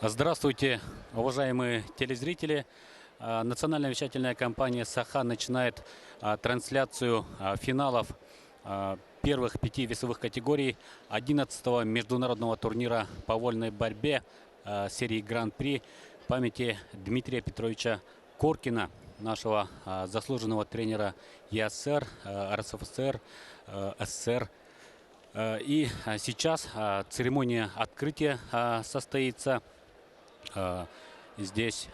Здравствуйте, уважаемые телезрители. Национальная вещательная компания «Саха» начинает трансляцию финалов первых 5 весовых категорий 11-го международного турнира по вольной борьбе серии Гран-при памяти Дмитрия Петровича Коркина, нашего заслуженного тренера ЕССР, РСФСР, СССР. И сейчас церемония открытия состоится. Здесь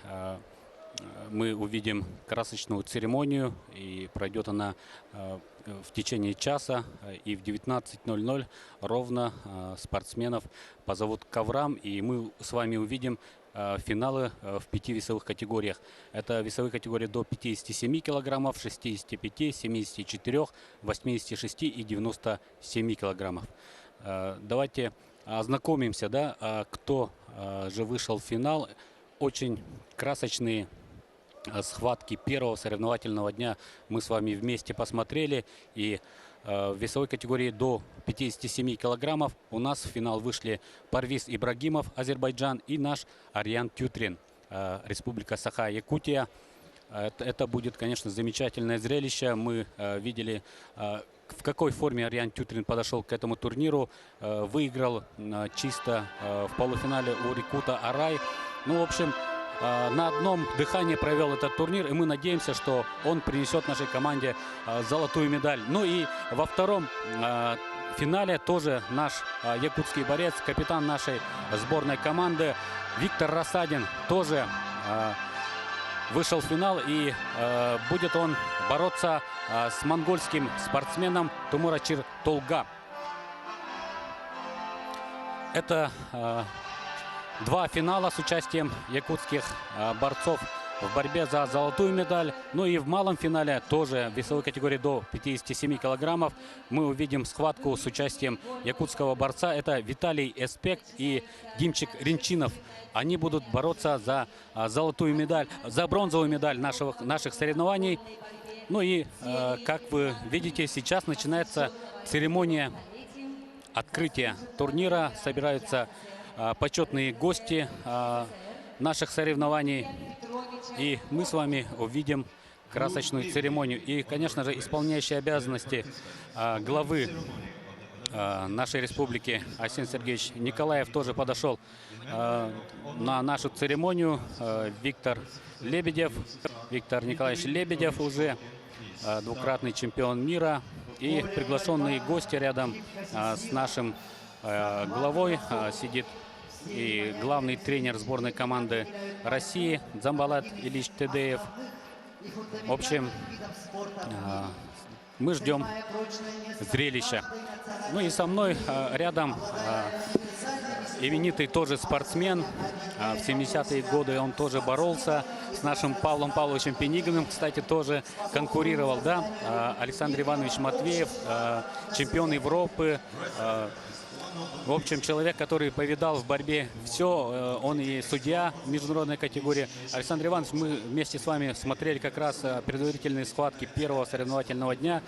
мы увидим красочную церемонию, и пройдет она в течение часа. И в 19:00 ровно спортсменов позовут к коврам, и мы с вами увидим финалы в 5 весовых категориях. Это весовые категории до 57 килограммов, 65, 74, 86 и 97 килограммов. Давайте ознакомимся, кто же вышел в финал. Очень красочные схватки первого соревновательного дня мы с вами вместе посмотрели. И в весовой категории до 57 килограммов у нас в финал вышли Парвиз Ибрагимов, Азербайджан, и наш Ариан Тютрин, Республика Саха-Якутия. Это будет, конечно, замечательное зрелище. Мы видели, в какой форме Ариан Тютрин подошел к этому турниру. Выиграл чисто в полуфинале у Рикута Арай. Ну, в общем, на одном дыхании провел этот турнир, и мы надеемся, что он принесет нашей команде золотую медаль. Ну и во втором финале тоже наш якутский борец, капитан нашей сборной команды Виктор Рассадин тоже вышел в финал, и будет он бороться с монгольским спортсменом Тумурачир Толга. Это два финала с участием якутских борцов в борьбе за золотую медаль. Ну и в малом финале, тоже в весовой категории до 57 килограммов, мы увидим схватку с участием якутского борца. Это Виталий Эспект и Димчик Ринчинов. Они будут бороться за золотую медаль, за бронзовую медаль наших соревнований. Ну и, как вы видите, сейчас начинается церемония открытия турнира. Собираются почетные гости наших соревнований. И мы с вами увидим красочную церемонию. И, конечно же, исполняющий обязанности главы нашей республики Арсений Сергеевич Николаев тоже подошел на нашу церемонию. Виктор Лебедев, Виктор Николаевич Лебедев, уже двукратный чемпион мира. И приглашенные гости рядом с нашим главой сидит и главный тренер сборной команды России Дзамбалат Ильич Тедеев. В общем, мы ждем зрелища. Ну и со мной рядом именитый тоже спортсмен. В 70-е годы он тоже боролся с нашим Павлом Павловичем Пениговым. Кстати, тоже конкурировал, Александр Иванович Матвеев, чемпион Европы. В общем, человек, который повидал в борьбе все, он и судья международной категории. Александр Иванович, мы вместе с вами смотрели как раз предварительные схватки первого соревновательного дня.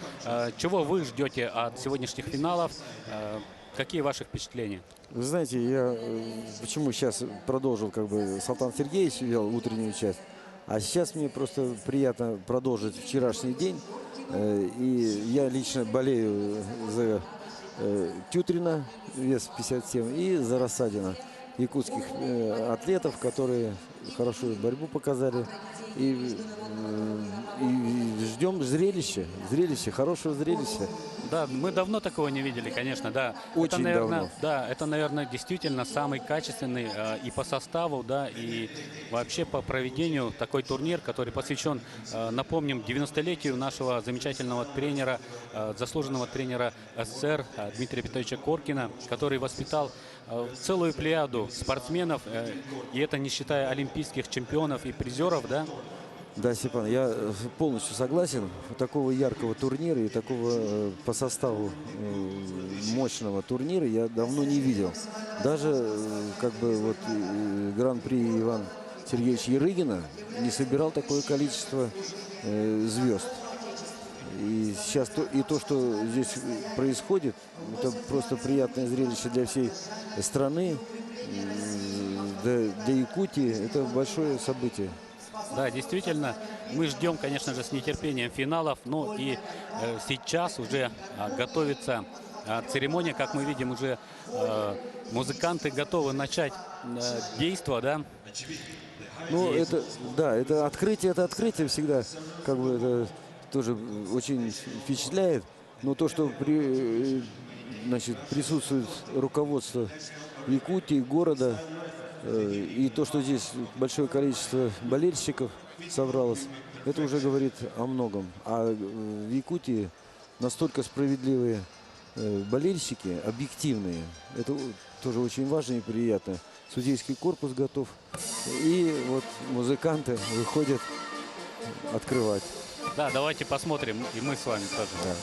Чего вы ждете от сегодняшних финалов? Какие ваши впечатления? Вы знаете, я почему сейчас продолжил, Салтан Сергеевич вел утреннюю часть, а сейчас мне просто приятно продолжить вчерашний день. И я лично болею за Тютрина, вес 57, и за Рассадина, якутских атлетов, которые хорошую борьбу показали. И ждем зрелища, хорошего зрелища. Да, мы давно такого не видели, конечно, да. Очень это, наверное, давно. Да, это, наверное, действительно самый качественный и по составу, и вообще по проведению такой турнир, который посвящен, напомним, 90-летию нашего замечательного тренера, заслуженного тренера СССР Дмитрия Петровича Коркина, который воспитал целую плеяду спортсменов, и это не считая олимпийских чемпионов и призеров, Да, Степан, я полностью согласен. Такого яркого турнира и такого по составу мощного турнира я давно не видел. Даже Гран-при Ивана Сергеевича Ярыгина не собирал такое количество звезд. И сейчас то, что здесь происходит, это просто приятное зрелище для всей страны, для Якутии это большое событие. Да, действительно, мы ждем, конечно же, с нетерпением финалов. Ну и сейчас уже готовится церемония, как мы видим, уже музыканты готовы начать действо, да. Ну, И это, да, это открытие всегда, как бы, это тоже очень впечатляет. Но то, что значит, присутствует руководство Якутии, города, и то, что здесь большое количество болельщиков собралось, это уже говорит о многом. А в Якутии настолько справедливые болельщики, объективные, это тоже очень важно и приятно. Судейский корпус готов. И вот музыканты выходят открывать. да, давайте посмотрим, и мы с вами тоже. Да.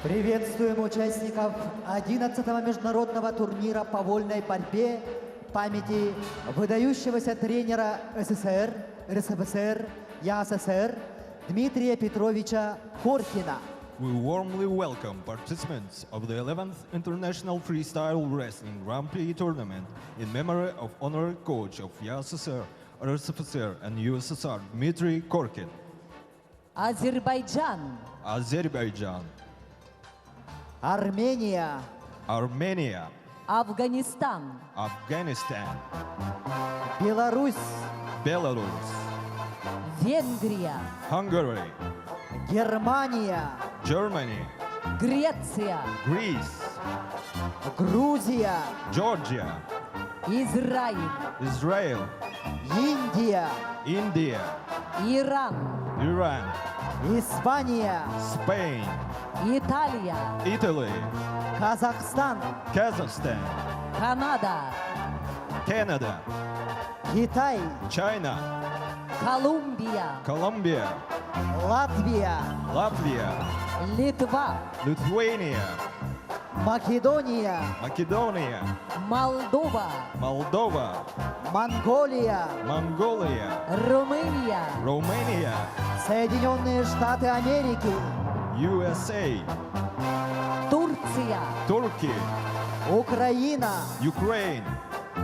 Приветствуем участников 11-го международного турнира по вольной борьбе памяти выдающегося тренера СССР, РСФСР, ЯССР Дмитрия Петровича Коркина. We warmly welcome participants of the 11th International Freestyle Wrestling Grand Prix Tournament in memory of honorary coach of USSR, RSFSR and USSR Dmitry Korkin. Азербайджан, Azerbaijan, Армения, Armenia, Афганистан, Afghanistan, Беларусь, Belarus, Венгрия, Hungary, Германия, Germany, Греция, Greece, Грузия, Georgia, Израиль, Israel, Индия, India, Иран, Iran, Испания, Spain, Италия, Italy, Казахстан, Kazakhstan, Канада, Canada, Китай, China, Колумбия, Colombia, Латвия, Latvia, Литва, Lithuania, Македония, Macedonia, Молдова, Moldova, Монголия, Mongolia, Румыния, Romania, Соединенные Штаты Америки, USA, Турция, Turkey, Украина, Ukraine,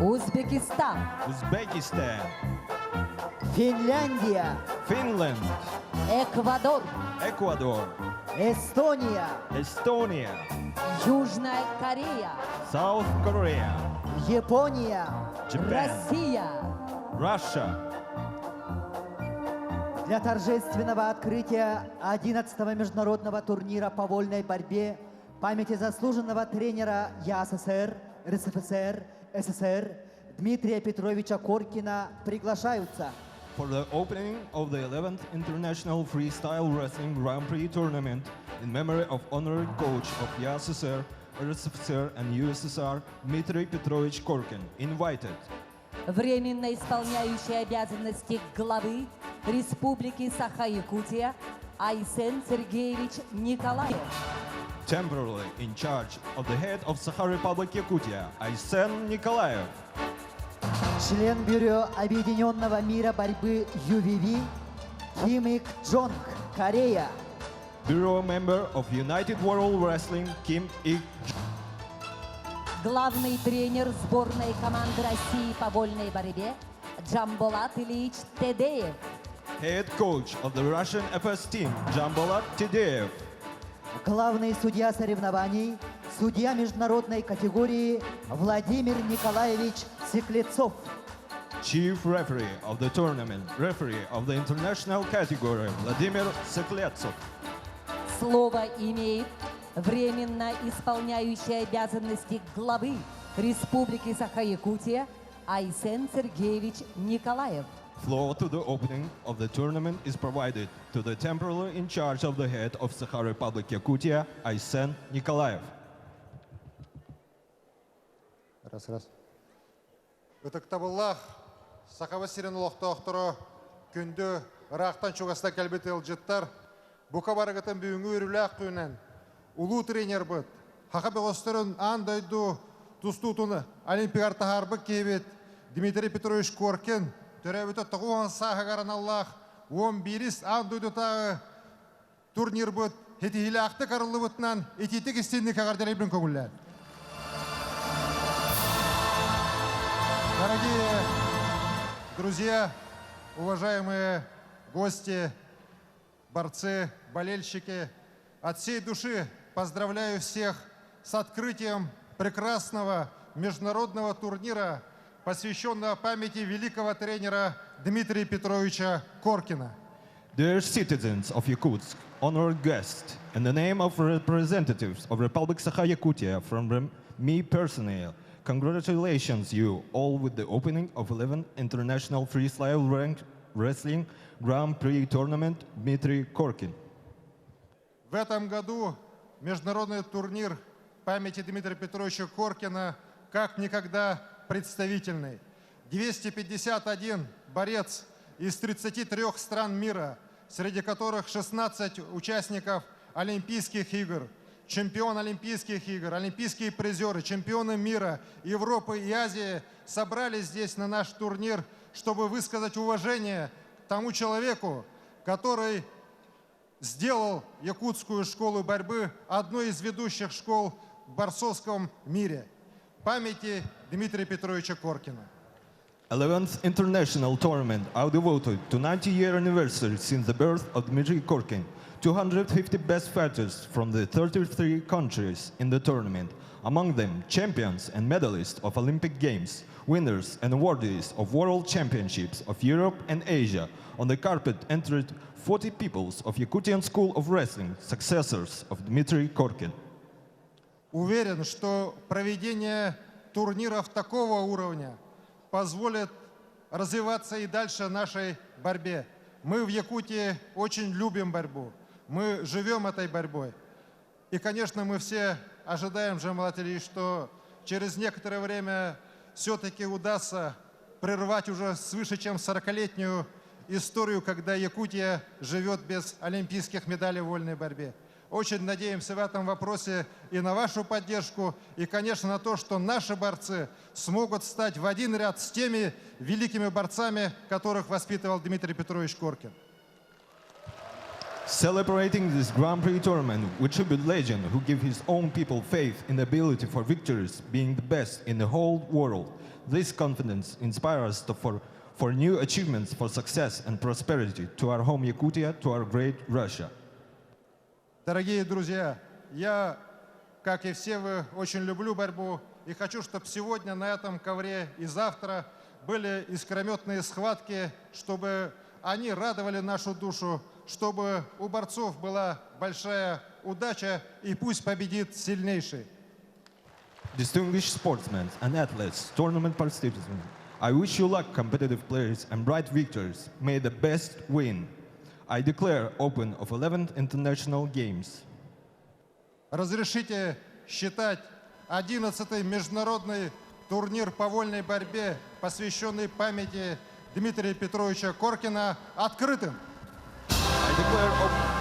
Узбекистан, Uzbekistan, Финляндия, Finland, Эквадор, Ecuador, Эстония, Estonia, Южная Корея, South Korea, Япония. Japan, Россия. Russia. Для торжественного открытия 11-го международного турнира по вольной борьбе памяти заслуженного тренера ЯССР, РСФСР, СССР Дмитрия Петровича Коркина приглашаются For the opening of the 11th International Freestyle Wrestling Grand Prix Tournament in memory of honorary coach of USSR, RSFSR and USSR Dmitry Petrovich Korkin, invited Временно исполняющий обязанности главы Республики Саха-Якутия Айсен Сергеевич Николаев. temporarily in charge of the head of Sakha Republic Yakutia, Aysen Nikolaev, член бюро Объединенного мира борьбы ЮВВ Ким Ик Джонг, Корея, Bureau member of United World Wrestling Kim Ik, Главный тренер сборной команды России по вольной борьбе Джамболат Ильич Тедеев. head coach of the Russian FS team Jambolat Tideev, главный судья соревнований, судья международной категории Владимир Николаевич Секлецов. chief referee of the tournament, referee of the international category Vladimir Sekletsov. Слово имеет временно исполняющий обязанности главы Республики Саха-Якутия Айсен Сергеевич Николаев. Floor to the opening of the tournament is provided to the temporarily in charge of the head of Sakha Republic Yakutia, Aysen Nikolaev. Раз. Үтіктабыллах, сақава сирен ұлақты оқтыры, күнді рақтан чуғаста кәлбет елжеттар, бұқа барығытын бүйіңі өріләқ күйінен, ұлу тренер бұд, хақа беғостырын андайды тұстутыны олимпиар тахарбы кейбет Дмитрий Петрович Коркин, төрәбіті тұғуан сағығарын Аллах, 11 андайды тағы турнир бұд, хетихілі ақты қарылы бұтынан, ететік істенді кағардары білін көңілләр. Дорогие друзья, уважаемые гости, борцы, болельщики, от всей души поздравляю всех с открытием прекрасного международного турнира, посвященного памяти великого тренера Дмитрия Петровича Коркина. Dear citizens of Yakutsk, honored guests, in the name of representatives of Republic Sakha-Yakutia from me personally, congratulations you all with the opening of 11th International Freestyle Wrestling Grand Prix Tournament Dmitry Korkin. В этом году международный турнир памяти Дмитрия Петровича Коркина как никогда представительный. 251 борец из 33 стран мира, среди которых 16 участников Олимпийских игр, чемпион Олимпийских игр, олимпийские призеры, чемпионы мира, Европы и Азии собрались здесь на наш турнир, чтобы высказать уважение тому человеку, который сделал якутскую школу борьбы одной из ведущих школ в борцовском мире. Памяти Дмитрия Петровича Коркина. 11th International Tournament are devoted to 90-year anniversary since the birth of Dmitry Korkin. 250 best fighters from the 33 countries in the tournament, among them champions and medalists of Olympic Games, winners and awardees of World Championships of Europe and Asia. On the carpet entered 40 peoples of Yakutian School of Wrestling, successors of Dmitry Korkin. Уверен, что проведение турниров такого уровня позволит развиваться и дальше нашей борьбе. Мы в Якутии очень любим борьбу. Мы живем этой борьбой. И, конечно, мы все ожидаем, Жамбулат Ильич, что через некоторое время все-таки удастся прервать уже свыше чем 40-летнюю историю, когда Якутия живет без олимпийских медалей в вольной борьбе. Очень надеемся в этом вопросе и на вашу поддержку, и, конечно, на то, что наши борцы смогут стать в один ряд с теми великими борцами, которых воспитывал Дмитрий Петрович Коркин. Celebrating this Grand Prix tournament with tribute legend who give his own people faith in the ability for victories, being the best in the whole world. This confidence inspires us for new achievements, for success and prosperity to our home Yakutia, to our great Russia. Дорогие друзья, я, как и все вы, очень люблю борьбу и хочу, чтобы сегодня на этом ковре и завтра были искрометные схватки, чтобы они радовали нашу душу, чтобы у борцов была большая удача и пусть победит сильнейший. Distinguished sportsmen and athletes, tournament participants, I wish you luck, competitive players, and bright victories. May the best win. I declare open of 11th International Games. Разрешите считать 11-й международный турнир по вольной борьбе, посвященный памяти Дмитрия Петровича Коркина, открытым. I declare open.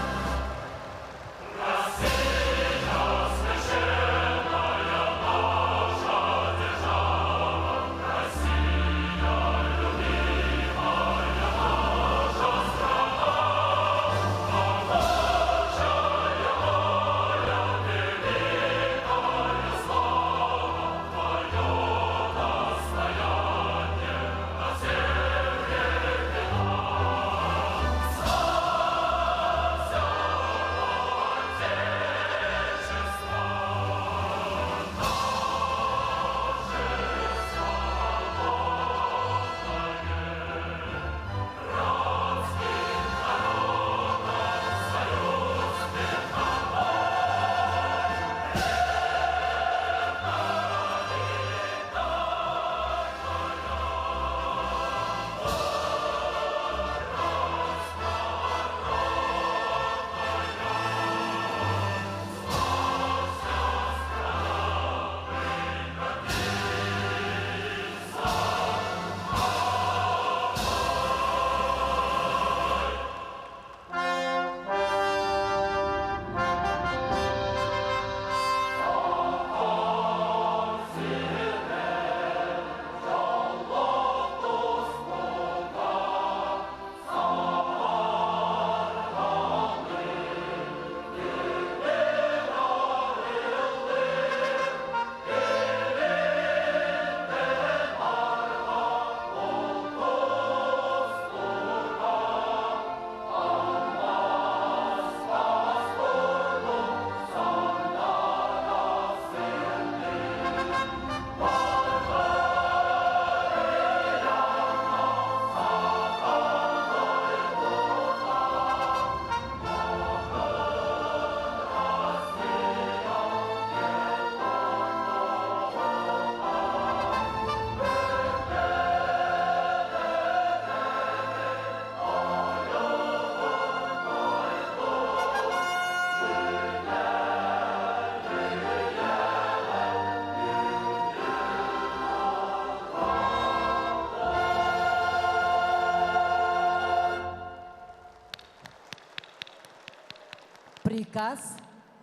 Приказ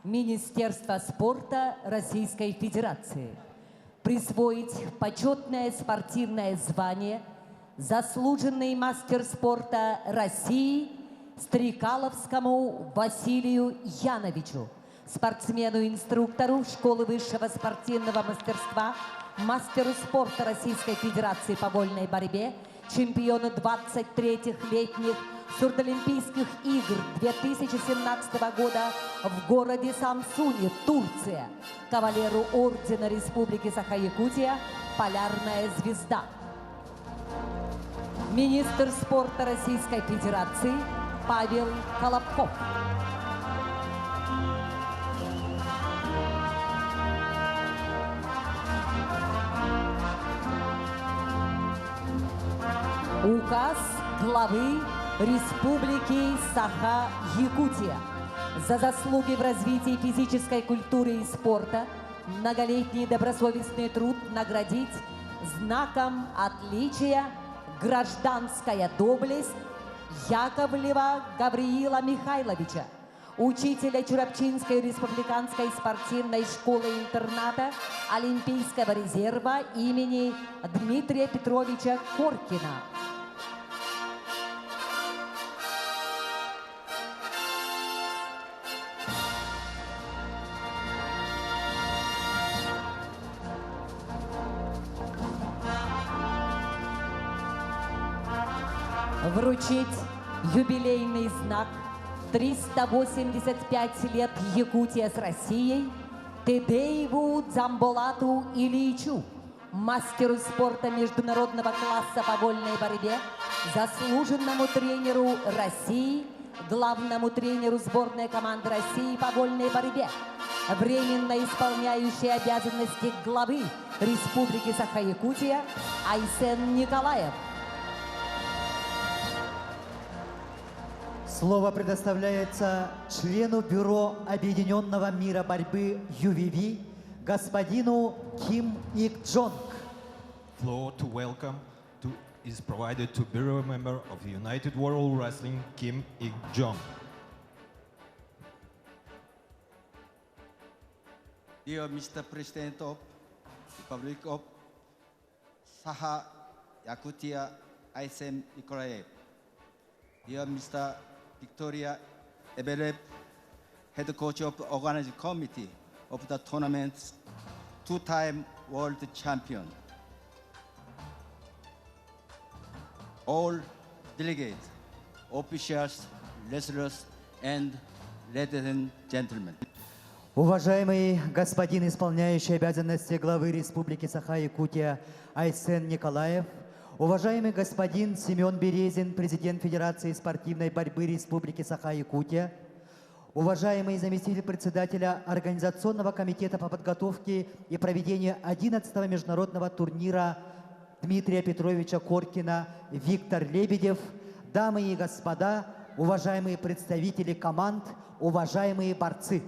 Министерства спорта Российской Федерации присвоить почетное спортивное звание «Заслуженный мастер спорта России» Стрекаловскому Василию Яновичу, спортсмену-инструктору Школы высшего спортивного мастерства, мастеру спорта Российской Федерации по вольной борьбе, чемпиону 23-х летних Сурдолимпийских игр 2017 года в городе Самсуне, Турция, кавалеру ордена Республики Саха-Якутия «Полярная звезда». Министр спорта Российской Федерации Павел Колобков. Указ главы Республики Саха-Якутия за заслуги в развитии физической культуры и спорта, многолетний добросовестный труд наградить знаком отличия «Гражданская доблесть» Яковлева Гавриила Михайловича, учителя Чурапчинской республиканской спортивной школы-интерната Олимпийского резерва имени Дмитрия Петровича Коркина. Вручить юбилейный знак 385 лет Якутия с Россией Тедееву Дзамболату Ильичу, мастеру спорта международного класса по вольной борьбе, заслуженному тренеру России, главному тренеру сборной команды России по вольной борьбе, временно исполняющей обязанности главы Республики Саха-Якутия Айсен Николаев. Слово предоставляется члену Бюро Объединенного мира борьбы ЮВВ господину Ким Ик Джонг. Floor to welcome is provided to Bureau member of United World Wrestling Kim Ik-jong. Dear Mr. President of Republic of Saha-Yakutia Aysen Nikolaev, dear Mr. Victoria Eberev, head coach of the organizing committee of the tournament's two-time world champion. All delegates, officials, wrestlers, and ladies and gentlemen. Уважаемый господин исполняющий обязанности главы Республики Саха-Якутия Айсен Николаев, уважаемый господин Семен Березин, президент Федерации спортивной борьбы Республики Саха-Якутия, уважаемый заместитель председателя Организационного комитета по подготовке и проведению 11-го международного турнира Дмитрия Петровича Коркина Виктор Лебедев, дамы и господа, уважаемые представители команд, уважаемые борцы.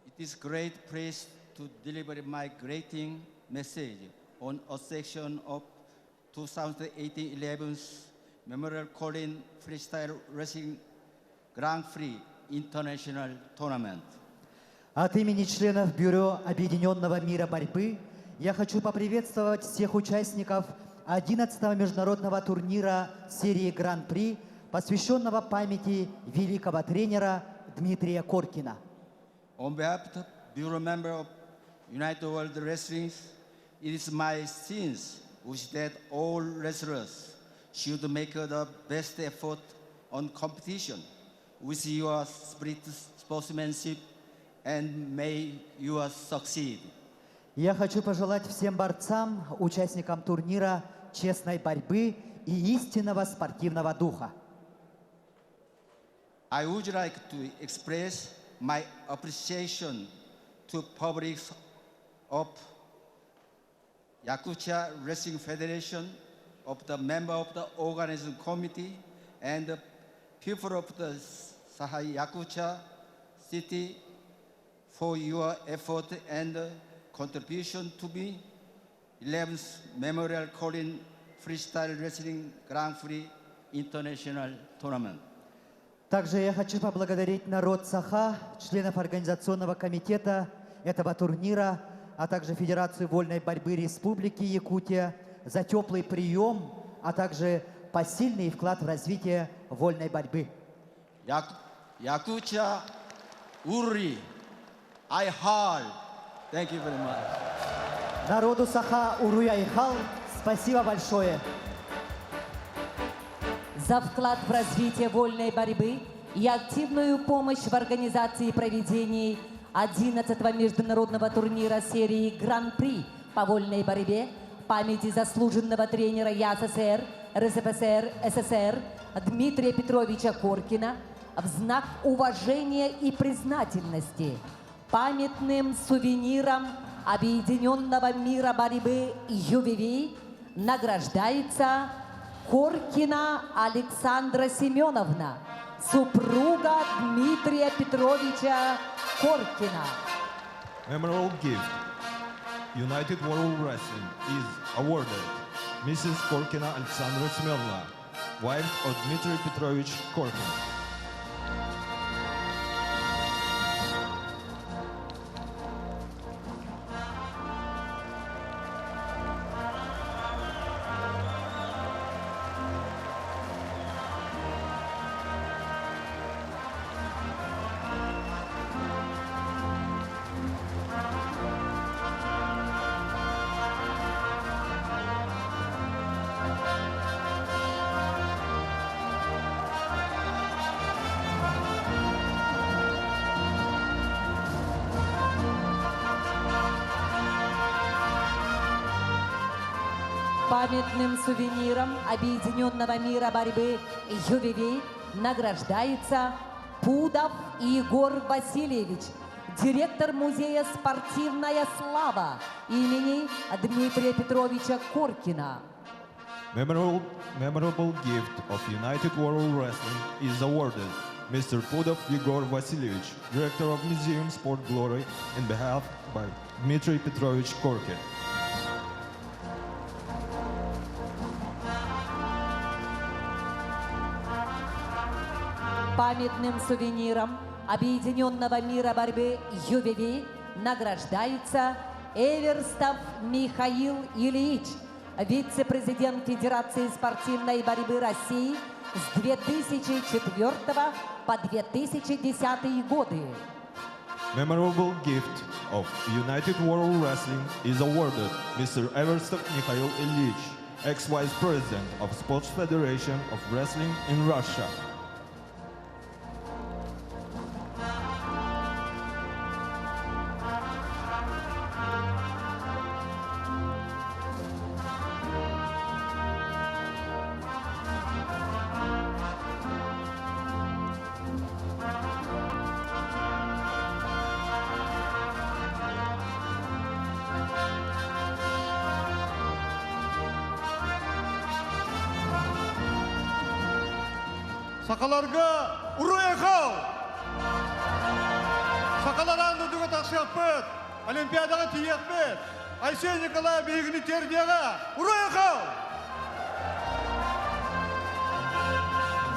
It is great praise to deliver my greeting message on a section of 2018-11's Memorial Colin Freestyle Wrestling Grand Prix International Tournament. От имени членов Бюро Объединенного мира борьбы я хочу поприветствовать всех участников 11-го международного турнира серии Гран-при, посвященного памяти великого тренера Дмитрия Коркина. On behalf of the Bureau member of United World Wrestling, it is my sense wish that all wrestlers should make the best effort on competition with your spirit sportsmanship and may you succeed. Я хочу пожелать всем борцам, участникам турнира честной борьбы и истинного спортивного духа. I would like to express my appreciation to public of Yakutia Wrestling Federation, of the member of the organizing committee, and the people of the Saha-Yakutia city for your effort and contribution to the 11th Memorial Colin Freestyle Wrestling Grand Prix International Tournament. Также я хочу поблагодарить народ Саха, членов организационного комитета этого турнира, а также Федерацию вольной борьбы Республики Якутия за теплый прием, а также посильный вклад в развитие вольной борьбы. Yakutia Uri, Айхал. Thank you very much. Народу Саха, Уруяйхал, спасибо большое. За вклад в развитие вольной борьбы и активную помощь в организации и проведении 11-го международного турнира серии Гран-при по вольной борьбе памяти заслуженного тренера ЯССР, РСФСР, СССР Дмитрия Петровича Коркина в знак уважения и признательности памятным сувениром Объединенного мира борьбы ЮВВ награждается Коркина Александра Семеновна, супруга Дмитрия Петровича Коркина. Memorable gift. United World Wrestling is awarded Mrs. Korkina Alexandra Semyonova, wife of Dmitry Petrovich Korkin. Памятным сувениром Объединенного мира борьбы ЮВВ награждается Пудов Егор Васильевич, директор музея «Спортивная слава» имени Дмитрия Петровича Коркина. Memorable gift of United World Wrestling is awarded Mr. Pudov Yegor Vasilievich, Director of Museum Sport Glory, in behalf by Dmitry Petrovich Korkin. Памятным сувениром Объединенного мира борьбы ЮВВ награждается Эверстов Михаил Ильич, вице-президент Федерации спортивной борьбы России с 2004 по 2010 годы. Memorable gift of United World Wrestling is awarded Mr. Everstov Mikhail Ilyich, ex-vice president of Sports Federation of Wrestling in Russia. Сақаларға ұруяқау! Сақаларан үдігі тақшақпыт, Олимпиадаға тиекпіт, Айсен Николай бейгіні тердеға ұруяқау!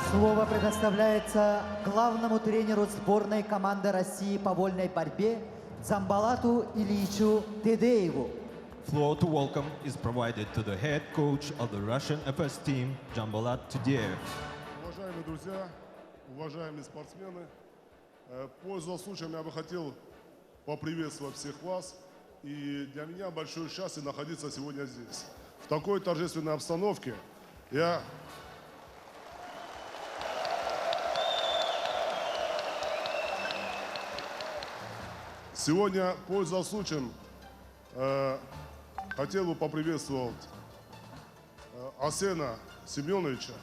Слово предоставляется главному тренеру сборной команды России по вольной борьбе Дзамбалату Ильичу Тедееву. Floor to welcome is provided to the head coach of the Russian FS team, Jambalat Tudeev. Уважаемые друзья, уважаемые спортсмены, пользуясь случаем, я бы хотел поприветствовать всех вас. И для меня большое счастье находиться сегодня здесь. В такой торжественной обстановке я сегодня, пользуясь случаем, хотел бы поприветствовать Арсена Семеновича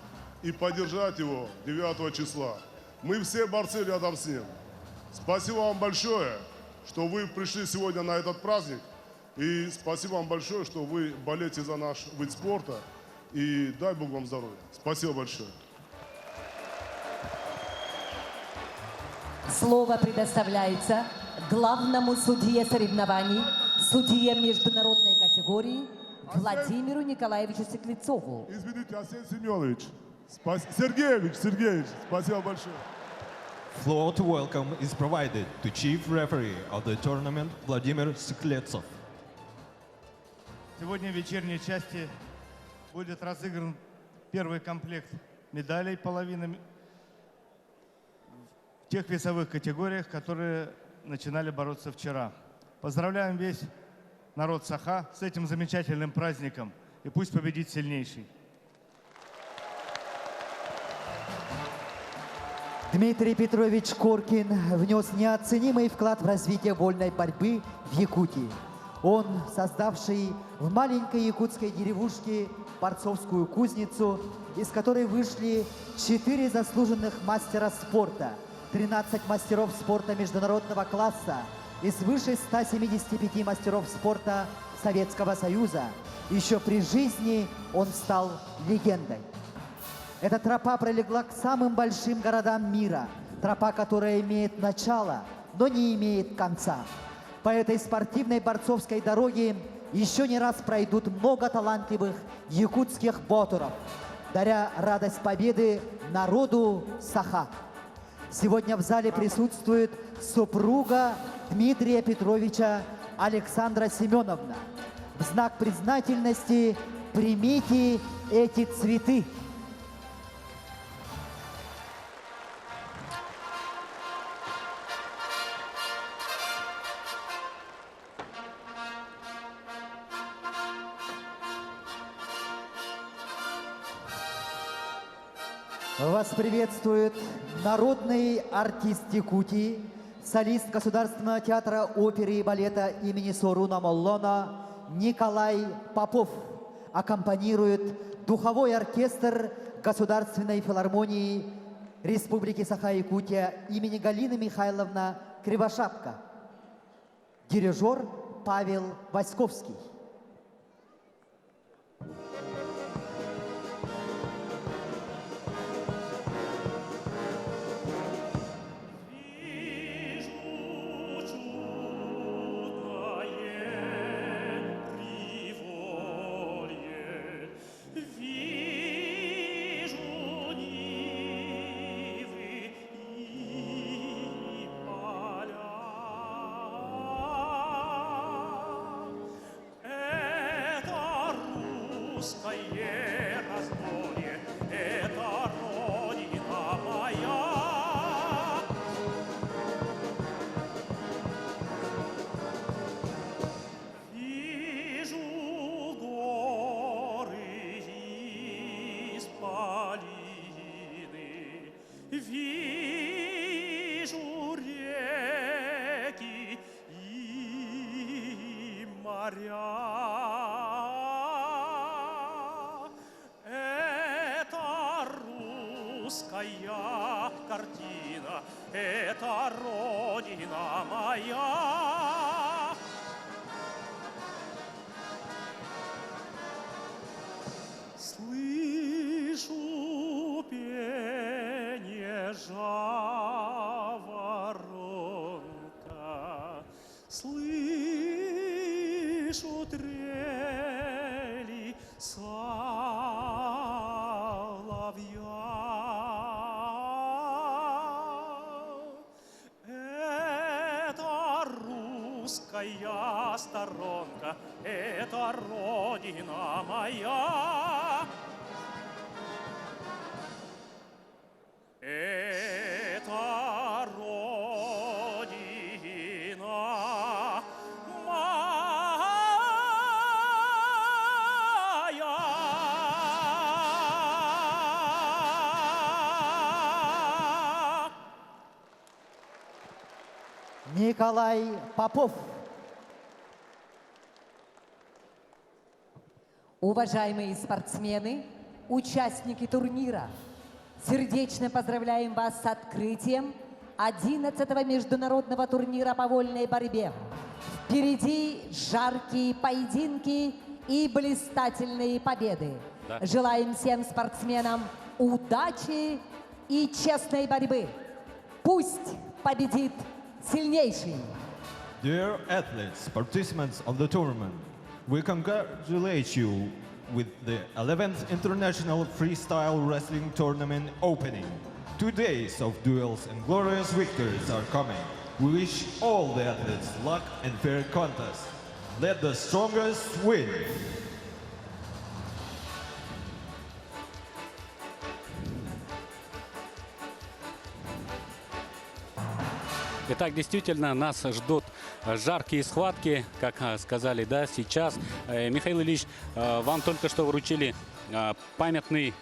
и поддержать его 9 числа. Мы все борцы рядом с ним. Спасибо вам большое, что вы пришли сегодня на этот праздник. И спасибо вам большое, что вы болеете за наш вид спорта. И дай Бог вам здоровья. Спасибо большое. Слово предоставляется главному судье соревнований, судье международной категории Владимиру Николаевичу Светлецову. Извините, Арсений Семенович. Сергеевич, спасибо большое. Floor to welcome is provided to Chief Referee of the tournament Vladimir Sikletsov. Сегодня в вечерней части будет разыгран первый комплект медалей, половины в тех весовых категориях, которые начинали бороться вчера. Поздравляем весь народ Саха с этим замечательным праздником. И пусть победит сильнейший. Дмитрий Петрович Коркин внес неоценимый вклад в развитие вольной борьбы в Якутии. Он, создавший в маленькой якутской деревушке борцовскую кузницу, из которой вышли 4 заслуженных мастера спорта, 13 мастеров спорта международного класса и свыше 175 мастеров спорта Советского Союза. Еще при жизни он стал легендой. Эта тропа пролегла к самым большим городам мира. Тропа, которая имеет начало, но не имеет конца. По этой спортивной борцовской дороге еще не раз пройдут много талантливых якутских ботеров, даря радость победы народу Саха. Сегодня в зале присутствует супруга Дмитрия Петровича Александра Семеновна. В знак признательности примите эти цветы. Вас приветствует народный артист Якутии, солист Государственного театра оперы и балета имени Соруна Моллона Николай Попов. Аккомпанирует духовой оркестр Государственной филармонии Республики Саха-Якутия имени Галины Михайловна Кривошапка. Дирижер Павел Васьковский. Вижу реки и моря. Это русская картина, это родина моя. Слышу пение жаворонка, слышу трели соловья. Это русская сторонка, это родина моя. Это родина моя. Николай Попов. Уважаемые спортсмены, участники турнира, сердечно поздравляем вас с открытием 11-го международного турнира по вольной борьбе. Впереди жаркие поединки и блистательные победы. Да. Желаем всем спортсменам удачи и честной борьбы. Пусть победит сильнейший. Dear athletes, participants of the tournament, we congratulate you with the 11th International Freestyle Wrestling Tournament opening. 2 days of duels and glorious victories are coming. We wish all the athletes luck and fair contest. Let the strongest win. Итак, действительно, нас ждут жаркие схватки, как сказали, да, сейчас. Михаил Ильич, вам только что вручили памятный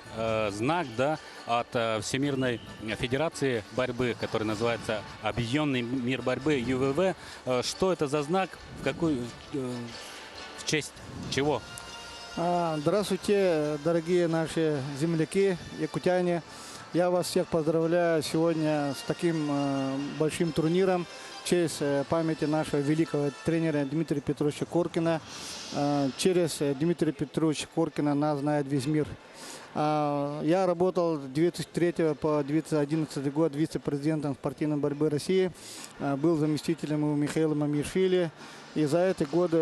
знак, да, от Всемирной Федерации борьбы, который называется Объединенный мир борьбы, ЮВВ. Что это за знак? В честь чего? Здравствуйте, дорогие наши земляки, якутяне. Я вас всех поздравляю сегодня с таким большим турниром в честь памяти нашего великого тренера Дмитрия Петровича Коркина. Через Дмитрия Петровича Коркина нас знает весь мир. Я работал с 2003 по 2011 год вице-президентом спортивной борьбы России. Был заместителем у Михаила Мамишвили. И за эти годы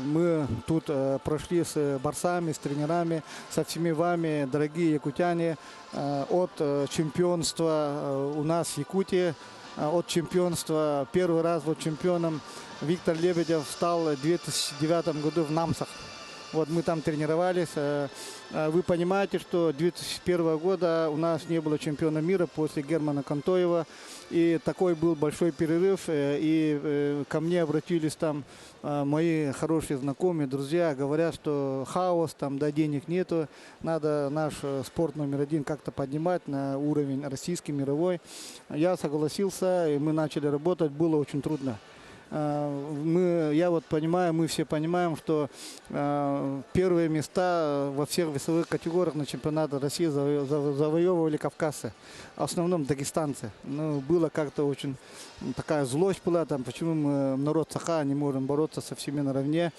мы тут прошли с борцами, с тренерами, со всеми вами, дорогие якутяне, от чемпионства у нас в Якутии, от чемпионства, первый раз вот чемпионом Виктор Лебедев стал в 2009 году в Намсах. Вот мы там тренировались. Вы понимаете, что 2001 года у нас не было чемпиона мира после Германа Кантоева. И такой был большой перерыв. И ко мне обратились там мои хорошие знакомые, друзья. Говорят, что хаос, там, да, денег нету. Надо наш спорт номер один как-то поднимать на уровень российский, мировой. Я согласился, и мы начали работать. Было очень трудно. Я вот понимаю, мы все понимаем, что первые места во всех весовых категориях на чемпионате России завоевывали кавказцы, в основном дагестанцы. Ну, было как-то очень такая злость была, там, почему мы, народ Саха, не можем бороться со всеми наравне.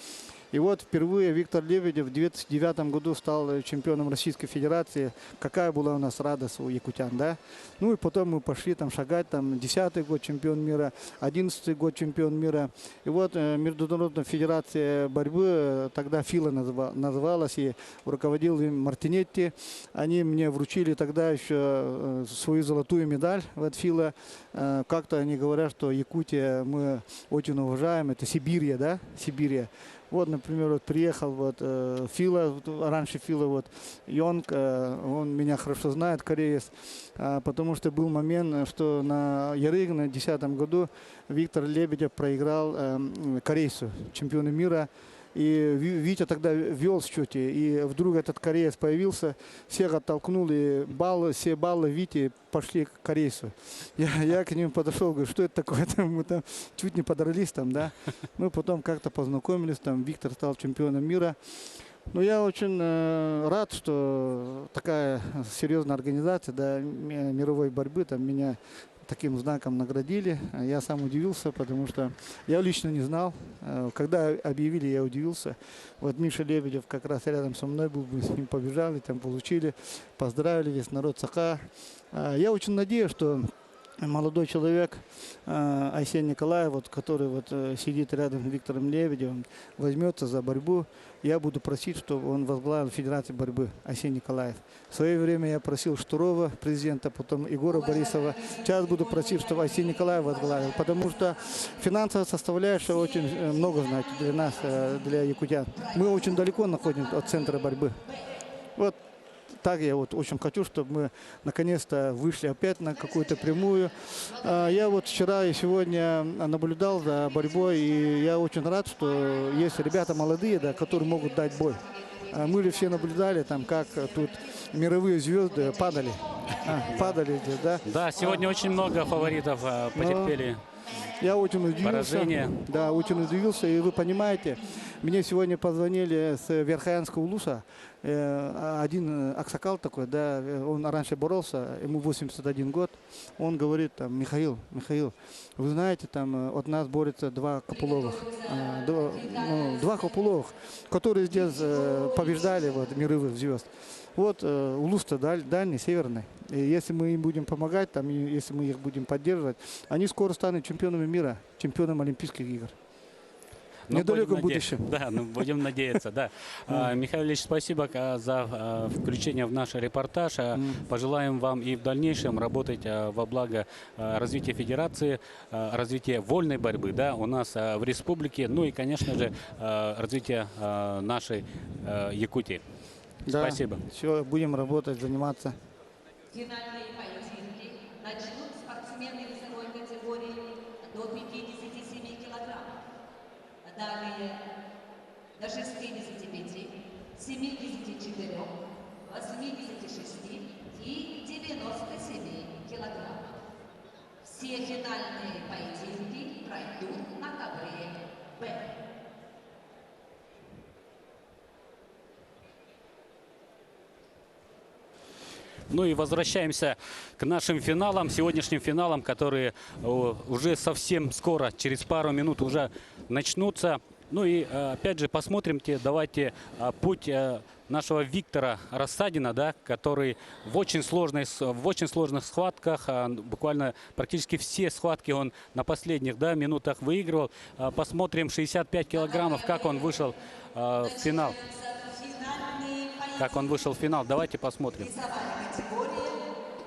И вот впервые Виктор Лебедев в 2009 году стал чемпионом Российской Федерации. Какая была у нас радость у якутян, да? Ну и потом мы пошли там шагать, там 10-й год чемпион мира, 11-й год чемпион мира. И вот Международная Федерация борьбы, тогда ФИЛА называлась, и руководил им Мартинетти. Они мне вручили тогда еще свою золотую медаль в ФИЛА. Как-то они говорят, что Якутия мы очень уважаем, это Сибирия, да, Сибирия. Вот, например, вот приехал вот Фила, раньше Фила, вот Йонг, он меня хорошо знает, кореец, потому что был момент, что на Ярыгне в 2010 году Виктор Лебедев проиграл корейцу, чемпиону мира. И Витя тогда вел в счете, и вдруг этот кореец появился, всех оттолкнул, и все баллы Вити пошли к корейцу. Я к ним подошел, говорю, что это такое, мы там чуть не подрались там, да. Мы потом как-то познакомились, там Виктор стал чемпионом мира. Но я очень рад, что такая серьезная организация, да, мировой борьбы, там меня таким знаком наградили. Я сам удивился, потому что я лично не знал. Когда объявили, я удивился. Вот Миша Лебедев как раз рядом со мной был, мы с ним побежали, там получили, поздравили весь народ Саха. Я очень надеюсь, что молодой человек Айсен Николаев, вот, который вот сидит рядом с Виктором Лебедевым, возьмется за борьбу. Я буду просить, чтобы он возглавил Федерацию борьбы, Айсен Николаев. В свое время я просил Штурова, президента, потом Егора Борисова. Сейчас буду просить, чтобы Айсен Николаев возглавил, потому что финансовая составляющая очень много значит для нас, для якутян. Мы очень далеко находимся от центра борьбы. Вот. Так я вот очень хочу, чтобы мы наконец-то вышли опять на какую-то прямую. Я вот вчера и сегодня наблюдал за борьбой, и я очень рад, что есть ребята молодые, да, которые могут дать бой. Мы же все наблюдали, там, как тут мировые звезды падали. Падали здесь, да? Да, сегодня очень много фаворитов потерпели. Я очень удивился. Поражение. Да, очень удивился. И вы понимаете, мне сегодня позвонили с Верхоянского улуса. Один аксакал такой, да, он раньше боролся, ему 81 год. Он говорит, там, Михаил, вы знаете, там от нас борются два Копыловых, которые здесь побеждали вот, мировых звезд. Вот улус-то дальний, северный. И если мы им будем помогать, там, и если мы их будем поддерживать, они скоро станут чемпионами мира, чемпионами Олимпийских игр. Ну, недалеком будем будущем. Да, ну, будем надеяться, да. Михаил Ильич, спасибо за включение в наш репортаж. Пожелаем вам и в дальнейшем работать во благо развития федерации, развития вольной борьбы, да, у нас в республике, ну и, конечно же, развития нашей Якутии. Да, Спасибо. все, будем работать, заниматься. Финальные поединки начнут спортсмены весовой категории до 57 килограммов. Далее до 65, 74, 86 и 97 килограммов. Все финальные поединки пройдут на ковре «Б». Ну и возвращаемся к нашим финалам, сегодняшним финалам, которые уже совсем скоро, через пару минут уже начнутся. Ну и опять же посмотрим, давайте путь нашего Виктора Рассадина, да, который в очень сложных схватках, буквально практически все схватки он на последних, да, минутах выигрывал. Посмотрим 65 килограммов, как он вышел в финал. Как он вышел в финал, давайте посмотрим. Весовая категория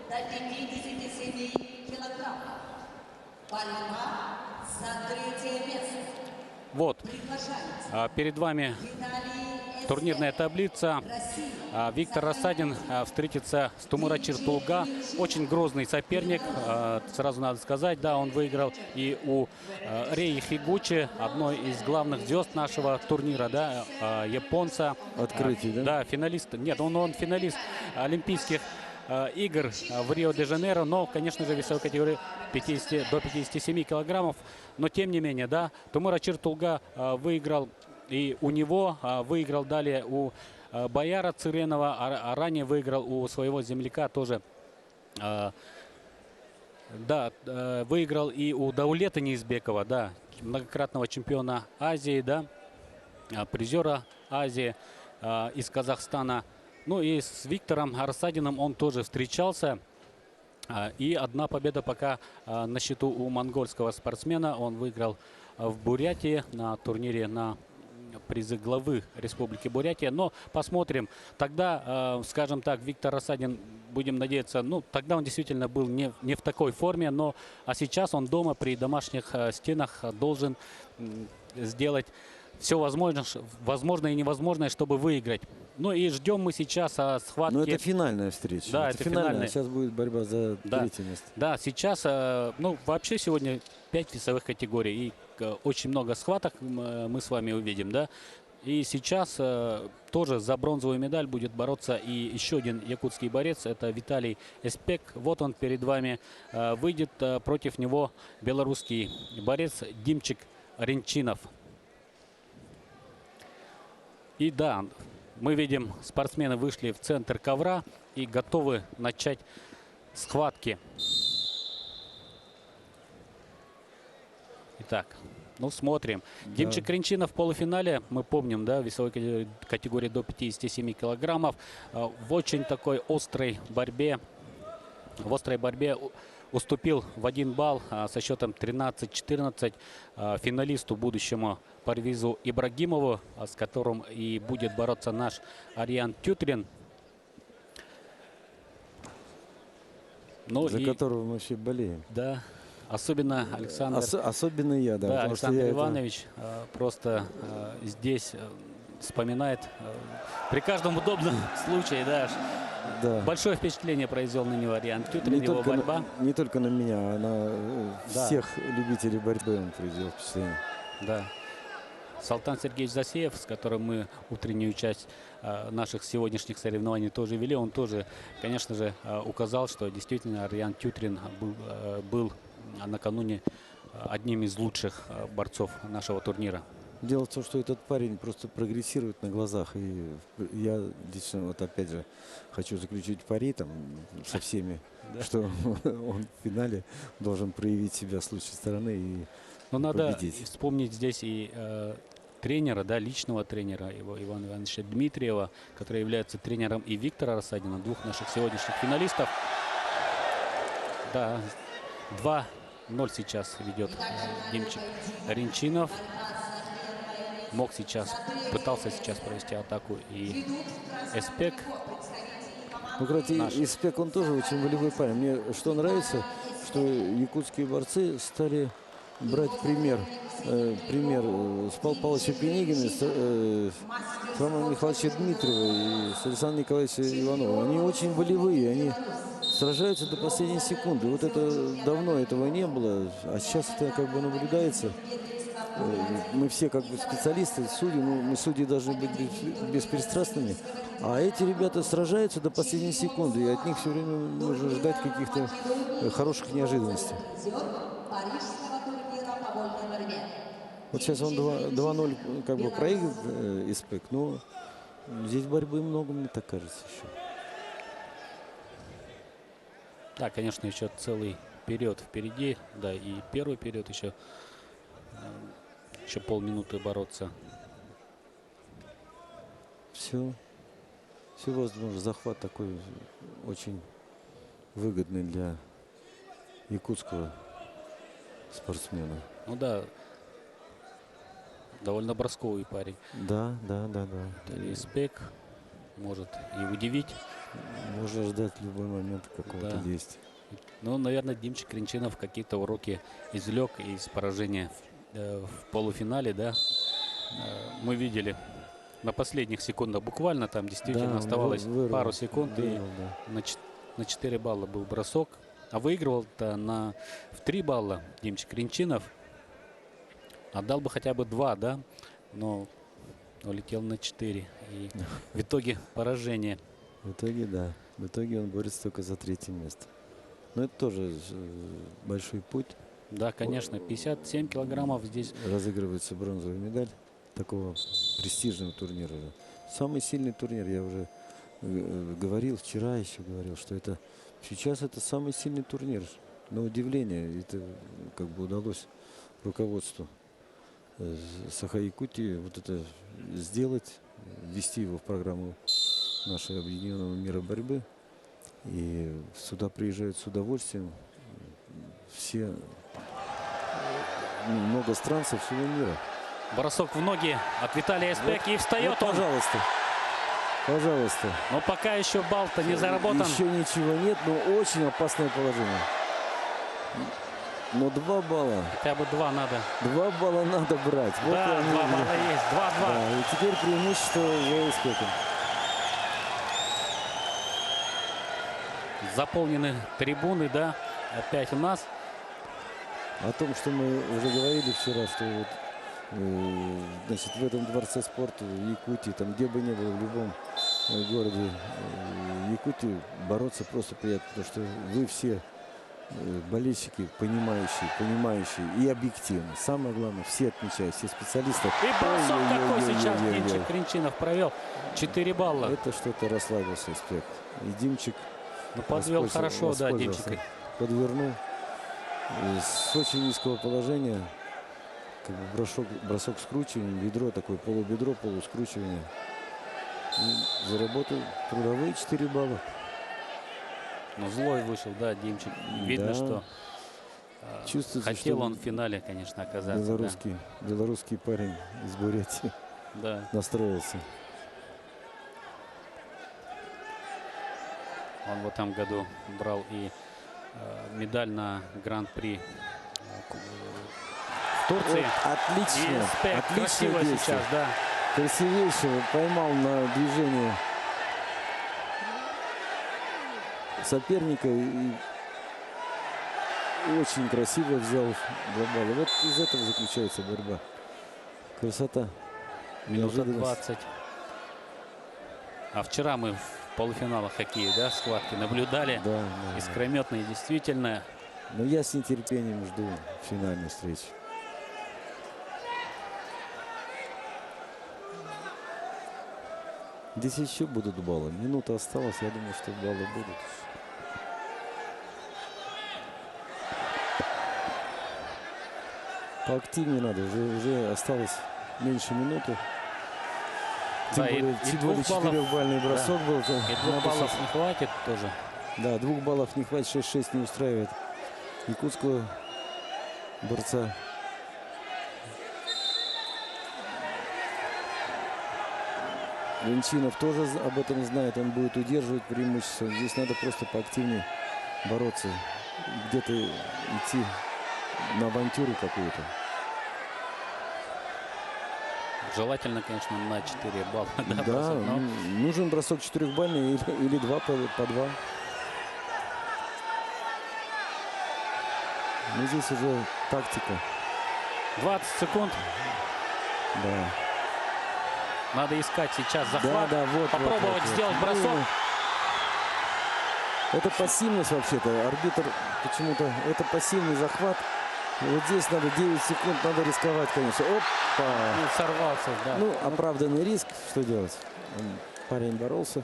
до 57 килограммов. Борьба за третье место. Вот, Приглашается перед вами Виталий турнирная таблица. Виктор Рассадин встретится с Тумура Чертулга. Очень грозный соперник, сразу надо сказать. Да, он выиграл и у Реи Хигучи, одной из главных звезд нашего турнира, да, японца. Открытие, да? Да, финалист. Нет, он финалист Олимпийских игр в Рио-де-Жанейро, но, конечно же, весовой категории до 57 килограммов. Но, тем не менее, да, Тумура Чертулга выиграл, и у него выиграл далее у Бояра Цыренова, а ранее выиграл у своего земляка тоже. Да, выиграл и у Даулета Неизбекова, да, многократного чемпиона Азии, да, призера Азии из Казахстана. Ну и с Виктором Рассадиным он тоже встречался. И одна победа пока на счету у монгольского спортсмена. Он выиграл в Бурятии на турнире на призы главы Республики Бурятия. Но посмотрим. Тогда, скажем так, Виктор Рассадин, будем надеяться, ну, тогда он действительно был не в такой форме. А сейчас он дома при домашних стенах должен сделать все возможное и невозможное, чтобы выиграть. Ну и ждем мы сейчас схватки. Но это финальная встреча. Да, это финальная. Сейчас будет борьба за третье место. Да, сейчас, ну, вообще сегодня 5 весовых категорий. И очень много схваток мы с вами увидим, да. И сейчас тоже за бронзовую медаль будет бороться и еще один якутский борец. Это Виталий Эспек. Вот он перед вами. Выйдет против него белорусский борец Димчик Ренчинов. И да, мы видим, спортсмены вышли в центр ковра и готовы начать схватки. Итак, ну смотрим. Да. Димчик Ренчинов в полуфинале, мы помним, да, в весовой категории до 57 килограммов. В очень такой острой борьбе, уступил в 1 балл со счетом 13-14 финалисту будущему Парвизу Ибрагимову, с которым и будет бороться наш Ариан Тютрин. Ну, за которого мы все болеем. Да, особенно Александр. Особенно я, да. Да, Александр Иванович просто здесь вспоминает при каждом удобном случае, да. Да. Большое впечатление произвел на него Ариан Тютрин, его борьба. Не только на меня, а на всех любителей борьбы он произвел впечатление. Да. Салтан Сергеевич Засеев, с которым мы утреннюю часть наших сегодняшних соревнований тоже вели, он тоже, конечно же, указал, что действительно Ариан Тютрин был накануне одним из лучших борцов нашего турнира. Дело в том, что этот парень просто прогрессирует на глазах. И я лично, вот опять же, хочу заключить пари там со всеми, что он в финале должен проявить себя с лучшей стороны и победить. Надо вспомнить здесь и тренера, да, личного тренера его Ивана Ивановича Дмитриева, который является тренером и Виктора Рассадина, двух наших сегодняшних финалистов. Да, 2-0 сейчас ведет Димчик Ренчинов. мог сейчас, пытался сейчас провести атаку и Эспек. Ну, кстати, Наш. Испек, он тоже очень волевой парень. Мне что нравится, что якутские борцы стали брать пример с Павла Павловича Пенигина, с Романа Михайловича Дмитриева и с Александром Николаевичем Ивановым. Они очень волевые, они сражаются до последней секунды. Вот это давно этого не было, а сейчас это как бы наблюдается. Мы все как бы специалисты, судьи, мы судьи должны быть беспристрастными. А эти ребята сражаются до последней секунды, и от них все время нужно ждать каких-то хороших неожиданностей. Вот сейчас он 2-0 как бы проигрывает Испек, но здесь борьбы много, мне так кажется, еще. Да, конечно, еще целый период впереди, да, и первый период еще полминуты бороться. Все возможно. Захват такой очень выгодный для якутского спортсмена. Ну да, довольно бросковый парень. Да. Эспек может и удивить. Можно ждать в любой момент какого-то Да. действия. Ну, наверное, Димчик Кринчинов какие-то уроки извлек из поражения в полуфинале, да. Мы видели на последних секундах, буквально там действительно Да, оставалось вырвал, пару секунд, вырвал, и на 4 балла был бросок. А выигрывал-то в 3 балла Димчик Кринчинов. Отдал бы хотя бы 2, да, но улетел на 4. И в итоге поражение. В итоге, да. В итоге он борется только за 3-е место. Но это тоже большой путь. Да, конечно, 57 килограммов здесь. Разыгрывается бронзовая медаль такого престижного турнира. Самый сильный турнир, я уже говорил, вчера еще говорил, что это сейчас это самый сильный турнир. На удивление, это как бы удалось руководству Саха-Якутии вот это сделать, ввести его в программу нашего объединенного мира борьбы. И сюда приезжают с удовольствием все, много стран со всего мира. Бросок в ноги от Виталия Эспек, Вот, и встает вот, он. пожалуйста. Пожалуйста. Но пока еще балл-то не заработан. Еще ничего нет, но очень опасное положение. Но 2 балла. Хотя бы 2 надо. 2 балла надо брать. Вот Да, они 2 уже. балла есть. 2-2. Да, и теперь преимущество за Эспеком. Заполнены трибуны, да. Опять у нас. О том, что мы уже говорили вчера, что вот, значит, в этом дворце спорта в Якутии, там где бы ни было, в любом городе Якутии, бороться просто приятно, потому что вы все болельщики, понимающие и объективно. Самое главное, все отмечают, все специалисты. И бросок какой сейчас Ой-ой-ой-ой-ой-ой. Димчик Кринчинов провел. 4 балла. Это что-то расслабился Эспек. И Димчик Ну, подвел хорошо, да, воспользовался, Димчик. подвернул. И с очень низкого положения, как бы бросок скручивания, бедро, такое полубедро, полускручивание. И заработал трудовые 4 балла. Но злой вышел, да, Димчик. Видно, Да. что Чувствуется, хотел что он в финале, конечно, оказаться. белорусский парень из Бурятии Да. настроился. Он в этом году брал и медаль на Гран-при в Турции. Вот, отлично. И Эспек Отличное красиво действие. сейчас, да. Красивейшего поймал на движение соперника и очень красиво взял 2 балла. Вот из этого заключается борьба. Красота. Минута неожиданность. 20. А вчера мы в полуфиналах хоккея, да, схватки наблюдали. Да. Искрометные, действительно. Но я с нетерпением жду финальной встречи. Здесь еще будут баллы. Минута осталась, я думаю, что баллы будут. Поактивнее надо, уже осталось меньше минуты. Тем Да, более, и тем более 2 баллов. 4-бальный бросок был. то И 2 надо баллов сейчас- не хватит тоже. Да, 2 баллов не хватит, 6-6 не устраивает якутского борца. Ленчинов тоже об этом знает, он будет удерживать преимущество. Здесь надо просто поактивнее бороться, где-то идти на авантюру какую-то. Желательно, конечно, на 4 балла. Да, бросать, но нужен бросок 4-бальный или 2 по 2. Ну, здесь уже тактика. 20 секунд. Да. Надо искать сейчас захват. Да, вот, попробовать вот. сделать бросок. Это пассивность вообще-то. Арбитр почему-то... Это пассивный захват. И вот здесь надо 9 секунд, надо рисковать, конечно. Опа! Ну, сорвался, да. Ну, оправданный риск. Что делать? Парень боролся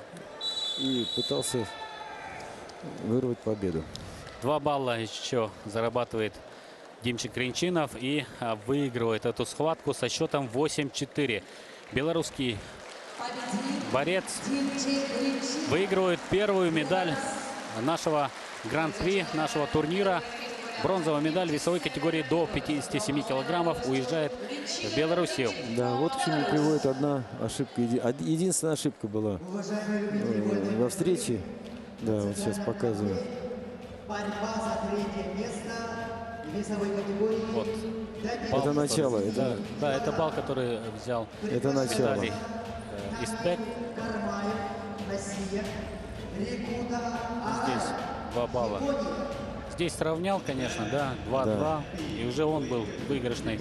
и пытался вырвать победу. 2 балла еще зарабатывает Димчик Ренчинов и выигрывает эту схватку со счетом 8-4. Белорусский борец выигрывает первую медаль нашего гран-при, нашего турнира. Бронзовая медаль в весовой категории до 57 килограммов уезжает в Белоруссию. Да, вот к чему приводит одна ошибка. Единственная ошибка была во встрече. Да, вот сейчас показываю. Борьба за третье место в весовой категории. Вот. Это начало. Да, это балл, который взял Это начало. Виталий Истек. Кармаев, Россия, Рекута, Здесь 2 балла. Здесь сравнял, конечно, да, 2-2. И уже он был в выигрышной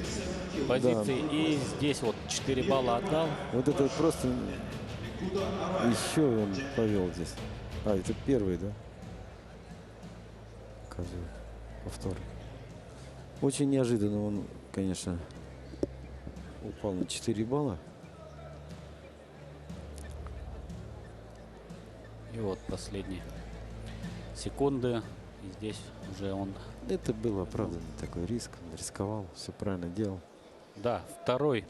позиции. И здесь вот 4 балла отдал. Вот это вот просто еще он повел здесь. А, это первый, да? Показываю. Повтор. Очень неожиданно он, конечно, упал на 4 балла. И вот последние секунды. И здесь уже он... Это был оправданный такой риск. Он рисковал, все правильно делал. Да, второй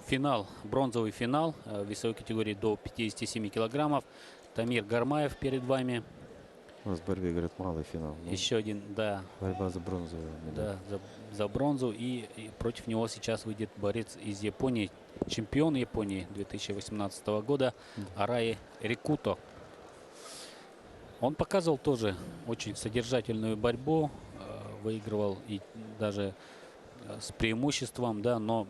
финал, бронзовый финал в весовой категории до 57 килограммов. Тамир Гармаев перед вами. У нас в борьбе, говорят, малый финал. Ну, Еще один, да. борьба за бронзовую медаль. Да, за бронзу. И против него сейчас выйдет борец из Японии, чемпион Японии 2018 года Араи Рикуто. Он показывал тоже очень содержательную борьбу, выигрывал и даже с преимуществом, да, но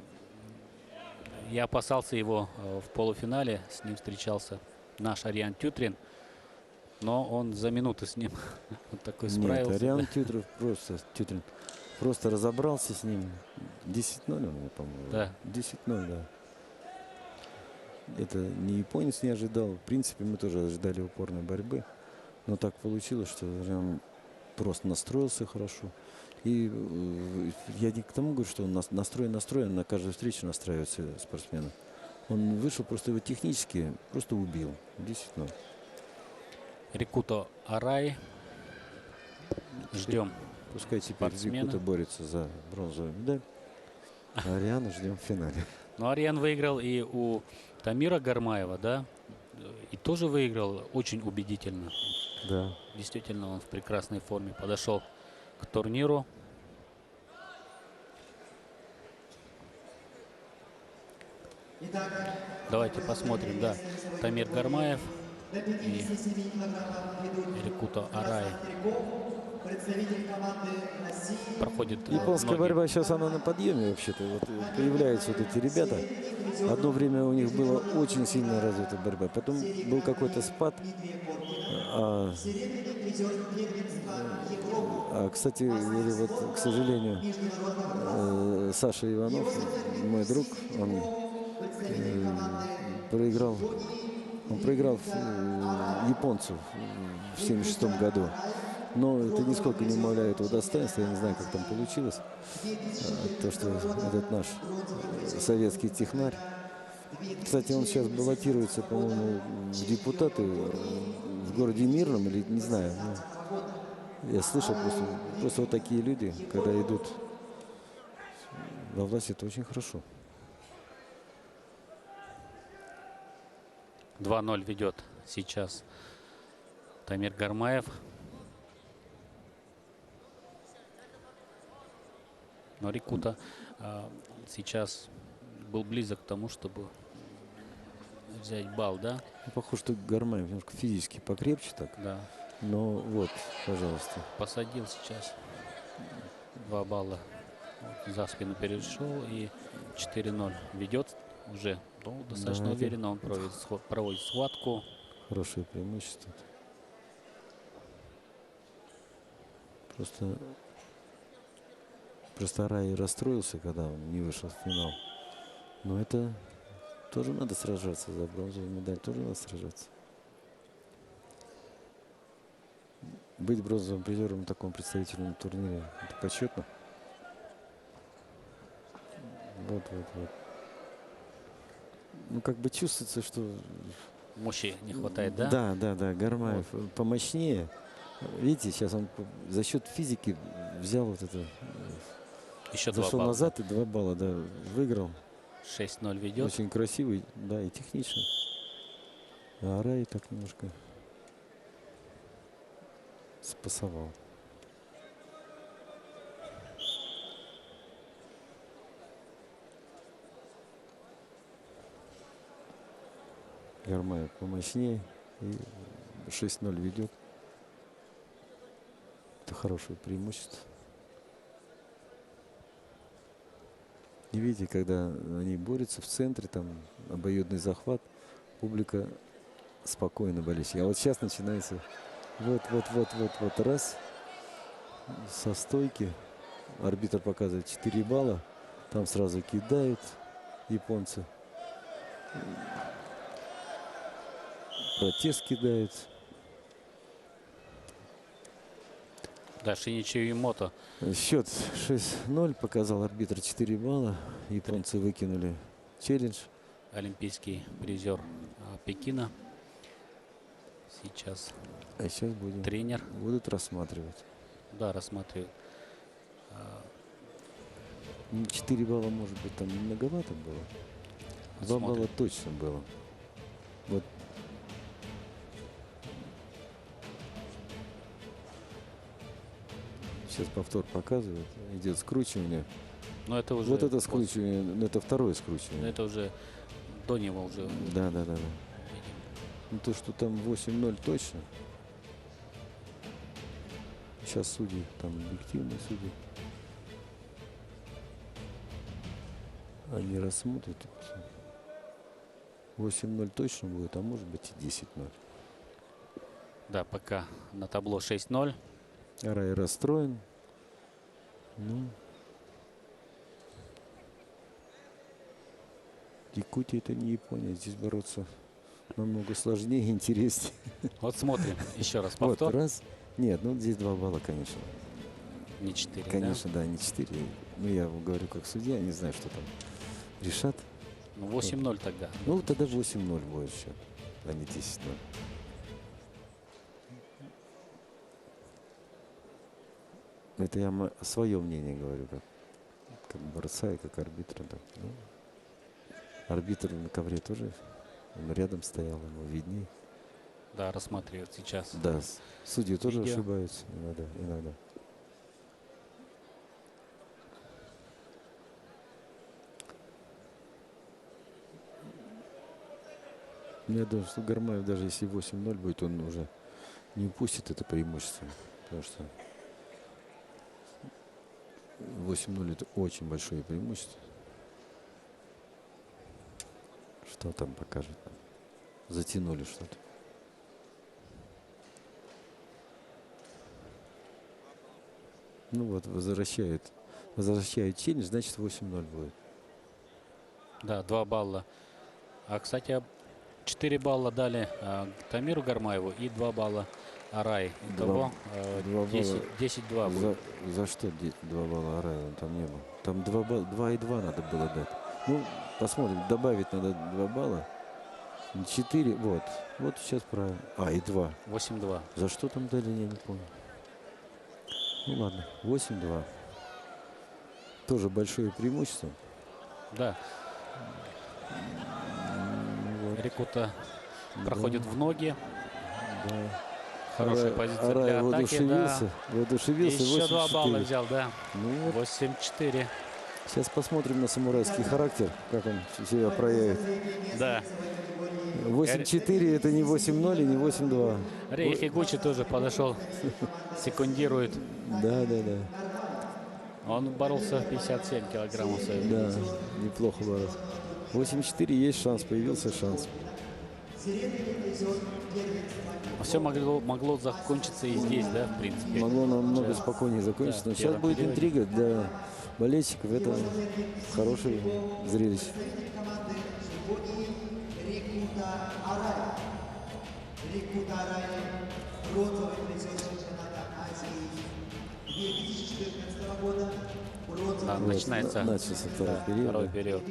я опасался его в полуфинале, с ним встречался наш Ариан Тютрин, но он за минуту с ним вот такой справился. Нет, Ариан Тютрин просто разобрался с ним. 10-0 он, по-моему. Да. 10-0, да. Это не японец не ожидал. В принципе, мы тоже ожидали упорной борьбы. Но так получилось, что Ариан просто настроился хорошо. И я не к тому говорю, что он настроен, на каждую встречу настраивается спортсмена. Он вышел, просто его технически просто убил. 10-0. Рикуто Арай. Ждем. Пускай теперь спортсмена. Рикуто борется за бронзовую медаль. А Ариана ждем в финале. Но Ариан выиграл и у Тамира Гармаева, да, и тоже выиграл очень убедительно. Да. Действительно, он в прекрасной форме подошел к турниру. Давайте посмотрим, да, Тамир Гармаев и Рикуто Арай. Проходит Японская многие. борьба сейчас она на подъеме вообще-то. Вот появляются вот эти ребята. Одно время у них была очень сильно развита борьба. Потом был какой-то спад. Кстати, вот, к сожалению, Саша Иванов, мой друг, он проиграл. Он проиграл японцу в 1976 году. Но это нисколько не умаляет его достоинства. Я не знаю, как там получилось. То, что этот наш советский технарь. Кстати, он сейчас баллотируется, по-моему, в депутаты в городе Мирном, или не знаю. Ну, я слышал просто вот такие люди, когда идут во власть, это очень хорошо. 2-0 ведет сейчас Тамир Гармаев. Но Рикута сейчас был близок к тому, чтобы взять балл, да? Похоже, что Гармаев немножко физически покрепче так. Да. Но вот, пожалуйста. Посадил сейчас. 2 балла за спину перешел и 4-0 ведет уже. Ну, достаточно Да, уверенно он проводит схватку. Хорошее преимущество. Просто Арай расстроился, когда он не вышел в финал. Но это тоже надо сражаться за бронзовую медаль, тоже надо сражаться. Быть бронзовым призером на таком представительном турнире — это почетно. Вот. Ну, как бы чувствуется, что... Мощи не хватает, да? Да. Гармаев помощнее. Видите, сейчас он за счет физики взял вот это... Еще 2 Зашел балла. назад и 2 балла, да, выиграл. 6-0 ведет. Очень красивый, да, и техничный. А Арай так немножко спасовал. Гармаев помощнее и 6-0 ведет. Это хорошее преимущество. И видите, когда они борются в центре, там обоюдный захват, публика спокойно болельщик. А вот сейчас начинается вот, раз, со стойки. Арбитр показывает 4 балла. Там сразу кидают японцы. Протест кидают. Да, Шиничи Юимото. Счет 6-0 показал арбитр, 4 балла. Японцы выкинули челлендж. Олимпийский призер Пекина. Сейчас тренер. Будут рассматривать. Да, рассматривают. 4 балла, может быть, там многовато было. 2 балла точно было. Вот. Сейчас повтор показывает. Идет скручивание. Но это уже вот это скручивание, ну, это второе скручивание. Но это уже до него уже. Да. Ну, то, что там 8-0 точно. Сейчас судьи, там объективные судьи. Они рассмотрят. 8-0 точно будет, а может быть и 10-0. Да, пока на табло 6-0. Арай расстроен. Ну, Якутия — это не Япония. Здесь бороться намного сложнее и интереснее. Вот смотрим еще раз повтор. Вот раз. Нет, ну здесь 2 балла, конечно. Не 4, конечно, да, не 4. Ну, я говорю как судья, не знаю, что там решат. Ну, 8-0 тогда. Ну, тогда 8-0 будет счет, а не 10-0. Это я свое мнение говорю, как борца и как арбитра. Да. Ну, арбитр на ковре тоже, он рядом стоял, ему видней. Да, рассматривают сейчас. Да, судьи тоже видео. ошибаются иногда. Я думаю, что Гармаев, даже если 8-0 будет, он уже не упустит это преимущество. Потому что 8-0 это очень большое преимущество. Что там покажет? Затянули что-то. Ну вот, возвращают челлендж, значит 8-0 будет. Да, 2 балла. А, кстати, 4 балла дали Тамиру Гармаеву и 2 балла Арай. Итого 10-2 будет. За что 2 балла Арая? Там не было. Там 2,2 надо было дать. Ну, посмотрим, добавить надо 2 балла. 4, вот сейчас правильно. И 2. 8-2. За что там дали, я не помню. Ну ладно, 8-2. Тоже большое преимущество. Да. Вот. Рикута проходит в ноги. Да. Хорошая позиция Арай для атаки. Да. воодушевился. Еще 2 балла 8-4. взял, да. Ну вот, 8-4. сейчас посмотрим на самурайский характер, как он себя проявит. Да. 8-4 это не 8-0 и не 8-2. Рей Хигучи тоже подошел, секундирует. Да. Он боролся 57 килограммов. Да, неплохо боролся. 8-4 есть шанс, появился шанс. Все могло закончиться и здесь, да, в принципе. Могло намного Сейчас. спокойнее закончиться. Да, Но в сейчас первом будет периоде. интрига для болельщиков. Это хорошее зрелище. Да, Вот, начинается начался второй период. второй период.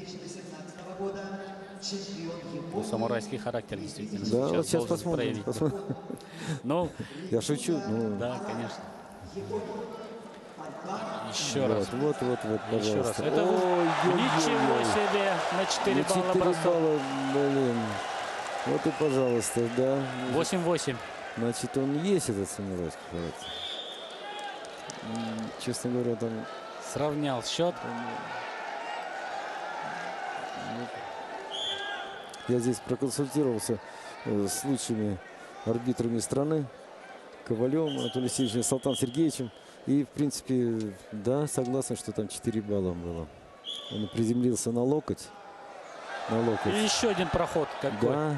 Ну, самурайский характер действительно Да, вот сейчас должен посмотрим. проявить. Ну, Я шучу. Ну, да, конечно. Еще раз. вот, Еще раз. пожалуйста. Это Ой-ой-ой. ничего себе на 4 На балла 4 бросок. балла, блин. Вот и пожалуйста, да. 8-8. Значит, он есть, этот самурайский характер. Честно говоря, там Сравнял счет. я здесь проконсультировался с лучшими арбитрами страны. Ковалевым Анатолием Алексеевичем, Салтаном Сергеевичем. И, в принципе, да, согласен, что там 4 балла было. Он приземлился на локоть. На локоть. И еще один проход какой. Да.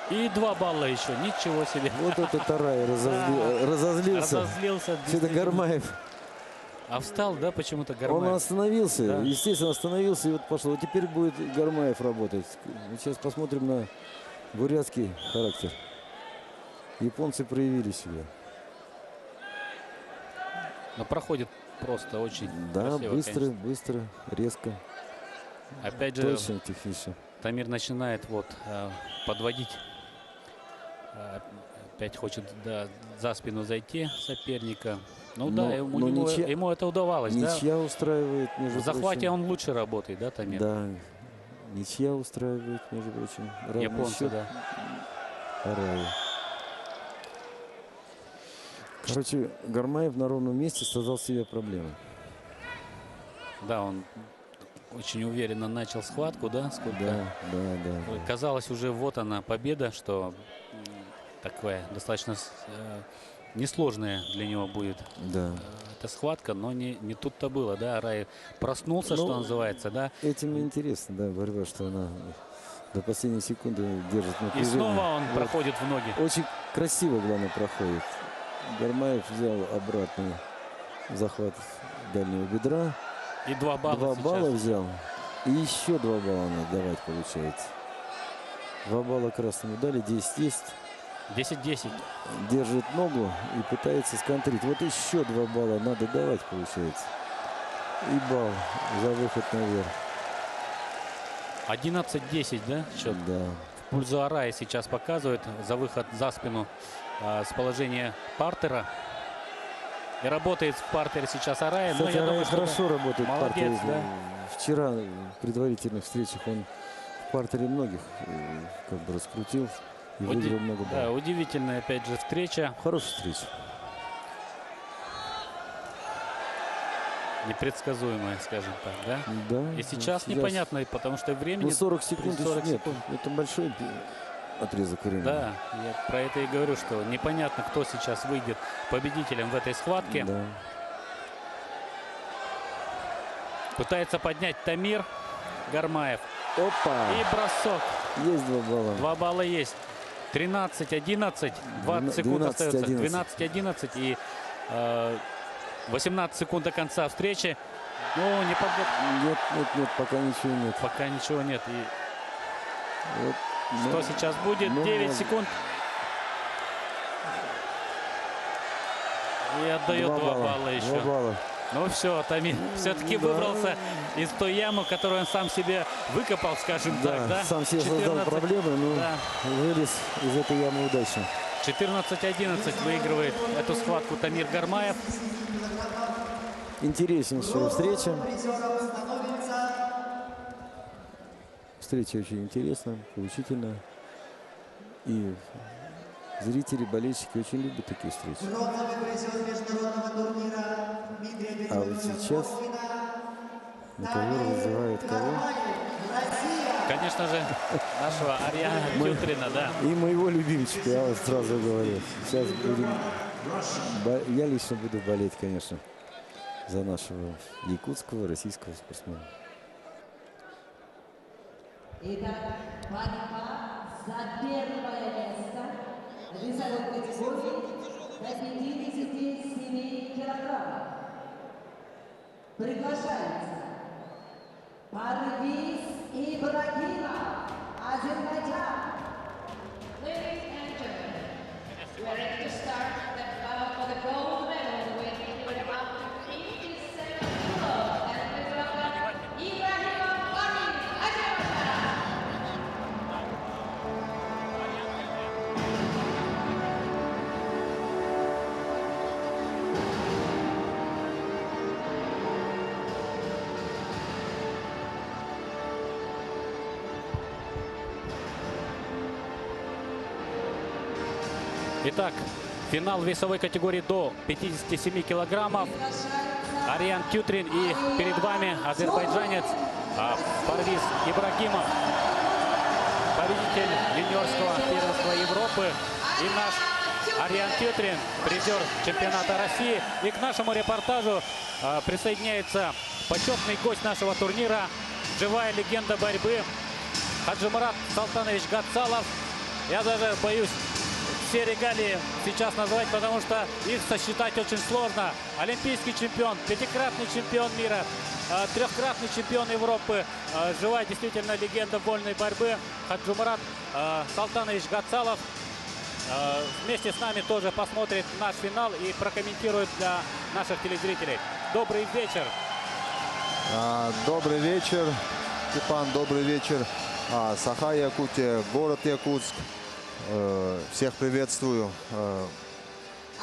И 2 балла еще. Ничего себе. Вот этот Арай разозлился. Разозлился. Что-то Гармаев. А встал, да, почему-то Он Гармаев. остановился, Да. естественно, остановился, и вот пошло. Вот теперь будет Гармаев работать. Сейчас посмотрим на бурятский характер. Японцы проявили себя. Но проходит просто очень Да, красиво, быстро, конечно. быстро, резко, Опять же, точно, технично. Тамир начинает вот подводить. Опять хочет за спину зайти соперника. Ну Но- да, но ничья- ему это удавалось. Да? Ничья устраивает, между В захвате прочим. он лучше работает, да, Тамир? Да, ничья устраивает, между прочим. Равный Японцы, счет да. Араю. Короче, Гармаев на ровном месте создал себе проблемы. Да, он очень уверенно начал схватку, да? Сколько? Да. Казалось, уже вот она победа, что такая достаточно несложная для него будет Да. эта схватка, но не тут-то было, да? Арай проснулся, Ну, что называется, да? Этим и интересно, да, борьба, что она до последней секунды держит И напряжение. снова он Вот. проходит в ноги. Очень красиво, главное, проходит. Гармаев взял обратный захват дальнего бедра. И 2 балла 2 сейчас. балла взял. И еще 2 балла надо давать, получается. 2 балла красному дали, 10 есть. 10-10. Держит ногу и пытается сконтрить. Вот еще 2 балла надо давать, получается. И балл за выход наверх. 11-10, да, счет? Да. В пользу Арая сейчас показывает за выход за спину с положения партера. И работает в партере сейчас Арая. Но Кстати, я Арай думаю, что хорошо работает в молодец, партере. да. Вчера в предварительных встречах он в партере многих как бы раскрутил и выиграл много Да, баллов. удивительная, опять же, встреча. Хорошая встреча. Непредсказуемая, скажем так, да? Да. И сейчас непонятно, потому что времени... Ну, 40 секунд 40 еще нет. секунд. Это большой отрезок времени. Да, я про это и говорю, что непонятно, кто сейчас выйдет победителем в этой схватке. Да. Пытается поднять Тамир Гармаев. Опа! И бросок. Есть 2 балла. 2 балла есть. 13-11. 20 секунд 12-11. остается. 12-11. И 18 секунд до конца встречи. Ну, не под... Нет, пока ничего нет. Пока ничего нет. И Вот, что сейчас будет? 9 секунд. И отдает 2 балла еще. 2 балла. Ну все, Тамир все-таки выбрался из той ямы, которую он сам себе выкопал, скажем так, да? Сам себе создал 14, проблемы, но да. вылез из этой ямы удачно. 14-11 выигрывает эту схватку Тамир Гармаев. Интереснейшая встреча. Встреча очень интересная, поучительная. И Зрители, болельщики очень любят такие встречи. А вот сейчас на ковер вызывает кого? Конечно же, нашего Ариана Тютрина, да. И моего любимчика, я вот сразу говорю. Сейчас будем... Я лично буду болеть, конечно, за нашего якутского, российского спортсмена. Итак, борьба за первое место в весовой категории до 57 килограммов. Приглашается Парвиз Ибрагимов, Азербайджан. Ladies and gentlemen, we are ready to start the bout for the gold medal weighing about 87 kilos, and please welcome Ibrahimov Parviz, Azerbaijan. Итак, финал весовой категории до 57 килограммов. Ариан Тютрин и перед вами азербайджанец Парвиз Ибрагимов, победитель юниорского первенства Европы. И наш Ариан Тютрин, призер чемпионата России. И к нашему репортажу присоединяется почетный гость нашего турнира, живая легенда борьбы Хаджимурат Салтанович Гатсалов. Я даже боюсь все регалии сейчас называть, потому что их сосчитать очень сложно. Олимпийский чемпион, пятикратный чемпион мира, трехкратный чемпион Европы, живая действительно легенда вольной борьбы Хаджимурат Салтанович Гатсалов. Вместе с нами тоже посмотрит наш финал и прокомментирует для наших телезрителей. Добрый вечер. Добрый вечер, Степан, добрый вечер. Саха, Якутия, город Якутск. Всех приветствую.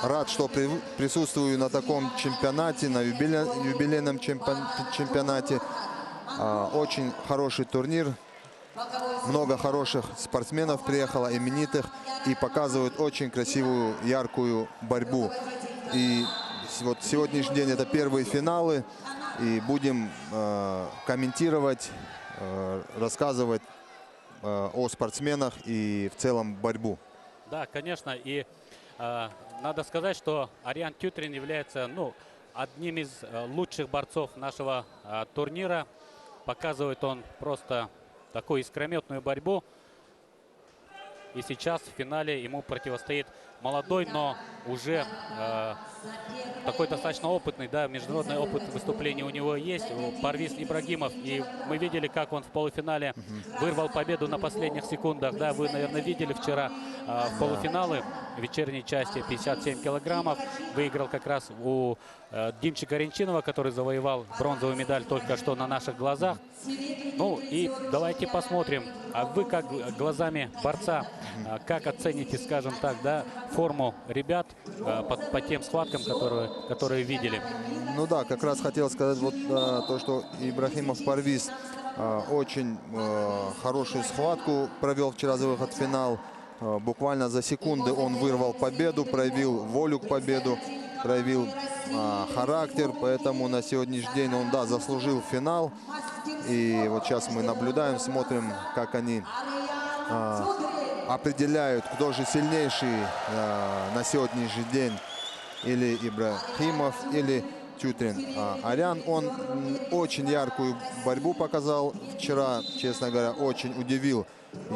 Рад, что присутствую на таком чемпионате, на юбилейном чемпионате. Очень хороший турнир. Много хороших спортсменов приехало, именитых, и показывают очень красивую, яркую борьбу. И вот сегодняшний день это первые финалы, и будем комментировать, рассказывать о спортсменах и в целом борьбу. Да, конечно. И надо сказать, что Ариан Тютрин является одним из лучших борцов нашего турнира. Показывает он просто такую искрометную борьбу. И сейчас в финале ему противостоит молодой, но уже такой достаточно опытный, да, международный опыт выступлений у него есть, Парвиз Ибрагимов. И мы видели, как он в полуфинале вырвал победу на последних секундах. Да, вы, наверное, видели вчера в полуфинале вечерней части 57 килограммов. Выиграл как раз у Димчика Ренчинова, который завоевал бронзовую медаль только что на наших глазах. Ну и давайте посмотрим, а вы как глазами борца, как оцените, скажем так, да, форму ребят по тем схваткам, которые видели? Ну да, как раз хотел сказать вот то, что Ибрагимов Парвиз очень хорошую схватку провел вчера за выход в финал. Буквально за секунды он вырвал победу, проявил волю к победу, проявил характер, поэтому на сегодняшний день он, да, заслужил финал. И вот сейчас мы наблюдаем, смотрим, как они определяют, кто же сильнейший на сегодняшний день, или Ибрагимов, или Тютрин. Ариан, он очень яркую борьбу показал вчера, честно говоря, очень удивил.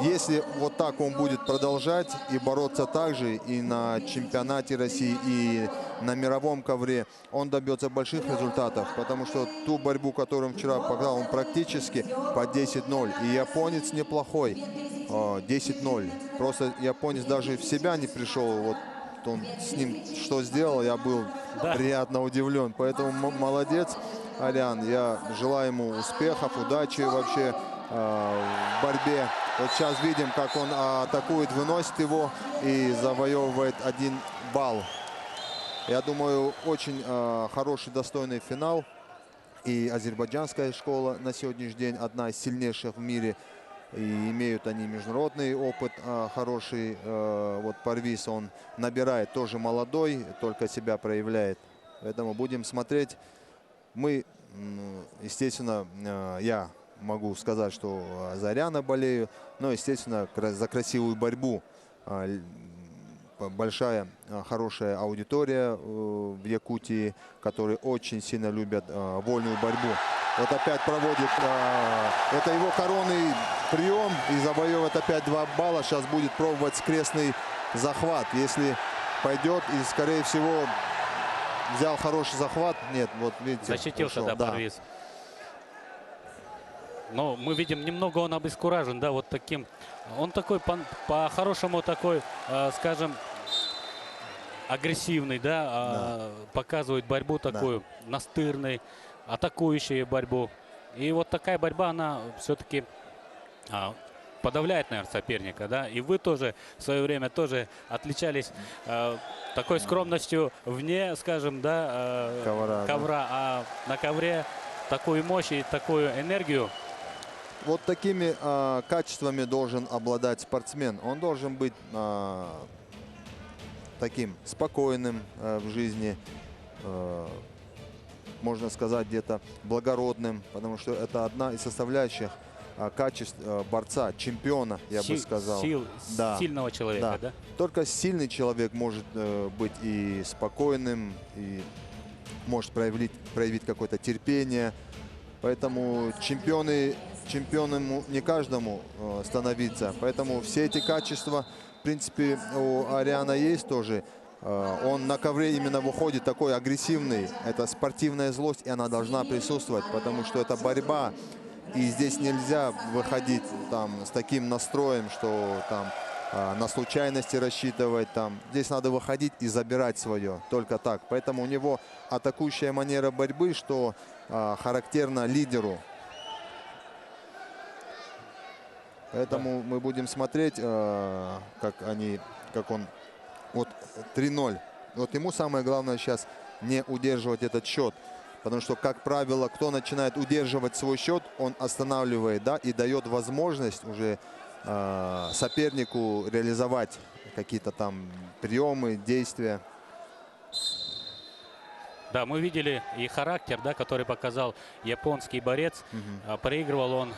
Если вот так он будет продолжать и бороться так же и на чемпионате России, и на мировом ковре, он добьется больших результатов, потому что ту борьбу, которую он вчера показал, он практически по 10-0. И японец неплохой, 10-0. Просто японец даже в себя не пришел. Вот он с ним что сделал, я был приятно удивлен. Поэтому молодец, Ариан. Я желаю ему успехов, удачи вообще в борьбе. Вот сейчас видим, как он атакует, выносит его и завоевывает 1 балл. Я думаю, очень хороший, достойный финал. И азербайджанская школа на сегодняшний день одна из сильнейших в мире. И имеют они международный опыт хороший. Вот Парвиз, он набирает, тоже молодой, только себя проявляет. Поэтому будем смотреть. Мы, естественно, я могу сказать, что за Ариана болею, но, естественно, за красивую борьбу. Большая, хорошая аудитория в Якутии, которые очень сильно любят вольную борьбу. Вот опять проводит, это его коронный прием и завоевывает опять 2 балла. Сейчас будет пробовать скрестный захват. Если пойдет, и скорее всего взял хороший захват. Нет, вот видите. Защитился, ушел, да, Парвиз. Но мы видим, немного он обескуражен, да, вот таким. Он такой, по-хорошему такой, скажем, агрессивный, да, показывает борьбу такую, настырный, атакующую борьбу. И вот такая борьба, она все-таки подавляет, наверное, соперника, да. И вы тоже в свое время тоже отличались такой скромностью вне, скажем, да, ковра, а на ковре такую мощь и такую энергию. Вот такими качествами должен обладать спортсмен. Он должен быть таким спокойным в жизни, можно сказать, где-то благородным, потому что это одна из составляющих качеств борца, чемпиона, я бы сказал. Сильного человека, да? Только сильный человек может быть и спокойным, и может проявить какое-то терпение. Поэтому чемпионом не каждому становиться. Поэтому все эти качества, в принципе, у Ариана есть тоже. Он на ковре именно выходит такой агрессивный. Это спортивная злость, и она должна присутствовать, потому что это борьба. И здесь нельзя выходить там с таким настроем, что там на случайности рассчитывать. Там. Здесь надо выходить и забирать свое. Только так. Поэтому у него атакующая манера борьбы, что характерно лидеру. Поэтому мы будем смотреть, как он... Вот 3-0. Вот ему самое главное сейчас не удерживать этот счет. Потому что, как правило, кто начинает удерживать свой счет, он останавливает, да, и дает возможность уже сопернику реализовать какие-то там приемы, действия. Да, мы видели и характер, да, который показал японский борец. Проигрывал он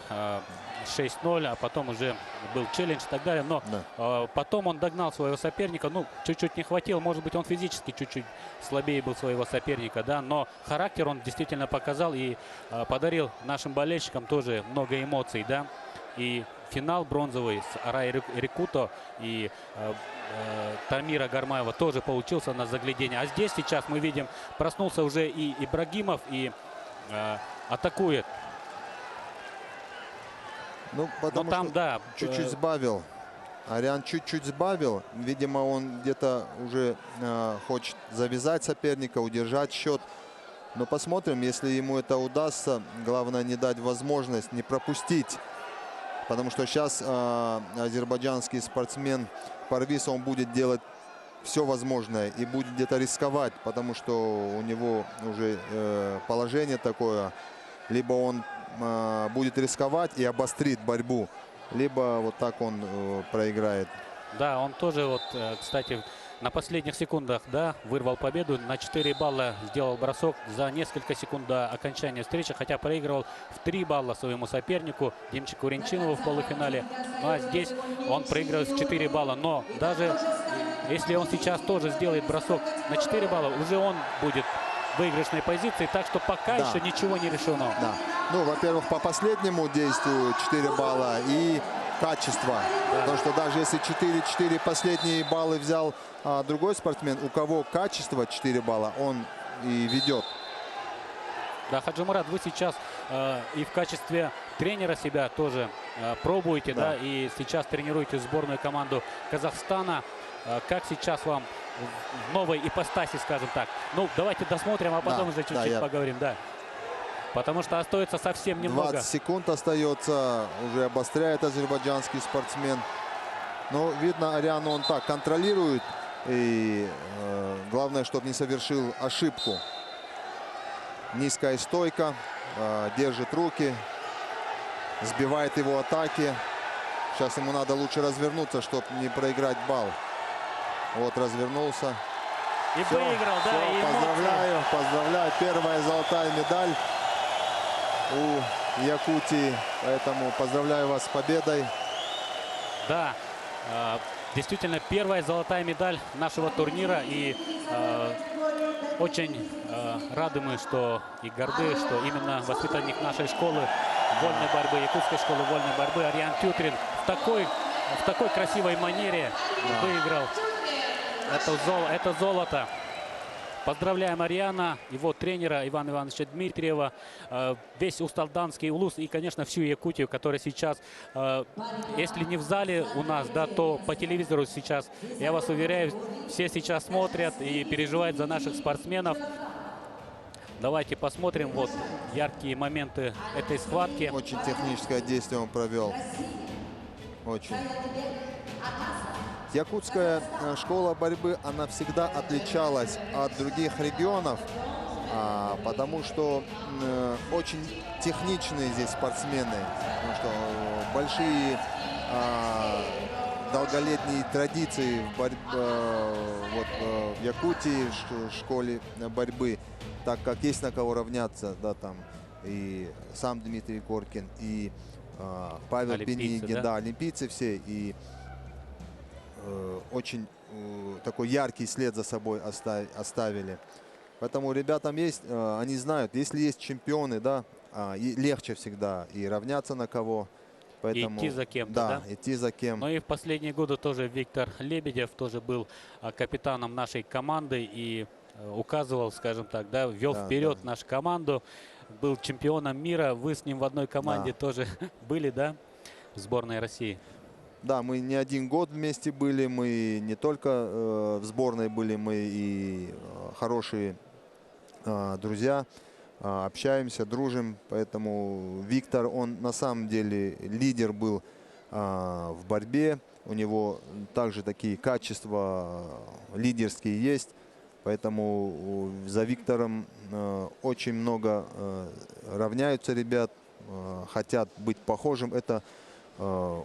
6-0, а потом уже был челлендж и так далее. Но потом он догнал своего соперника. Ну, чуть-чуть не хватило. Может быть, он физически чуть-чуть слабее был своего соперника, да. Но характер он действительно показал и подарил нашим болельщикам тоже много эмоций, да. И финал бронзовый с Арай Рикуто и Тамира Гармаева тоже получился на заглядение. А здесь сейчас мы видим, проснулся уже и Ибрагимов, и атакует. Ну, потому там, что да, чуть-чуть сбавил. Ариан чуть-чуть сбавил. Видимо, он где-то уже хочет завязать соперника, удержать счет. Но посмотрим, если ему это удастся. Главное, не дать возможность, не пропустить. Потому что сейчас азербайджанский спортсмен Парвиз, он будет делать все возможное и будет где-то рисковать, потому что у него уже положение такое. Либо он будет рисковать и обострит борьбу, либо вот так он проиграет. Да, он тоже, вот, кстати, на последних секундах, да, вырвал победу. На 4 балла сделал бросок за несколько секунд до окончания встречи. Хотя проигрывал в 3 балла своему сопернику Демчику Ренчинову в полуфинале. Ну, а здесь он проигрывает в 4 балла. Но даже если он сейчас тоже сделает бросок на 4 балла, уже он будет в выигрышной позиции. Так что пока еще ничего не решено. Да. Ну, во-первых, по последнему действию 4 балла и качество. Потому что даже если 4 последние баллы взял другой спортсмен, у кого качество 4 балла, он и ведет. Да, Хаджимурат, вы сейчас и в качестве тренера себя тоже пробуете, да, и сейчас тренируете сборную команду Казахстана. Как сейчас вам в новой ипостаси, скажем так? Ну, давайте досмотрим, а потом уже чуть-чуть поговорим, да. Потому что остается совсем немного. 20 секунд остается, уже обостряет азербайджанский спортсмен. Но видно, Ариан он так контролирует. И главное, чтобы не совершил ошибку. Низкая стойка, держит руки, сбивает его атаки. Сейчас ему надо лучше развернуться, чтобы не проиграть балл. Вот развернулся. И Всё, выиграл, да. всё, и поздравляю, поздравляю. Первая золотая медаль у Якутии. Поэтому поздравляю вас с победой. Да, действительно первая золотая медаль нашего турнира. И очень рады мы, что и горды, что именно воспитанник нашей школы вольной борьбы, якутской школы вольной борьбы Ариан Тютрин в такой красивой манере выиграл это золото. Поздравляем Ариана, его тренера Ивана Ивановича Дмитриева, весь Усталданский улус и, конечно, всю Якутию, которая сейчас, если не в зале у нас, да, то по телевизору сейчас, я вас уверяю, все сейчас смотрят и переживают за наших спортсменов. Давайте посмотрим вот яркие моменты этой схватки. Очень техническое действие он провел. Очень. Якутская школа борьбы, она всегда отличалась от других регионов, потому что очень техничные здесь спортсмены. Потому что большие долголетние традиции в Якутии, в школе борьбы, так как есть на кого равняться, да, там и сам Дмитрий Коркин, и Павел Пенигин, да, олимпийцы все, и очень такой яркий след за собой оставили. Поэтому ребятам есть, они знают, если есть чемпионы, да, и легче всегда и равняться на кого. Поэтому, идти за кем-то, да, идти за кем. Ну и в последние годы тоже Виктор Лебедев тоже был капитаном нашей команды и указывал, скажем так, да, вел вперед нашу команду, был чемпионом мира. Вы с ним в одной команде тоже были, да, в сборной России? Да, мы не один год вместе были, мы не только в сборной были, мы и хорошие друзья, общаемся, дружим. Поэтому Виктор, он на самом деле лидер был в борьбе. У него также такие качества лидерские есть. Поэтому за Виктором очень много равняются ребят, хотят быть похожим. Это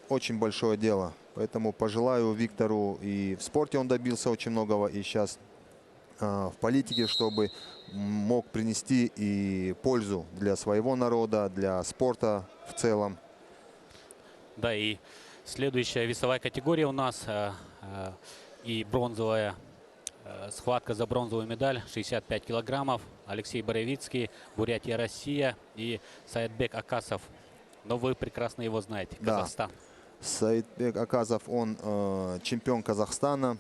очень большое дело. Поэтому пожелаю Виктору, и в спорте он добился очень многого, и сейчас в политике, чтобы мог принести и пользу для своего народа, для спорта в целом. Да, и следующая весовая категория у нас и бронзовая схватка за бронзовую медаль, 65 килограммов. Алексей Боровицкий, Бурятия, Россия, и Саидбек Акасов. Но вы прекрасно его знаете, Казахстан. Да. Саидбек Аказов, он чемпион Казахстана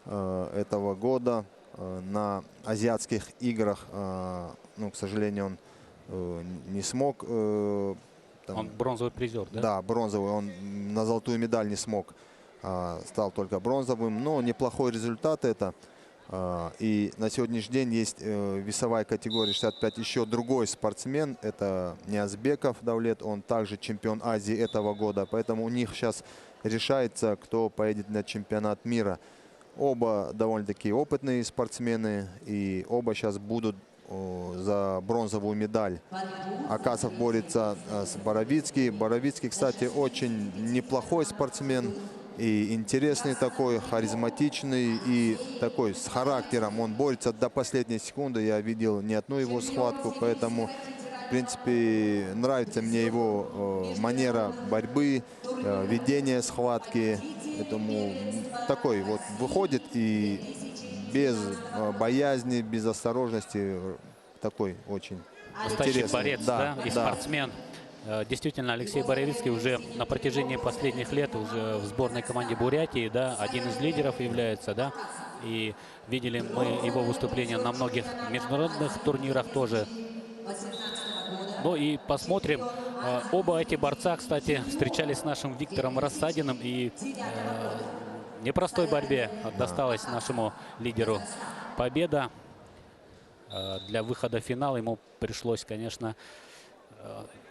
этого года на азиатских играх. Ну, к сожалению, он не смог. Он бронзовый призер, да? Да, бронзовый. Он на золотую медаль не смог. Стал только бронзовым. Но неплохой результат это. И на сегодняшний день есть весовая категория 65 еще другой спортсмен. Это Ниязбеков Давлет. Он также чемпион Азии этого года. Поэтому у них сейчас решается, кто поедет на чемпионат мира. Оба довольно-таки опытные спортсмены. И оба сейчас будут за бронзовую медаль. Акасов борется с Боровицким. Боровицкий, кстати, очень неплохой спортсмен. И интересный такой, харизматичный и такой с характером. Он борется до последней секунды. Я видел не одну его схватку, поэтому, в принципе, нравится мне его манера борьбы, ведение схватки. Поэтому такой вот выходит и без боязни, без осторожности, такой очень настоящий интересный. борец, да, и спортсмен. Действительно, Алексей Боровицкий уже на протяжении последних лет уже в сборной команде Бурятии, да, один из лидеров является, да, и видели мы его выступления на многих международных турнирах тоже. Ну и посмотрим. Оба эти борца, кстати, встречались с нашим Виктором Рассадиным, и в непростой борьбе досталась нашему лидеру победа. Для выхода в финал ему пришлось, конечно,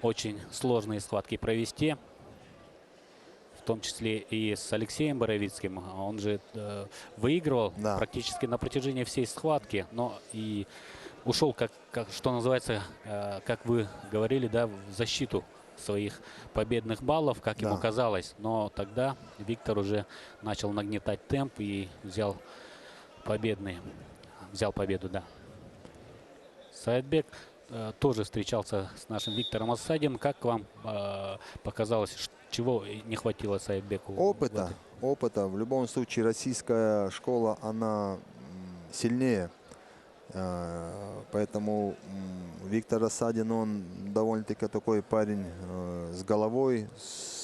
очень сложные схватки провести, в том числе и с Алексеем Боровицким. Он же выигрывал практически на протяжении всей схватки, но и ушел, как что называется, как вы говорили, да, в защиту своих победных баллов, как ему Да. казалось. Но тогда Виктор уже начал нагнетать темп и взял победу, да. Саидбек тоже встречался с нашим Виктором Асадием. Как вам показалось, чего не хватило Саидбеку? Опыта. В любом случае российская школа, она сильнее. Поэтому Виктор Асадин, он довольно-таки такой парень с головой,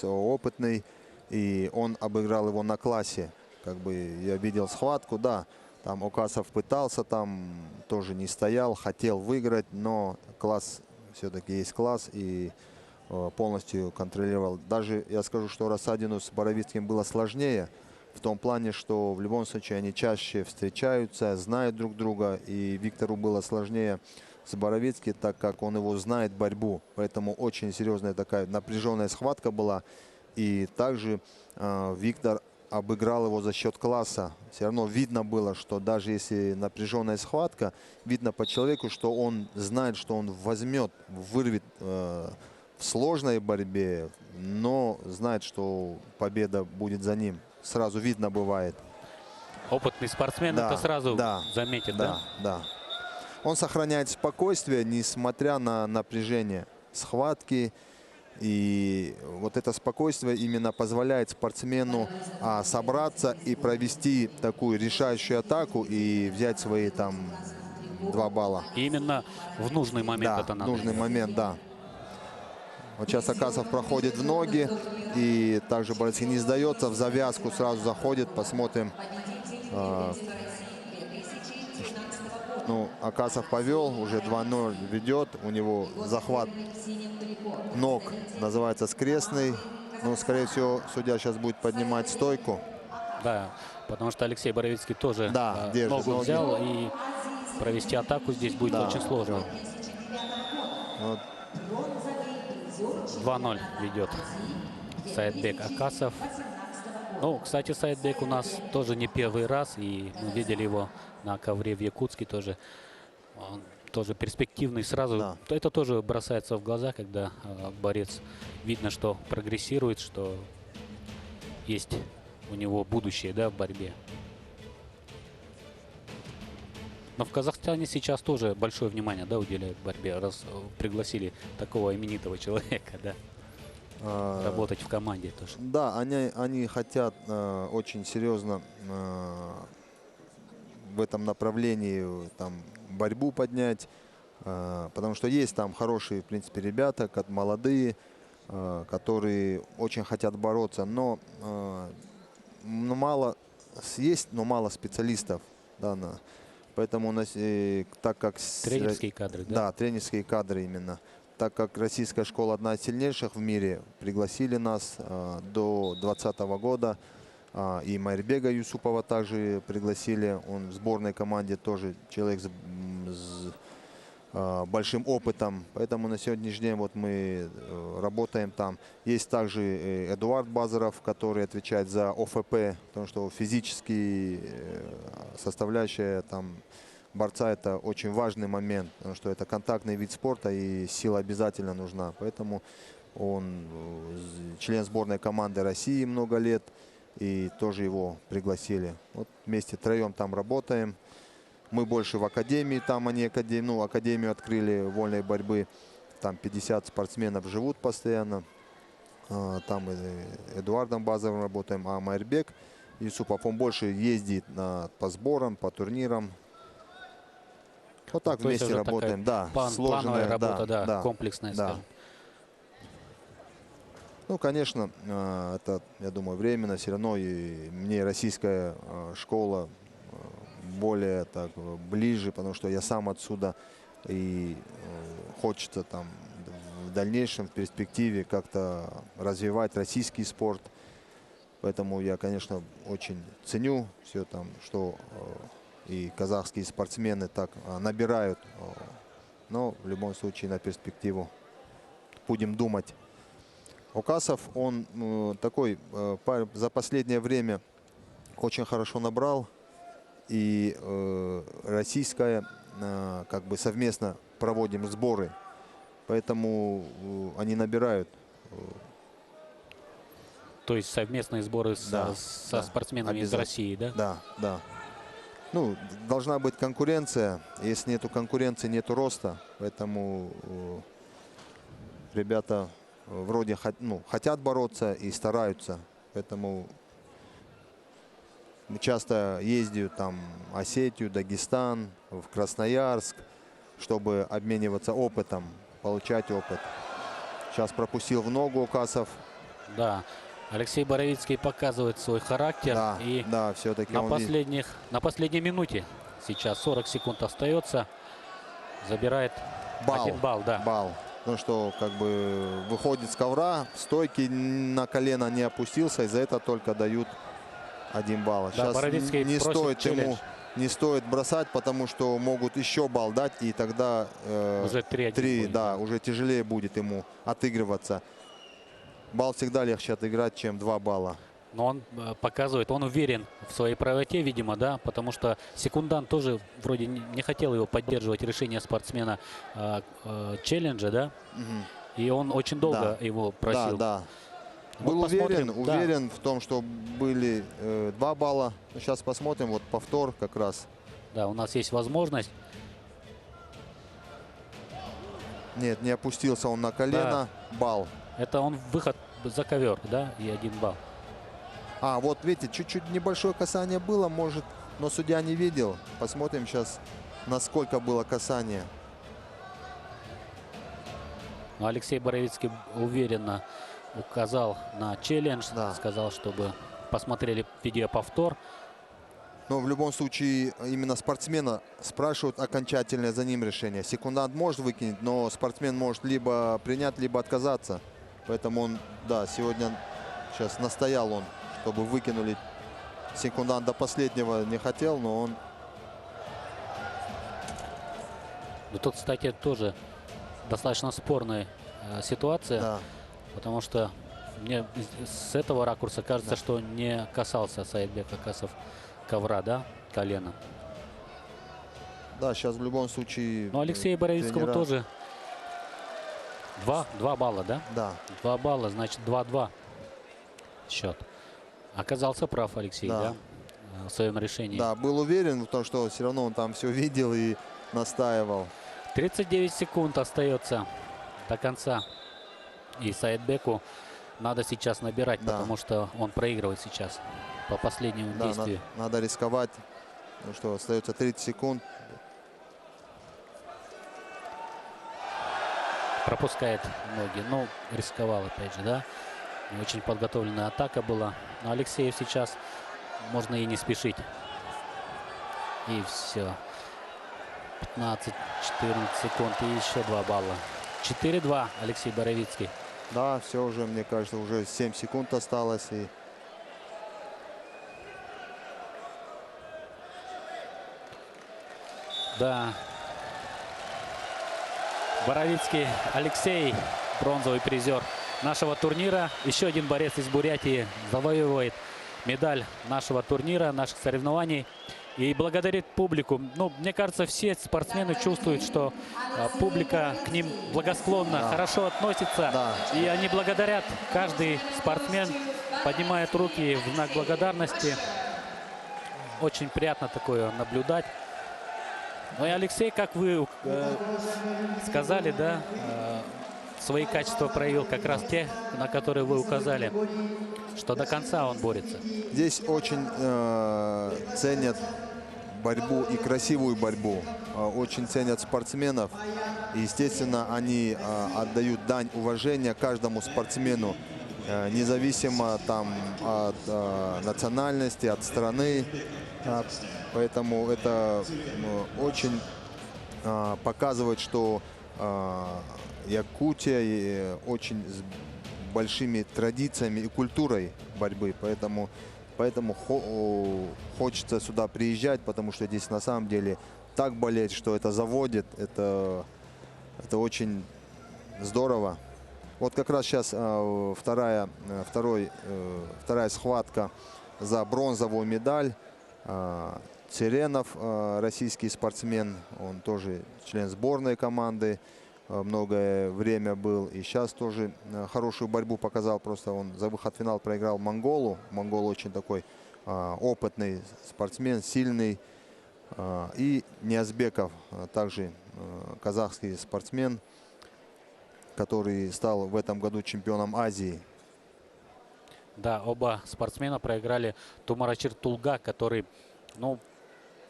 опытный. И он обыграл его на классе. Как бы я видел схватку, да. Там Окасов пытался, там тоже не стоял, хотел выиграть, но класс, все-таки есть класс, и полностью контролировал. Даже я скажу, что Расадину с Боровицким было сложнее, в том плане, что в любом случае они чаще встречаются, знают друг друга, и Виктору было сложнее с Боровицким, так как он его знает, борьбу. Поэтому очень серьезная такая напряженная схватка была. И также Виктор обыграл его за счет класса. Все равно видно было, что даже если напряженная схватка, видно по человеку, что он знает, что он возьмет, вырвет в сложной борьбе, но знает, что победа будет за ним. Сразу видно бывает. Опытный спортсмен это сразу заметит, да? Да. Он сохраняет спокойствие, несмотря на напряжение схватки. И вот это спокойствие именно позволяет спортсмену собраться и провести такую решающую атаку и взять свои там 2 балла. И именно в нужный момент это надо. В нужный момент, да. Вот сейчас Акасов проходит в ноги, и также Боровицкий не сдается, в завязку сразу заходит. Посмотрим. Ну, Акасов повел, уже 2-0 ведет. У него захват ног называется скрестный. Ну, скорее всего, судья сейчас будет поднимать стойку. Да, потому что Алексей Боровицкий тоже держит ногу ноги. взял, и провести атаку здесь будет очень сложно. Вот. 2-0 ведет Саидбек Акасов. Ну, кстати, Саидбек у нас тоже не первый раз, и мы видели его на ковре в Якутске тоже. Он тоже перспективный сразу. Это тоже бросается в глаза, когда борец видно, что прогрессирует, что есть у него будущее, да, в борьбе. Но в Казахстане сейчас тоже большое внимание, да, уделяют борьбе, раз пригласили такого именитого человека, да, работать в команде тоже. Да, они хотят очень серьезно в этом направлении там борьбу поднять, потому что есть там хорошие, в принципе, ребята, молодые, которые очень хотят бороться, но мало есть, но мало специалистов, да, поэтому у нас, так как тренерские кадры, да? Да, тренерские кадры именно. Так как российская школа одна из сильнейших в мире, пригласили нас до 2020 года. И Майрбега Юсупова также пригласили. Он в сборной команде тоже человек с большим опытом. Поэтому на сегодняшний день вот мы работаем там. Есть также Эдуард Базаров, который отвечает за ОФП, потому что физически составляющая там борца — это очень важный момент, потому что это контактный вид спорта и сила обязательно нужна. Поэтому он член сборной команды России много лет, и тоже его пригласили. Вот вместе втроем там работаем. Мы больше в академии, там они академию открыли вольной борьбы. Там 50 спортсменов живут постоянно. Там Эдуардом Базовым работаем, а Майрбек Юсупов, он больше ездит по сборам, по турнирам. Вот так вместе работаем, да. Плановая работа, да, комплексная, скажем. Ну, конечно, это, я думаю, временно. Все равно и мне российская школа более так ближе, потому что я сам отсюда, и хочется там в дальнейшем, в перспективе как-то развивать российский спорт. Поэтому я, конечно, очень ценю все там, что и казахские спортсмены так набирают. Но в любом случае на перспективу будем думать. Окасов, он такой за последнее время очень хорошо набрал. И российская, как бы совместно проводим сборы. Поэтому они набирают То есть совместные сборы Да, со да, спортсменами из обязательно. России, да? Да, да. Ну, должна быть конкуренция. Если нету конкуренции, нету роста. Поэтому ребята вроде хотят бороться и стараются. Поэтому мы часто ездим там в Осетию, Дагестан, в Красноярск, чтобы обмениваться опытом, получать опыт. Сейчас пропустил в ногу Касов. Да. Алексей Боровицкий показывает свой характер. Да, И да, все-таки на последней минуте, сейчас 40 секунд остается, забирает балл. 1 балл. Да. Балл. Потому что как бы выходит с ковра, стойки на колено не опустился, и за это только дают 1 балл. Да, Сейчас Боровицкий не просит стоит челлендж. не стоит бросать, потому что могут еще балл дать, и тогда Уже 3-1 будет, да, уже тяжелее будет ему отыгрываться. Балл всегда легче отыграть, чем 2 балла. Но он показывает, он уверен в своей правоте, видимо, да, потому что секундант тоже вроде не хотел его поддерживать, решение спортсмена челленджа, да, и он очень долго его просил. Да, да. Вот Был посмотрим, уверен в том, что были 2 балла. Сейчас посмотрим, вот повтор как раз. Да, у нас есть возможность. Нет, не опустился он на колено. Балл. Это он выход за ковер, да, и 1 балл. А, вот видите, чуть-чуть небольшое касание было, может, но судья не видел. Посмотрим сейчас, насколько было касание. Но Алексей Боровицкий уверенно указал на челлендж, сказал, чтобы посмотрели видеоповтор. Но в любом случае именно спортсмена спрашивают окончательное за ним решение. Секундант может выкинуть, но спортсмен может либо принять, либо отказаться. Поэтому он, да, сегодня сейчас настоял он, чтобы выкинули. Секундант до последнего не хотел, но он... Но тут, кстати, тоже достаточно спорная ситуация, Да. потому что мне с этого ракурса кажется, что не касался Саидбек Акасов ковра, да, колена. Да, сейчас в любом случае... Но Алексею Боровицкому тренера- тоже 2 балла, да? Да. 2 балла, значит 2-2 счет. Оказался прав Алексей, Да. да, в своем решении. Да, был уверен в том, что все равно он там все видел и настаивал. 39 секунд остается до конца. И Саидбеку надо сейчас набирать, Да. потому что он проигрывает сейчас по последнему Да, действию. надо рисковать. Ну что, остается 30 секунд. Пропускает ноги. Ну, рисковал опять же, да. Не очень подготовленная атака была. Но Алексеев сейчас можно и не спешить. И все. 15-14 секунд и еще 2 балла. 4-2 Алексей Боровицкий. Да, все уже, мне кажется, уже 7 секунд осталось. И Да. Боровицкий Алексей, бронзовый призер нашего турнира. Еще один борец из Бурятии завоевывает медаль нашего турнира, наших соревнований. И благодарит публику. Ну, мне кажется, все спортсмены чувствуют, что публика к ним благосклонно, хорошо относится. И они благодарят. Каждый спортсмен поднимает руки в знак благодарности. Очень приятно такое наблюдать. Ну и Алексей, как вы сказали, да, свои качества проявил как раз те, на которые вы указали, что до конца он борется. здесь очень ценят борьбу и красивую борьбу. Очень ценят спортсменов. И, естественно, они отдают дань уважения каждому спортсмену, независимо там от национальности, от страны. Поэтому это очень показывает, что Якутия очень с большими традициями и культурой борьбы. Поэтому хочется сюда приезжать, потому что здесь на самом деле так болеть, что это заводит. Это очень здорово. Вот как раз сейчас вторая схватка за бронзовую медаль. Церенов, российский спортсмен, он тоже член сборной команды. многое время был. И сейчас тоже хорошую борьбу показал. Просто он за выход в финал проиграл Монголу. Монгол очень такой опытный спортсмен, сильный. И Ниязбеков, также казахский спортсмен, который стал в этом году чемпионом Азии. Да, оба спортсмена проиграли Тумарачир Тулга, который, ну,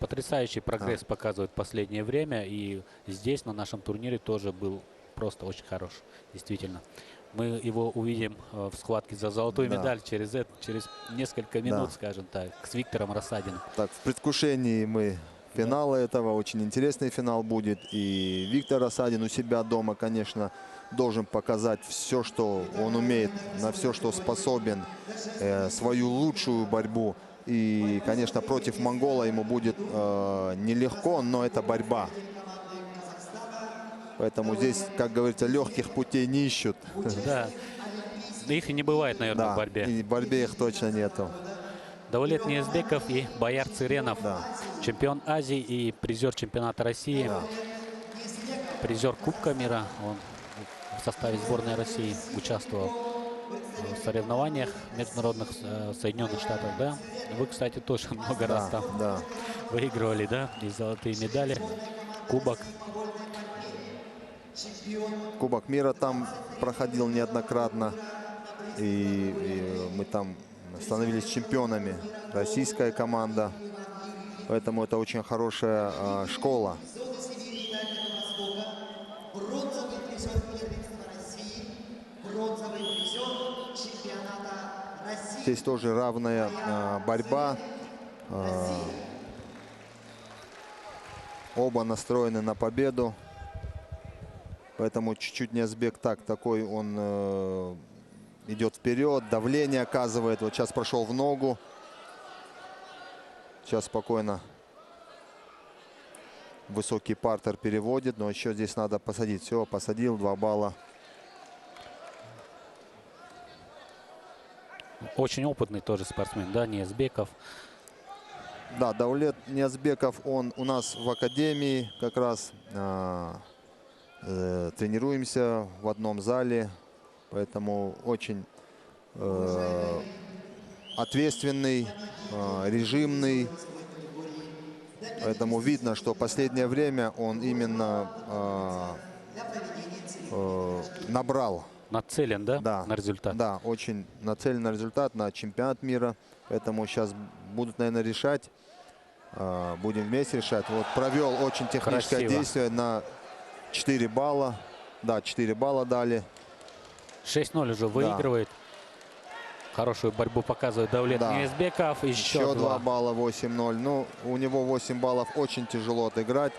потрясающий прогресс показывает в последнее время. И здесь, на нашем турнире, тоже был просто очень хорош. Действительно. Мы его увидим в схватке за золотую медаль через несколько минут, скажем так, с Виктором Рассадиным. Так, в предвкушении мы финала этого. Очень интересный финал будет. И Виктор Рассадин у себя дома, конечно, должен показать все, что он умеет, на все, что способен, свою лучшую борьбу. И, конечно, против монгола ему будет нелегко, но это борьба. Поэтому здесь, как говорится, легких путей не ищут. Да, их и не бывает, наверное, в борьбе. И в борьбе их точно нету. Даулет Ниязбеков и Бояр Цыренов. Чемпион Азии и призер чемпионата России. Призер Кубка мира. Он в составе сборной России участвовал в соревнованиях международных Соединенных Штатов. Да? Вы, кстати, тоже много раз там выигрывали, да? И золотые медали. Кубок. Кубок мира там проходил неоднократно. И мы там становились чемпионами. Российская команда. Поэтому это очень хорошая школа. Здесь тоже равная борьба. Оба настроены на победу. Поэтому чуть-чуть Ниязбек такой, он идет вперед, давление оказывает. Вот сейчас прошел в ногу. Сейчас спокойно высокий партер переводит, но еще здесь надо посадить. Все, посадил, 2 балла. Очень опытный тоже спортсмен, да, Ниязбеков. Да, Даулет Ниязбеков, он у нас в академии как раз тренируемся в одном зале. Поэтому очень ответственный, режимный. Поэтому видно, что последнее время он именно набрал. Нацелен, да, на результат? Да, очень нацелен на результат, на чемпионат мира. Поэтому сейчас будут, наверное, решать. Будем вместе решать. Вот провел очень техническое действие на 4 балла. Да, 4 балла дали. 6-0 уже выигрывает. Хорошую борьбу показывает Даулет Ниязбеков. Еще 2 балла, 8-0. Ну, у него 8 баллов очень тяжело отыграть.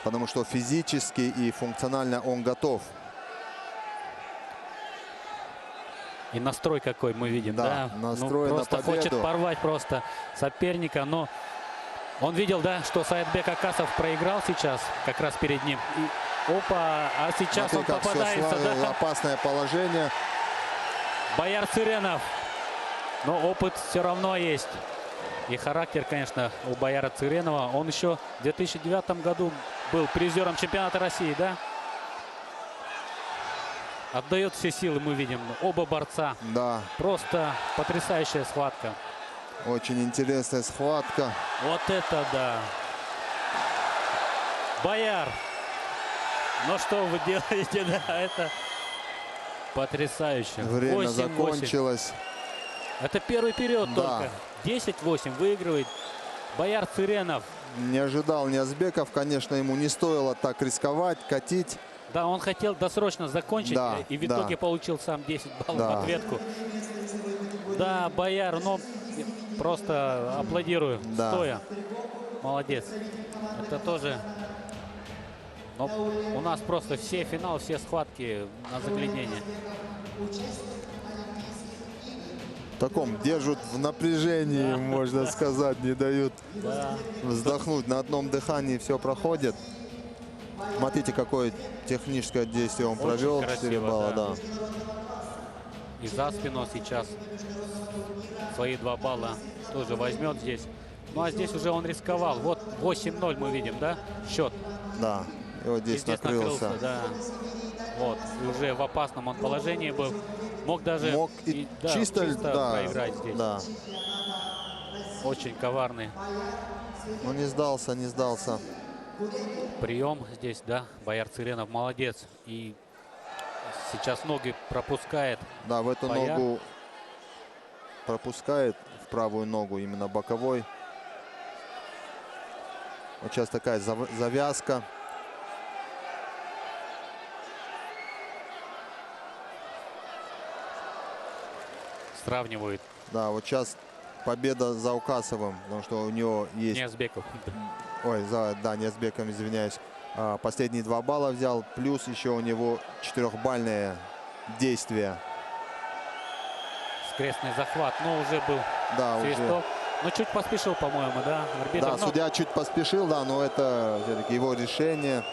Потому что физически и функционально он готов. И настрой какой мы видим, да? Настрой просто на победу. хочет порвать просто соперника, но он видел, да, что Саидбек Акасов проиграл сейчас, как раз перед ним. И, опа, а сейчас Смотри, он как попадается, да? Опасное положение. Бояр Цыренов. Но опыт все равно есть. И характер, конечно, у Бояра Цыренова. Он еще в 2009 году был призером чемпионата России, да? Отдает все силы, мы видим. Оба борца. Да. Просто потрясающая схватка. Очень интересная схватка. Вот это да. Бояр. Ну что вы делаете, да? Это потрясающе. Время 8-8. закончилось. Это первый период только. 10-8 выигрывает Бояр Цыренов. Не ожидал Ниязбеков. Конечно, ему не стоило так рисковать, катить. Да, он хотел досрочно закончить, Да, и в итоге получил сам 10 баллов в ответку. Да, Бояр, ну, просто аплодирую, стоя. Молодец. Это тоже... Но у нас просто все финалы, все схватки на заглядение. В таком держат в напряжении, можно сказать, не дают вздохнуть. На одном дыхании все проходит. Смотрите, какое техническое действие он провел. 4 балла, да. И за спину сейчас свои 2 балла тоже возьмет здесь. Ну а здесь уже он рисковал. Вот 8-0 мы видим, да, счет. Да. И вот И здесь здесь накрылся. да. Вот, и уже в опасном он положении был. Мог даже Мог и да, чисто, да, проиграть здесь. да. Очень коварный Но не сдался, не сдался. прием здесь, да. Бояр Цыренов молодец. И сейчас ноги пропускает. Да, в эту Бояр. ногу пропускает, в правую ногу, именно боковой. Вот сейчас такая завязка. Сравнивают. Да, вот сейчас победа за Укасовым, потому что у него есть... Ниязбеков. Ой, да, Ниязбеком, извиняюсь. Последние 2 балла взял, плюс еще у него 4-бальное действие. Скрестный захват. Но уже был Да, свисток. Но чуть поспешил, по-моему, да? Арбитр. Да, Но судья чуть поспешил, да, но это все-таки его решение.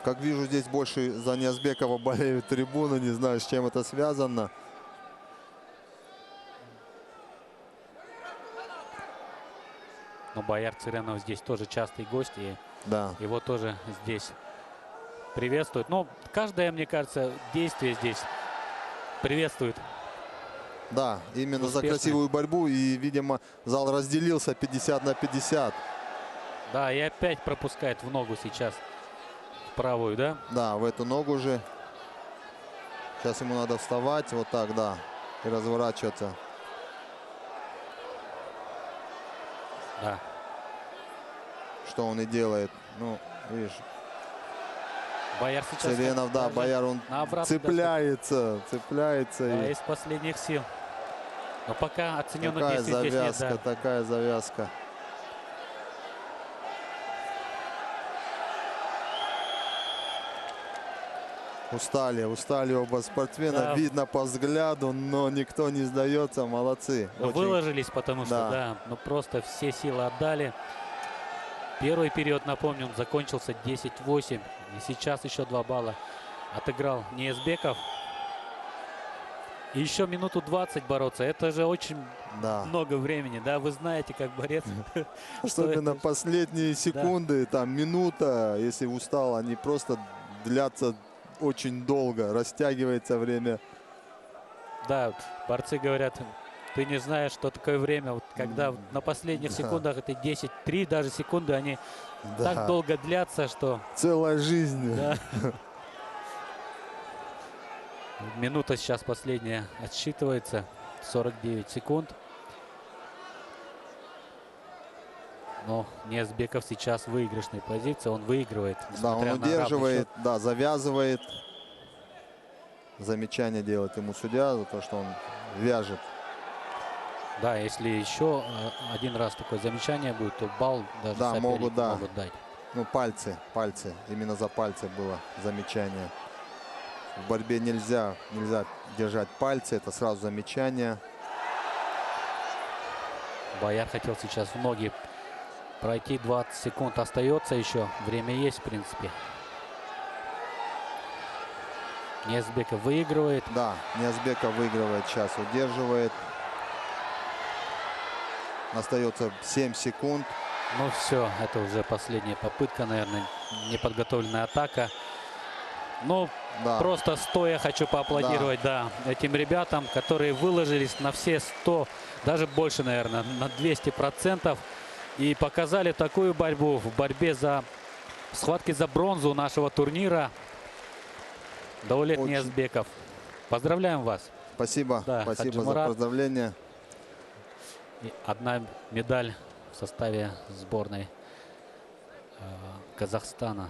Как вижу, здесь больше за Ниязбекова болеют трибуны. Не знаю, с чем это связано. Но Бояр Цыренов здесь тоже частый гость. И Да. его тоже здесь приветствуют. Но каждое, мне кажется, действие здесь приветствует. Да, именно за Успешно. красивую борьбу. И, видимо, зал разделился 50 на 50. Да, и опять пропускает в ногу сейчас. В правую, да? Да, в эту ногу же. Сейчас ему надо вставать. Вот так, да. И разворачиваться. Да. Что он и делает. Ну, видишь. Бояр сейчас... Цыренов, да, даже Бояр, он на обратно цепляется. Цепляется. Да, И из последних сил. Но пока оцененных такая действий здесь нет. завязка, Да. такая завязка. Устали оба спортсмена. Да. Видно по взгляду, но никто не сдается. Молодцы. Но Очень. выложились, потому что, Да. да, ну просто все силы отдали. Первый период, напомню, закончился 10-8. И сейчас еще 2 балла отыграл Ниязбеков. И еще минуту 20 бороться. Это же очень Да. много времени, да? Вы знаете, как борец. что Особенно это- последние секунды, там минута, если устал, они просто длятся очень долго, растягивается время. Да, борцы говорят, ты не знаешь, что такое время. Вот когда на последних Да. секундах, это 10-3 даже секунды, они Да. так долго длятся, что... Целая жизнь. Да. Минута сейчас последняя отсчитывается. 49 секунд. Но Ниязбеков сейчас в выигрышной позиции. Он выигрывает. Да, он несмотря на удерживает, равный счет. да, завязывает. Замечание делает ему судья за то, что он вяжет. Да, если еще один раз такое замечание будет, то балл даже Да, соперники могут, да. могут дать. Ну, пальцы. Именно за пальцы было замечание. В борьбе нельзя держать пальцы, это сразу замечание. Бояр хотел сейчас в ноги пройти. 20 секунд остается еще. Время есть, в принципе. Ниязбеков выигрывает. Да, Ниязбеков выигрывает сейчас, удерживает. Остается 7 секунд. Ну все, это уже последняя попытка, наверное, неподготовленная атака. Ну, Да. просто стоя хочу поаплодировать, да, этим ребятам, которые выложились на все 100, даже больше, наверное, на 200%. И показали такую борьбу в борьбе за схватки за бронзу нашего турнира. Даулет Очень. Ниязбеков. Поздравляем вас. Спасибо, Да, спасибо за Хаджимурат. поздравления. И одна медаль в составе сборной Казахстана.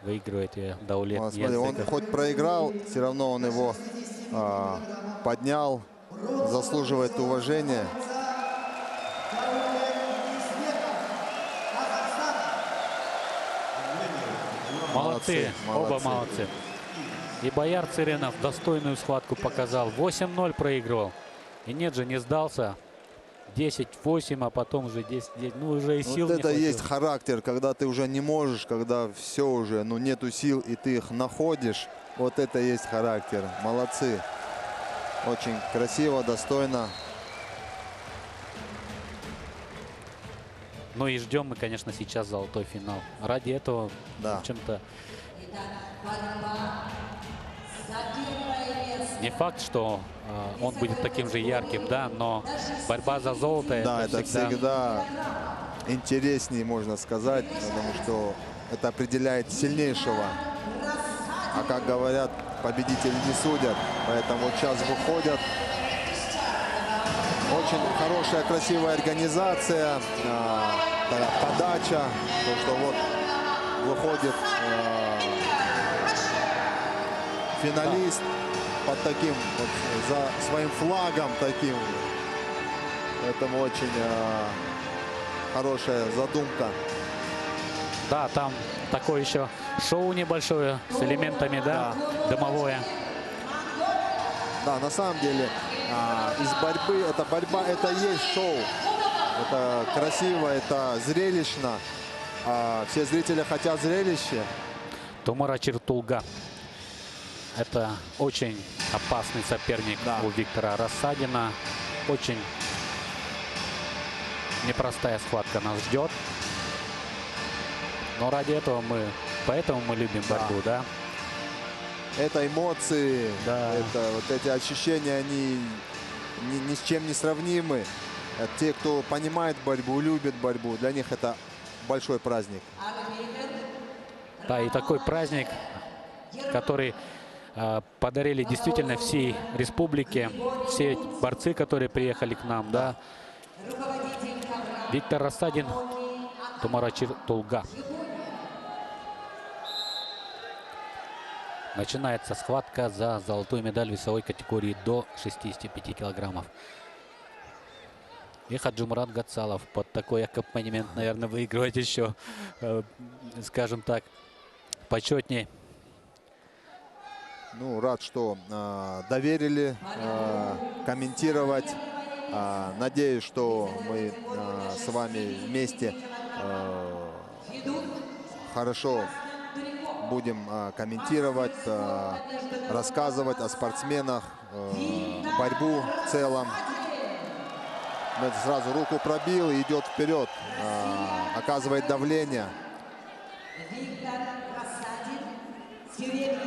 Выигрывает ее Даулет Вот, смотри, он Ниязбеков. хоть проиграл, все равно он его поднял, заслуживает уважения. Молодцы, оба молодцы. молодцы. И Бояр Цыренов достойную схватку показал. 8-0 проигрывал. И нет же, не сдался. 10-8, а потом уже 10-9. Ну, уже и сил Вот не это хватило. есть характер, когда ты уже не можешь, когда все уже, ну, нету сил, и ты их находишь. Вот это есть характер. Молодцы. Очень красиво, достойно. Ну и ждем мы, конечно, сейчас золотой финал. Ради этого, Да. в общем-то, не факт, что он будет таким же ярким, да, но борьба за золото Да, это всегда интереснее, можно сказать, потому что это определяет сильнейшего. А как говорят, победители не судят. Поэтому вот сейчас выходят. Очень хорошая, красивая организация, подача. То, что вот выходит финалист под таким, вот, за своим флагом таким. Поэтому очень хорошая задумка. Да, там такое еще шоу небольшое с элементами, да, дымовое. Да, на самом деле из борьбы, это и есть шоу. Это красиво, это зрелищно. Все зрители хотят зрелища. Тумура Чиртулга. Это очень опасный соперник у Виктора Рассадина. Очень непростая схватка нас ждет. Но ради этого поэтому мы любим борьбу, да? Это эмоции, Да. это вот эти ощущения, они ни с чем не сравнимы. Те, кто понимает борьбу, любит борьбу, для них это большой праздник. Да, и такой праздник, который подарили действительно всей республике, все борцы, которые приехали к нам, да. Виктор Рассадин, Тумура Чиртулга. Начинается схватка за золотую медаль весовой категории до 65 килограммов. И Хаджимурат Гацалов под такой аккомпанемент, наверное, выигрывать еще, скажем так, почетней. Ну, рад, что доверили комментировать. Надеюсь, что мы с вами вместе хорошо будем комментировать, рассказывать о спортсменах, борьбу в целом. Сразу руку пробил и идет вперед, оказывает давление.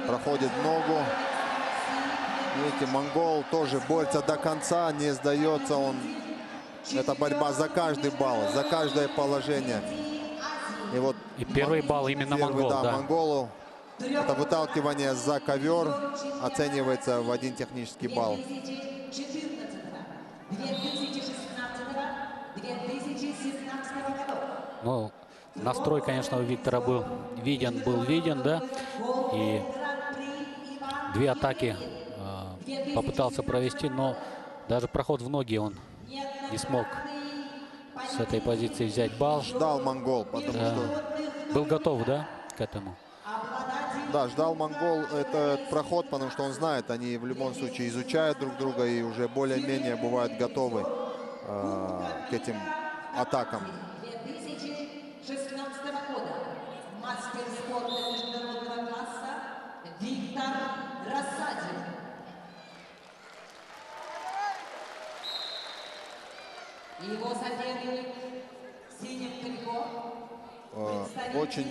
Проходит ногу. Видите, монгол тоже борется до конца, не сдается он. Это борьба за каждый балл, за каждое положение. И вот первый балл именно монгол, да. монголу. Это выталкивание за ковер оценивается в 1 технический балл. Ну, настрой, конечно, у Виктора был виден, да. И 2 атаки попытался провести, но даже проход в ноги он не смог с этой позиции взять балл. Ждал монгол, потому что... Был готов, да, к этому? Да, ждал монгол этот проход, потому что он знает, они в любом случае изучают друг друга и уже более-менее бывают готовы к этим атакам. 2016 года мастер спорта международного класса Виктор Рассадин. И его соперник в синем трико. Очень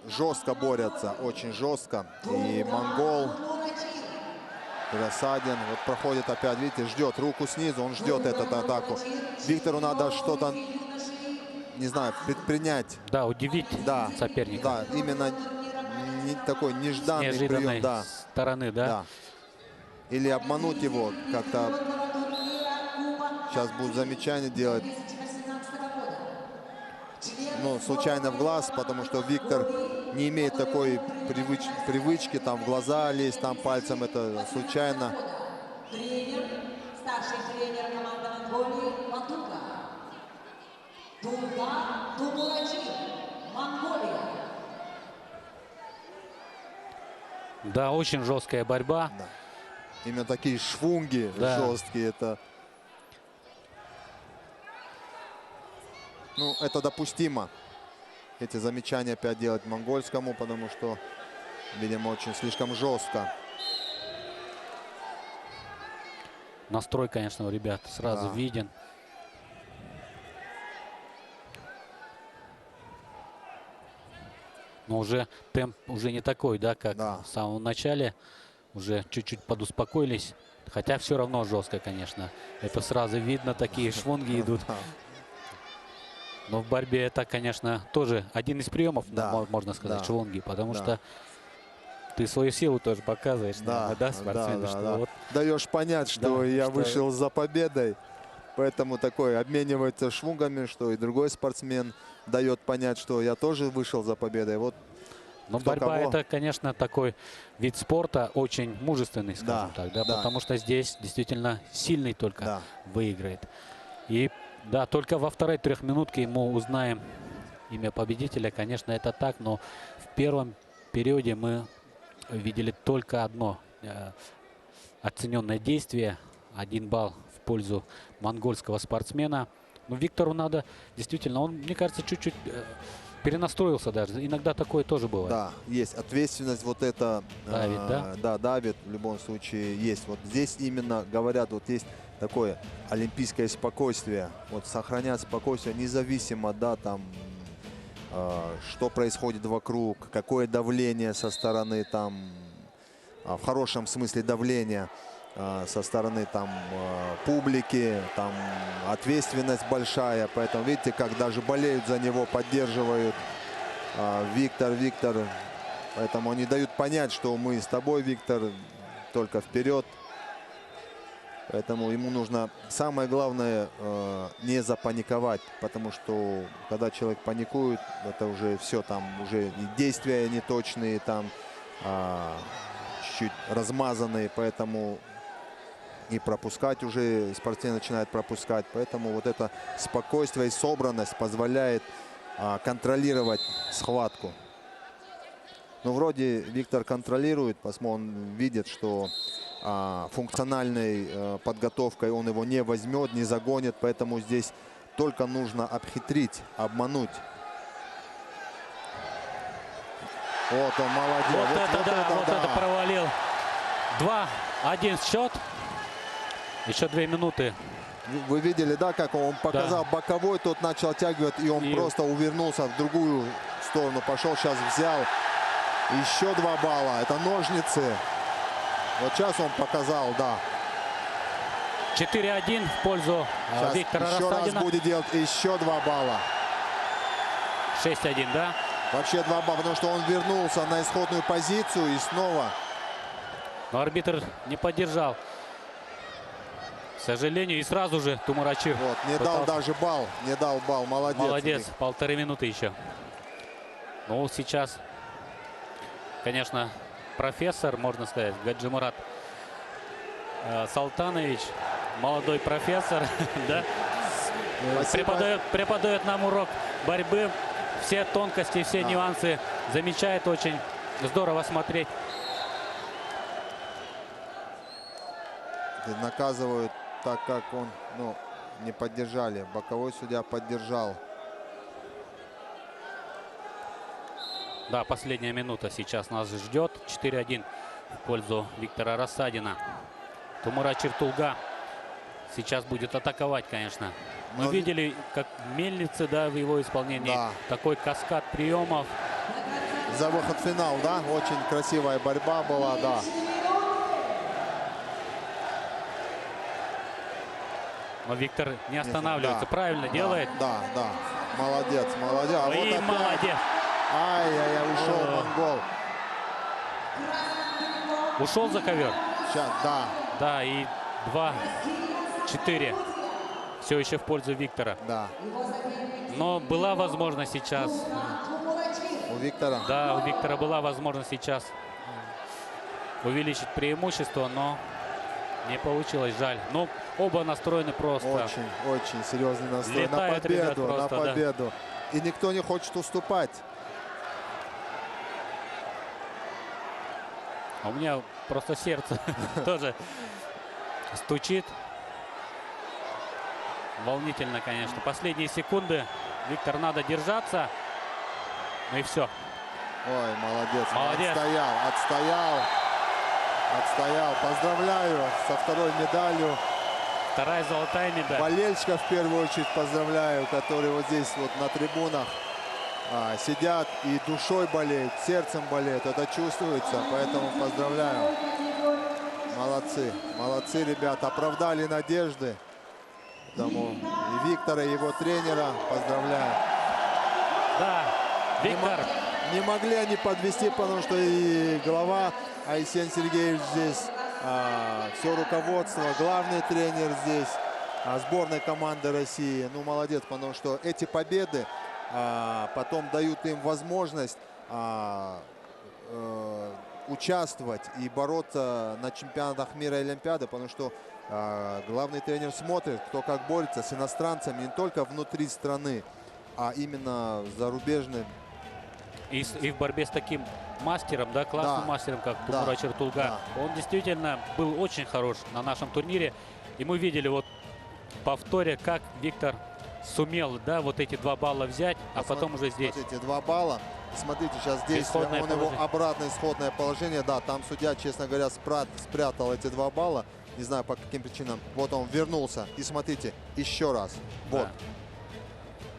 жестко борются, очень жестко. И монгол, Рассадин, вот проходит опять, видите, ждет руку снизу, он ждет эту атаку. Виктору надо что-то, не знаю, предпринять. Да, удивить соперника. Да, именно такой нежданный прием. Да. Стороны, да? Или обмануть его как-то. Сейчас будут замечания делать. Ну, случайно в глаз, потому что Виктор не имеет такой привычки там в глаза лезть, там пальцем, это случайно. Тренер, старший тренер команды Монголии Батуга. Тумурачи, Монголия. Да, очень жесткая борьба. Да. Именно такие швунги жесткие. Это, ну, это допустимо. Эти замечания опять делать монгольскому, потому что, видимо, очень слишком жестко. Настрой, конечно, у ребят сразу виден. Но уже темп уже не такой, да, как в самом начале. Уже чуть-чуть подуспокоились. Хотя все равно жестко, конечно. Это сразу видно, такие швунги идут. Но в борьбе это, конечно, тоже один из приемов, можно сказать, швунги. Потому что ты свою силу тоже показываешь, наверное, да, спортсмену, что вот даешь понять, что я вышел за победой. Поэтому такой обменивается швунгами, что и другой спортсмен дает понять, что я тоже вышел за победой. Вот. Но борьба это, конечно, такой вид спорта очень мужественный, скажем так, да, потому что здесь действительно сильный только выиграет. И да, только во второй трехминутке мы узнаем имя победителя. Конечно, это так, но в первом периоде мы видели только одно оцененное действие. 1 балл в пользу монгольского спортсмена. Но Виктору надо действительно, он, мне кажется, чуть-чуть перенастроился даже. Иногда такое тоже бывает. Да, есть ответственность вот это. Давит, да? Да, давит в любом случае есть. Вот здесь именно говорят, вот есть такое олимпийское спокойствие. Вот сохранять спокойствие независимо, да, там, что происходит вокруг, какое давление со стороны, там, в хорошем смысле давления со стороны там публики, там ответственность большая, поэтому видите, как даже болеют за него, поддерживают. Виктор, поэтому они дают понять, что мы с тобой, Виктор, только вперед. Поэтому ему нужно, самое главное, не запаниковать, потому что когда человек паникует, это уже все, там уже и действия неточные, там чуть-чуть размазанные, поэтому и пропускать уже спортсмен начинает пропускать. Поэтому вот это спокойствие и собранность позволяет контролировать схватку. Ну, вроде Виктор контролирует, он видит, что функциональной подготовкой он его не возьмет, не загонит, поэтому здесь только нужно обхитрить, обмануть. Вот он, молодец. Вот это провалил. 2-1 счет. Еще 2 минуты. Вы видели, да, как он показал боковой, тот начал оттягивать, и он просто увернулся в другую сторону, пошел, сейчас взял. Еще 2 балла. Это ножницы. Вот сейчас он показал, да. 4-1 в пользу Виктора еще Рассадина. Раз будет делать еще 2 балла. 6-1, да? Вообще 2 балла, потому что он вернулся на исходную позицию и снова. Но арбитр не поддержал. К сожалению, и сразу же Тумурачи. Вот, не дал даже балл. Не дал балл. Молодец. Молодец. 1,5 минуты еще. Ну, сейчас, конечно, профессор, можно сказать, Гаджимурат Салтанович, молодой профессор, да, преподает нам урок борьбы, все тонкости, все нюансы, замечает, очень здорово смотреть. Наказывают так, как он, не поддержали. Боковой судья поддержал. Да, последняя минута сейчас нас ждет. 4-1 в пользу Виктора Рассадина. Тумура Чертулга сейчас будет атаковать, конечно. Мы видели, как мельницы, да, в его исполнении. Такой каскад приемов. За выход в финал, да? Очень красивая борьба была, да. Но Виктор не останавливается, правильно делает. Да. Молодец. А и вот молодец. Ай-яй-яй, ушел монгол. Ушел за ковер. Сейчас, да. Да, и 2-4. Все еще в пользу Виктора. Да. Но была возможность сейчас. У Виктора? Да, у Виктора была возможность сейчас увеличить преимущество, но не получилось, жаль. Но оба настроены просто. Очень серьезный настрой. Летает, на победу, просто, на победу. Да. И никто не хочет уступать. А у меня просто сердце тоже стучит. Волнительно, конечно. Последние секунды. Виктор, надо держаться. Ну и все. Ой, молодец. Молодец. Отстоял. Поздравляю со 2-й медалью. 2-я золотая медаль. Болельщиков в первую очередь поздравляю, которые вот здесь вот на трибунах. сидят и душой болеют, сердцем болеют. Это чувствуется, поэтому поздравляю. Молодцы, молодцы, ребята, оправдали надежды. Поэтому и Виктора, и его тренера поздравляю. Да, Виктор. Не могли они подвести, потому что и глава Айсен Сергеевич здесь, все руководство, главный тренер здесь, сборной команды России. Ну, молодец, потому что эти победы потом дают им возможность участвовать и бороться на чемпионатах мира и Олимпиады, потому что главный тренер смотрит, кто как борется с иностранцами не только внутри страны, а именно зарубежным. И в борьбе с таким мастером, да, классным мастером, как Тумура Чертулга, он действительно был очень хорош на нашем турнире. И мы видели вот в повторе, как Виктор сумел, да, вот эти 2 балла взять, а потом уже здесь. Смотрите, 2 балла. Смотрите, сейчас действие, он его обратно исходное положение. Да, там судья, честно говоря, спрятал эти 2 балла. Не знаю, по каким причинам. Вот он вернулся. И смотрите, еще раз. Вот. Да.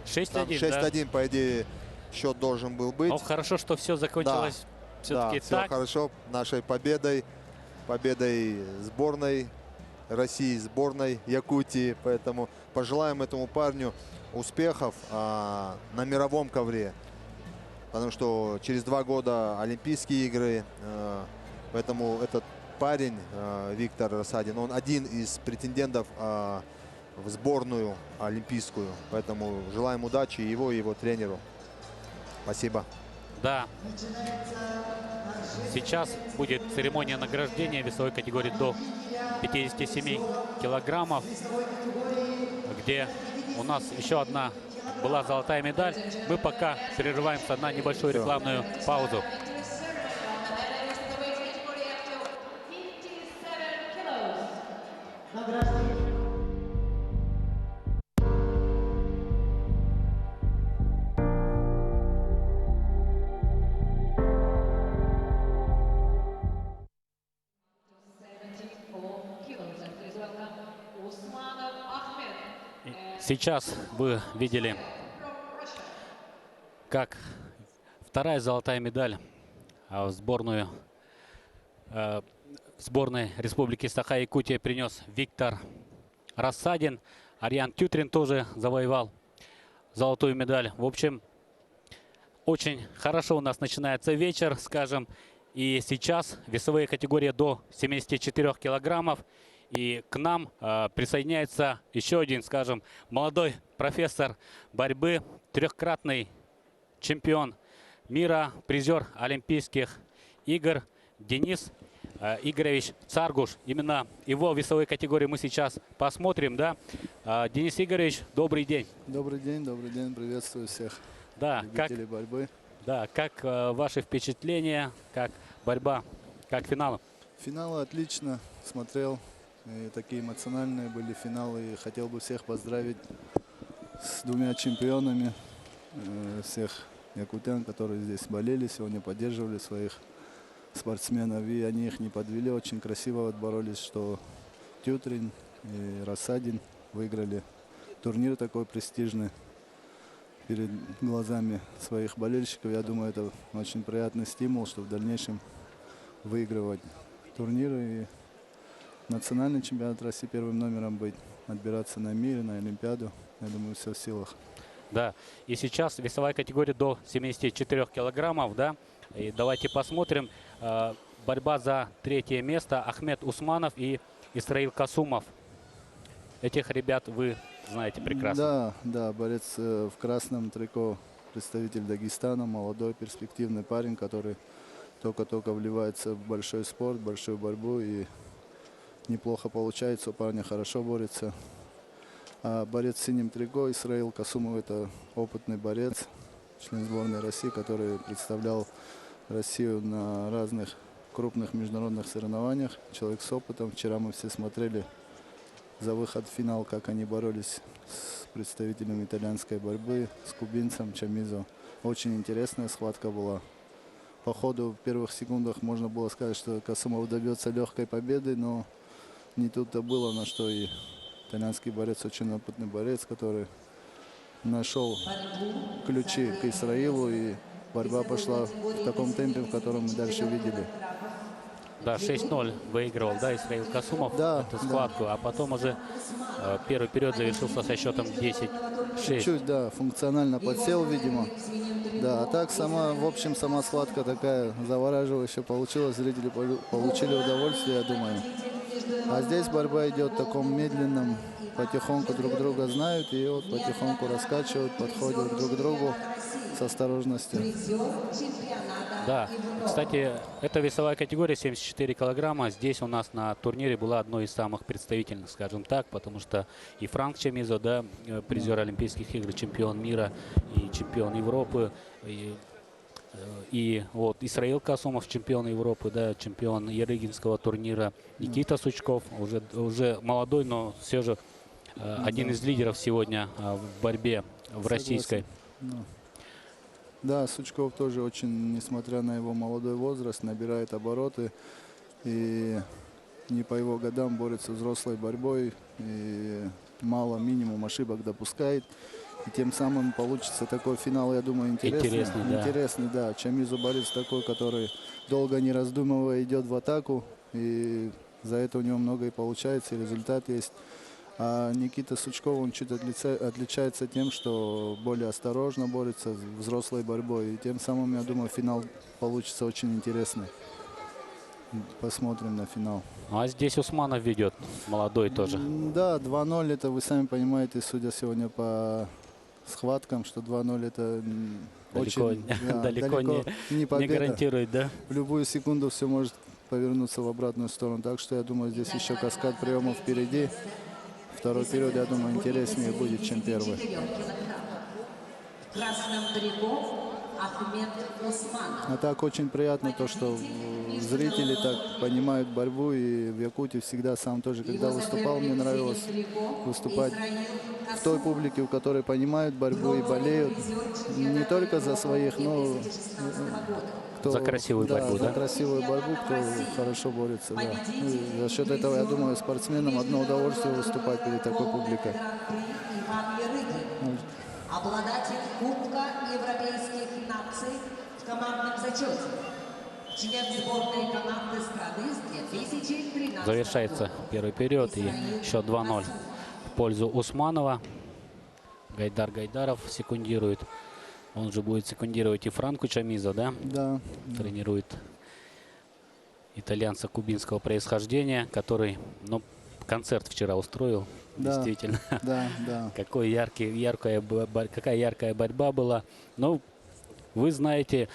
6-1, 6-1, по идее, счет должен был быть. Ну, хорошо, что все закончилось все-таки все так. хорошо. Нашей победой сборной России, сборной Якутии. Поэтому пожелаем этому парню успехов на мировом ковре. Потому что через 2 года Олимпийские игры. Поэтому этот парень, Виктор Рассадин, он один из претендентов в сборную олимпийскую. Поэтому желаем удачи его и его тренеру. Спасибо. Да. Сейчас будет церемония награждения весовой категории до 57 килограммов, где у нас еще одна была золотая медаль. Мы пока прерываемся на небольшую рекламную паузу. Сейчас вы видели, как вторая золотая медаль в сборной Республики Саха-Якутия принес Виктор Рассадин. Ариан Тютрин тоже завоевал золотую медаль. В общем, очень хорошо у нас начинается вечер, скажем. И сейчас весовые категории до 74 килограммов. И к нам присоединяется еще один, скажем, молодой профессор борьбы, 3-кратный чемпион мира, призер Олимпийских игр Денис Игоревич Царгуш. Именно его весовые категории мы сейчас посмотрим, да. Денис Игоревич, добрый день. Добрый день, приветствую всех любителей борьбы. Да, как ваши впечатления, как борьба, как финал? Финалы отлично, смотрел. И такие эмоциональные были финалы. И хотел бы всех поздравить с 2 чемпионами, всех якутян, которые здесь болели, сегодня поддерживали своих спортсменов. И они их не подвели, очень красиво отборолись, что Тютрин и Рассадин выиграли турнир такой престижный перед глазами своих болельщиков. Я думаю, это очень приятный стимул, чтобы в дальнейшем выигрывать турниры. И национальный чемпионат России первым номером быть, отбираться на мир, на Олимпиаду. Я думаю, все в силах. Да, и сейчас весовая категория до 74 килограммов, да. И давайте посмотрим. Борьба за 3-е место. Ахмед Усманов и Исраил Касумов. Этих ребят вы знаете прекрасно. Да, борец в красном трико, представитель Дагестана, молодой перспективный парень, который только-только вливается в большой спорт, большую борьбу. И неплохо получается, у парня хорошо борется. А борец в синем трико Исраил Касумов — это опытный борец, член сборной России, который представлял Россию на разных крупных международных соревнованиях. Человек с опытом. Вчера мы все смотрели за выход в финал, как они боролись с представителем итальянской борьбы, с кубинцем Чамизо. Очень интересная схватка была. По ходу в первых секундах можно было сказать, что Касумов добьется легкой победы, но не тут-то было, на что и итальянский борец, очень опытный борец, который нашел ключи к Исраилу, и борьба пошла в таком темпе, в котором мы дальше видели. Да, 6-0 выигрывал, да, Исраил Касумов эту схватку, а потом уже первый период завершился со счетом 10-6. Чуть-чуть, да, функционально подсел, видимо. Да, а так в общем, сама схватка такая завораживающая получилась, зрители получили удовольствие, я думаю. А здесь борьба идет в таком медленном, потихоньку друг друга знают, и вот потихоньку раскачивают, подходят друг к другу с осторожностью. Да, кстати, эта весовая категория 74 килограмма здесь у нас на турнире была одной из самых представительных, скажем так, потому что и Франк Чамизо, да, призер Олимпийских игр, чемпион мира и чемпион Европы, и вот Исраил Касумов, чемпион Европы, да, чемпион Ярыгинского турнира, Никита Сучков, уже молодой, но все же один из лидеров сегодня в борьбе в российской. Да, Сучков тоже очень, несмотря на его молодой возраст, набирает обороты. И не по его годам борется взрослой борьбой. И минимум ошибок допускает. И тем самым получится такой финал, я думаю, интересный. Интересный, да. Чамизо борец такой, который долго не раздумывая идет в атаку. И за это у него много и получается, и результат есть. А Никита Сучков, он чуть отличается тем, что более осторожно борется взрослой борьбой. И тем самым, я думаю, финал получится очень интересный. Посмотрим на финал. А здесь Усманов ведет, молодой тоже. Да, 2-0, это вы сами понимаете, судя сегодня по схваткам, что 2-0 это далеко не победа. гарантирует, да? В любую секунду все может повернуться в обратную сторону. Так что я думаю, здесь еще каскад приемов впереди. Второй период, я думаю, интереснее будет, чем первый. А так очень приятно то, что зрители так понимают борьбу. И в Якутии всегда сам тоже, когда выступал, мне нравилось выступать в той публике, у которой понимают борьбу и болеют. Не только за своих, но за красивую борьбу, да? За красивую борьбу, кто хорошо борется, да. И за счет этого, я думаю, спортсменам одно удовольствие выступать перед такой публикой. Обладатель Кубка Европейских наций в командном зачете. Член сборной команды страны с 2013 Завершается первый период и счет 2-0 в пользу Усманова. Гайдар Гайдаров секундирует. Он же будет секундировать и Франку Чамизо, да? Да. Тренирует итальянца кубинского происхождения, который, концерт вчера устроил. Да, действительно. Да, да. Какая яркая борьба была. Но вы знаете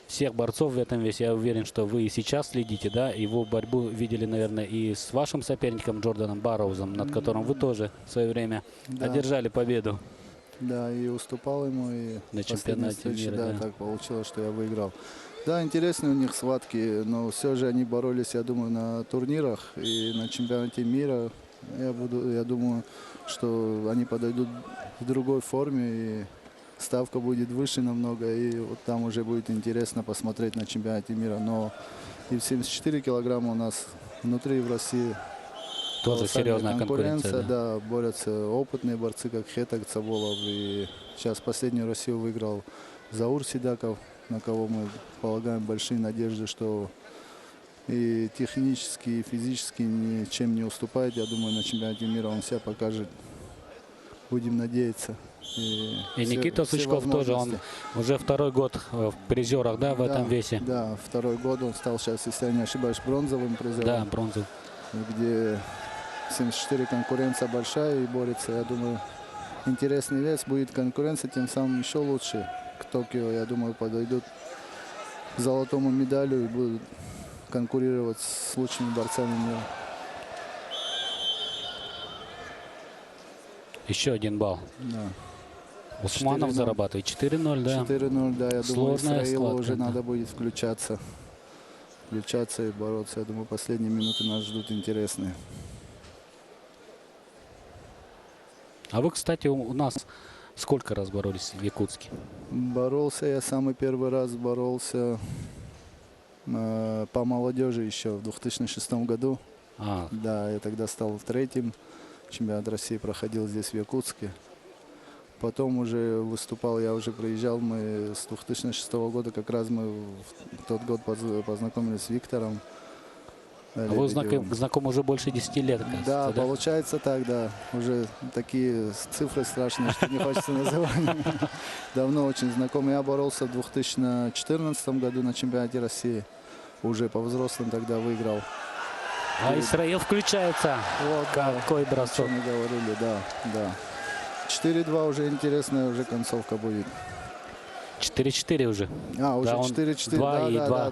всех борцов в этом весе. Я уверен, что вы и сейчас следите, да? Его борьбу видели, наверное, и с вашим соперником Джорданом Барроузом, над которым вы тоже в свое время одержали победу. Да, и уступал ему, и на чемпионате мира. Да, так получилось, что я выиграл. Да, интересные у них схватки, но все же они боролись, я думаю, на турнирах и на чемпионате мира. Я думаю, что они подойдут в другой форме, и ставка будет выше намного, и вот там уже будет интересно посмотреть на чемпионате мира. Но и в 74 килограмма у нас внутри в России тоже серьезная конкуренция. Да, борются опытные борцы, как Хетак Цаболов. И сейчас последнюю Россию выиграл Заур Сидаков, на кого мы полагаем большие надежды, что и технически, и физически ничем не уступает. Я думаю, на чемпионате мира он себя покажет. Будем надеяться. И Никита Сучков тоже, он уже второй год в призерах, да, в этом весе? Да, второй год он стал сейчас, если я не ошибаюсь, бронзовым призером. Да, бронзовым. Где 74 конкуренция большая и борется, я думаю, интересный вес. Будет конкуренция, тем самым еще лучше. К Токио, я думаю, подойдут к золотому медалю и будут конкурировать с лучшими борцами мира. Еще один балл. Да. Усманов зарабатывает 4-0, да? 4-0, да. Я думаю, Сложная Исраилу схватка, уже надо будет включаться и бороться. Я думаю, последние минуты нас ждут интересные. А вы, кстати, у нас сколько раз боролись в Якутске? Боролся я самый первый раз, боролся по молодежи еще в 2006 году. Да, я тогда стал третьим. Чемпионат России проходил здесь, в Якутске. потом уже выступал, я уже приезжал, мы с 2006 года, как раз мы в тот год познакомились с Виктором. Вы знакомы уже больше 10 лет, оказывается, Да, да? получается так, да. Уже такие цифры страшные, что не хочется называть. Давно очень знакомы. Я боролся в 2014 году на чемпионате России. Уже по взрослым тогда выиграл. А Исраил включается. Вот, какой да, бросок. о чем мы говорили, да, да. 4-2 уже интересная уже концовка будет. 4-4 уже. Уже Да, он 4-4, 2 и 2.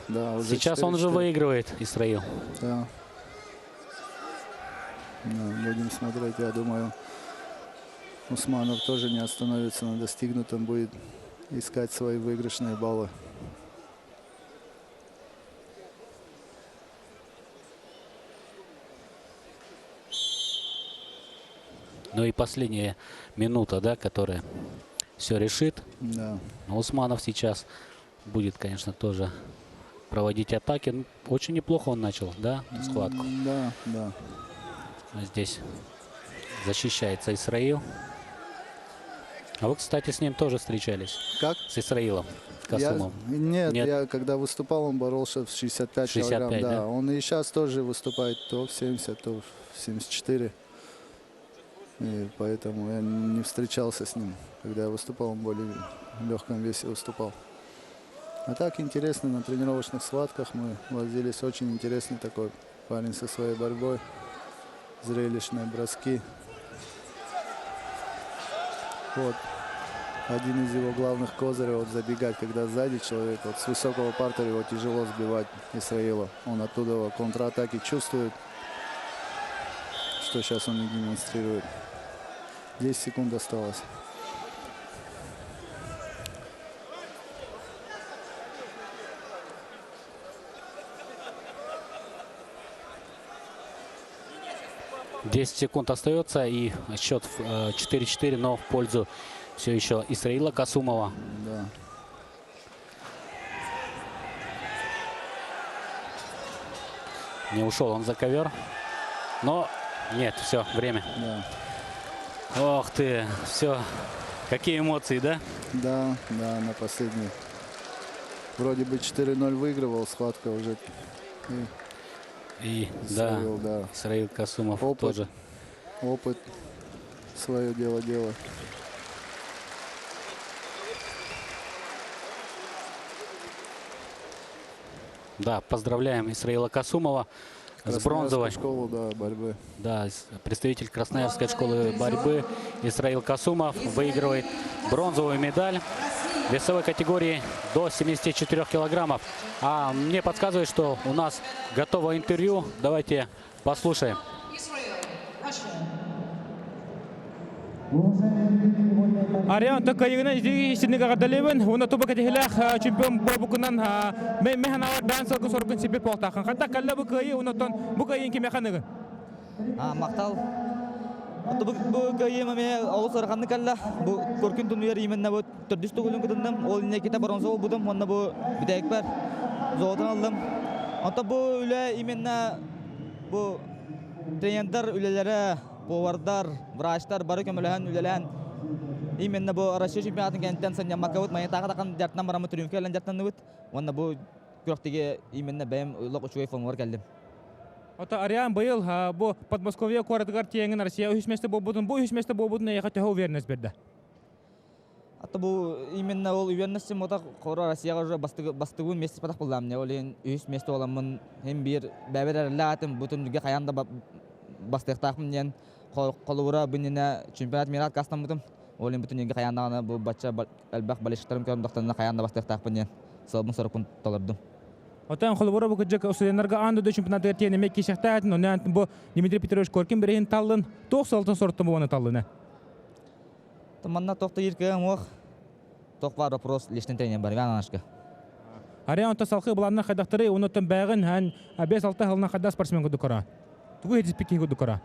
да. Уже Сейчас он уже 4-4. выигрывает, Исраил. Да. Будем смотреть, я думаю, Усманов тоже не остановится на достигнутом, будет искать свои выигрышные баллы. Ну и последняя минута, да, которая все решит. Да. Усманов сейчас будет, конечно, тоже проводить атаки. Ну, очень неплохо он начал, да, схватку. Да, да. Здесь защищается Исраил. А вы, кстати, с ним тоже встречались? Как? С Исраилом Касумовым? Нет, я когда выступал, он боролся в 65 килограмм. 65, да? Он и сейчас тоже выступает то в 70, то в 74. И поэтому я не встречался с ним. Когда я выступал, он более в легком весе выступал. А так интересно, на тренировочных схватках мы возились. Очень интересный такой парень со своей борьбой. Зрелищные броски. Вот. Один из его главных козырей, вот забегать, когда сзади человек, вот с высокого партера его тяжело сбивать Исраила. Он оттуда контратаки чувствует, что сейчас он и демонстрирует. 10 секунд осталось. Десять секунд остается, и счет 4-4, но в пользу все еще Исраила Касумова. Да. Не ушел он за ковер. Но нет, все, время. Да. Ох ты, все. Какие эмоции, да? Да, да, на последний. Вроде бы 4-0 выигрывал, схватка уже. И Исраил, да, да. Исраил Касумов тоже. Опыт свое дело делает. Да, поздравляем Исраила Касумова с бронзовой. Школу, да, борьбы. Да, представитель Красноярской школы борьбы Исраил Касумов выигрывает бронзовую медаль в весовой категории до 74 килограммов. А мне подсказывает, что у нас готово интервью. Давайте послушаем. Ариан такайгына синега гадалебен, уна туба катехлах чемпион бобукунан механавар дансал соркун себе полтахан. Хата калла бу кайы унатон бу кайын ки механыгы. Мактал. Бу кайы маме алу сорганны калла бу коркун тунуяр именна бу төрдүстө гөлүн кыдындым. Ол ине кита боронсо будум, онна бу бидайк бар. Зодан алдым. Ата бу үле именна бу тренер үлелере, повардар, врачтар бары көмөлөн үлелен. Именно бу Россия чемпионатын кенттен саня макавут мая тагы жартынан барамы трюмфелен жартынан ныбыт. Онна бу күрөктеге именно бэм лок учуй формалар келдим. Ата Ариан быйыл бу Подмосковье коратыгар тиеңин Россия үсместе болбудун, бу үсместе болбудун эйга төһө уверенность берди. Ата бу именно ол уверенность мота кора Россияга уже бастыгы месяц патак булдам. Не олен үсместе оламын hem бир бәберләтем бүтүнлүгө каянда бастыктакмын ден колура бинене чемпионат мират кастамытым. Олен бүтүн еңге каянда бу бача албак балыштарым көрүмдактан каянда бастыктакмын ден. Сабын сорпун талырдым. Отан холбора бу кыжык студентлерге анды да чемпионат эртене мекки шахтатын, онан бу Дмитрий Петрович Коркин берин таллын, 96 сорттан бу аны таллыны. Таманна токто иркем ох. Ток бар вопрос личный тренер бар ганашка. Ариан тасалхы буланна хадактыры унутун байгын хан 5-6 жылына хадда спортсмен гыды кора. Тугу эдис пикин гыды кора.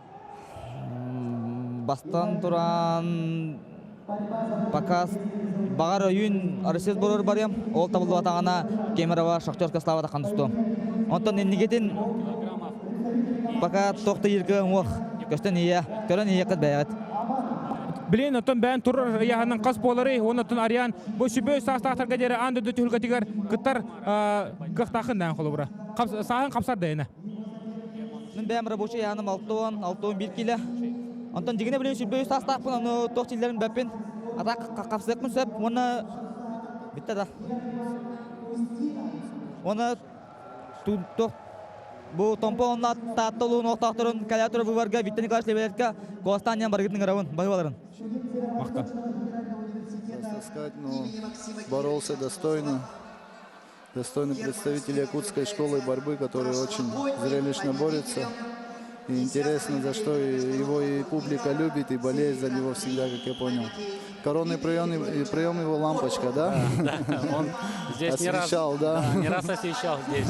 Бастан туран пока багар oyun арсез борор барям. Ол табылды атагана Кемерово Шахтерска Слава такандысты. Онтон эннигетин пока токто иркем ох. Көстөн ия, көрөн ия кыт бәят. Bilen oton ben turur yahanın qas bolary, onotun Aryan bu sübö sastaqtarga jere andı dötülgä tiger gıttar gıqtaqından qolubra. Sağın qapsar dayna. Мен бәм рабочий яным 6-1 кило. Антон дигене белән sübö sastaqpын, аны тохтилләрен бәпен. Атак qapsaqмын сөп, оны битте да. Оны тох bu tomponla tatlılığı noktalarının kalятор выварга биттени класс левелетка Костанян баргытның равын байваларын. Мақта. Просто сказать, ну, боролся достойно. Достойный представитель якутской школы борьбы, который очень зрелищно борется. И интересно, за что его и публика любит, и болеет за него всегда, как я понял. Коронный прием его лампочка, да? Да, он здесь освещал, да? Не раз освещал здесь.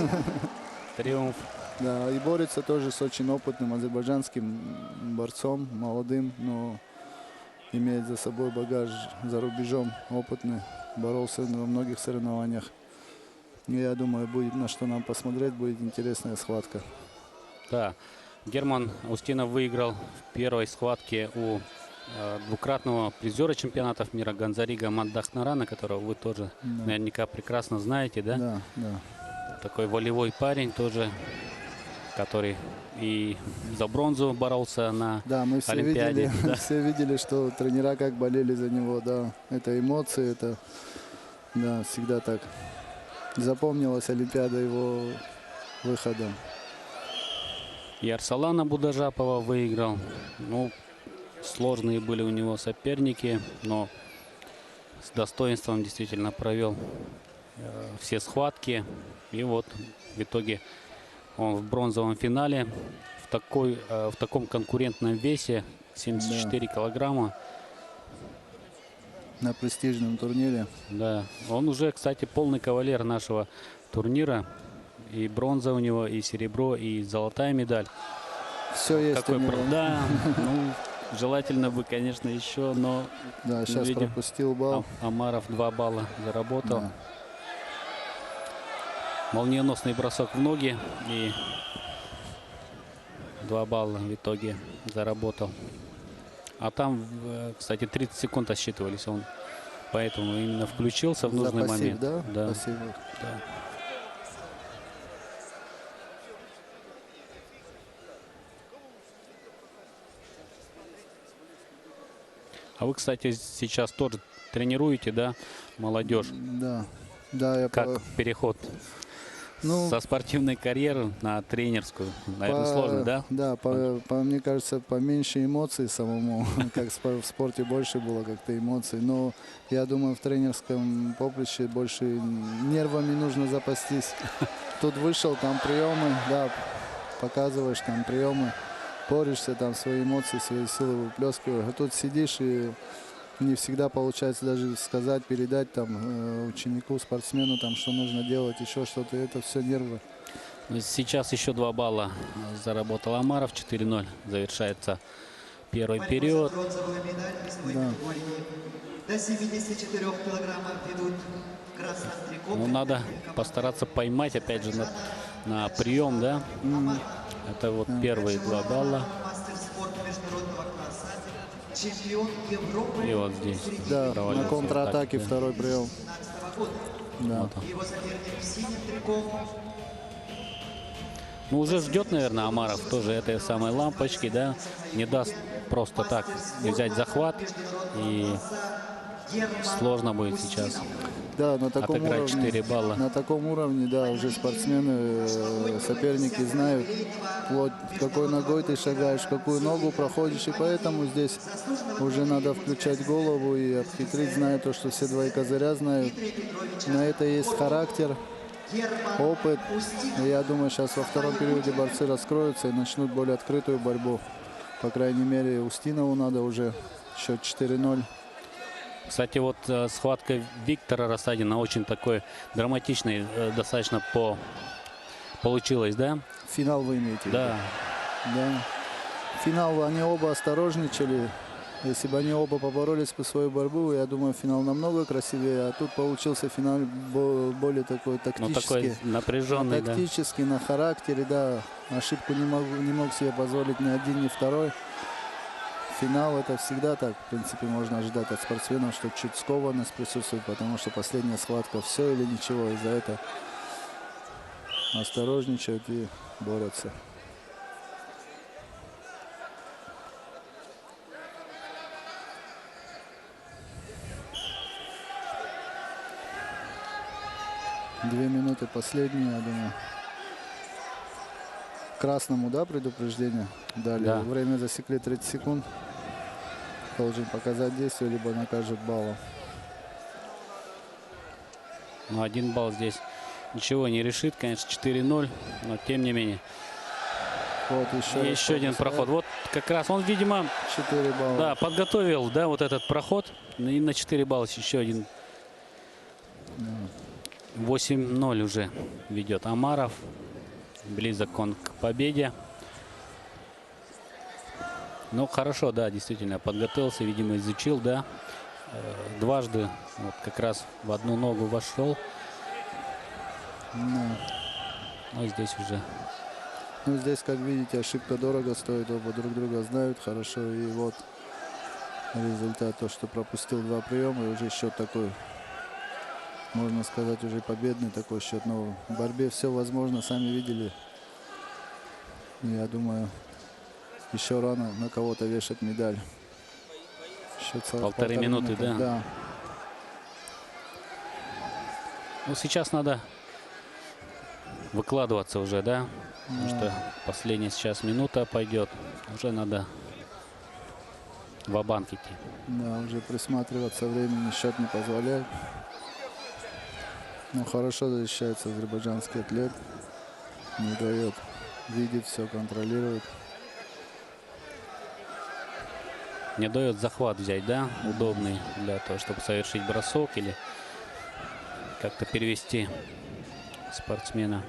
Триумф. Да, и борется тоже с очень опытным азербайджанским борцом, молодым, но имеет за собой багаж за рубежом, опытный, боролся во многих соревнованиях. И я думаю, будет на что нам посмотреть, будет интересная схватка. Да, Герман Устинов выиграл в первой схватке у двукратного призера чемпионатов мира Ганзарига Маддахнарана, которого вы тоже наверняка прекрасно знаете, да? Да, да. Такой волевой парень тоже, который и за бронзу боролся на Олимпиаде. Видели, да. все видели, что тренера как болели за него, да. Это эмоции, это, да, всегда так. Запомнилась Олимпиада его выходом. И Арсалана Будажапова выиграл. Ну, сложные были у него соперники, но с достоинством действительно провел все схватки. И вот в итоге он в бронзовом финале в таком конкурентном весе 74 килограмма. На престижном турнире. Да, он уже, кстати, полный кавалер нашего турнира. И бронза у него, и серебро, и золотая медаль. Все есть у него. Да, ну, желательно бы, конечно, еще, но... Да, сейчас пропустил балл. Амаров 2 балла заработал. Да. Молниеносный бросок в ноги, и 2 балла в итоге заработал. А там, кстати, 30 секунд отсчитывались. Он поэтому именно включился в нужный момент. Да? Да. Спасибо. Да. А вы, кстати, сейчас тоже тренируете, да, молодежь? Да. Да, как переход со спортивной карьеры на тренерскую? Наверное, сложно, да? Да, мне кажется, поменьше эмоций самому. Как в спорте больше было как-то эмоций. Но я думаю, в тренерском поприще больше нервами нужно запастись. Тут вышел, там приемы, да, показываешь там приемы, борешься, там свои эмоции, свои силы выплескиваешь. А тут сидишь и не всегда получается даже сказать, передать там ученику, спортсмену, там, что нужно делать, еще что-то. Это все нервы. Сейчас еще 2 балла заработал Амаров. 4-0 завершается первый период. Да. До 74 килограммов ведут в красном трико. Ну, надо постараться поймать, опять же, на прием, да? Это вот первые 2 балла. Чемпион Европы. И вот здесь. Да, на контратаке да. Второй прием. Да. Вот его соперник в синем трико. Ну, уже ждет, наверное, Амаров тоже этой самой лампочки, да? Не даст просто так взять захват. И сложно будет сейчас. Да, на таком отыграть уровне, 4 балла. На таком уровне, да, уже спортсмены, соперники знают, вот, какой ногой ты шагаешь, какую ногу проходишь. И поэтому здесь уже надо включать голову и обхитрить, зная то, что все 2 козыря знают. На это есть характер, опыт. И я думаю, сейчас во втором периоде борцы раскроются и начнут более открытую борьбу. По крайней мере, Устинову надо уже счет 4-0. Кстати, вот схватка Виктора Рассадина очень такой драматичный, достаточно получилось, да? Финал вы имеете в виду? Да. Да. Финал они оба осторожничали. Если бы они оба поборолись по свою борьбу, я думаю, финал намного красивее. А тут получился финал более такой тактический. Ну, такой напряженный, тактический, на характере, да. Ошибку не мог себе позволить ни один, ни второй. финал это всегда так. В принципе, можно ожидать от спортсменов, что чуть скованность присутствует, потому что последняя схватка все или ничего. Из-за этого осторожничают и борются. Две минуты последние, я думаю. Красному, да, предупреждение дали. Да. Время засекли 30 секунд. Должен показать действие, либо накажут баллом. Но 1 балл здесь ничего не решит, конечно, 4-0, но тем не менее. Вот еще один проход. Вот как раз он, видимо, 4 балла. Да, подготовил, да, вот этот проход. И на 4 балла еще один. 8-0 уже ведет Амаров. Близок он к победе. Ну, хорошо, да, действительно, подготовился, видимо, изучил, да. Дважды вот как раз в одну ногу вошел. Но здесь уже... Ну, здесь, как видите, ошибка дорого стоит. Оба друг друга знают хорошо. И вот результат, то, что пропустил 2 приема. И уже счет такой, можно сказать, уже победный такой счет. Но в борьбе все возможно, сами видели. Я думаю, еще рано на кого-то вешать медаль. Счет 1,5 минуты, да. Да. Ну, сейчас надо выкладываться уже, да? Потому что последняя сейчас минута пойдет. Уже надо ва-банк идти. Да, уже присматриваться, времени счет не позволяет. Но хорошо защищается азербайджанский атлет. Не дает, видит все, контролирует. Не дает захват взять, да? Удобный для того, чтобы совершить бросок или как-то перевести спортсмена.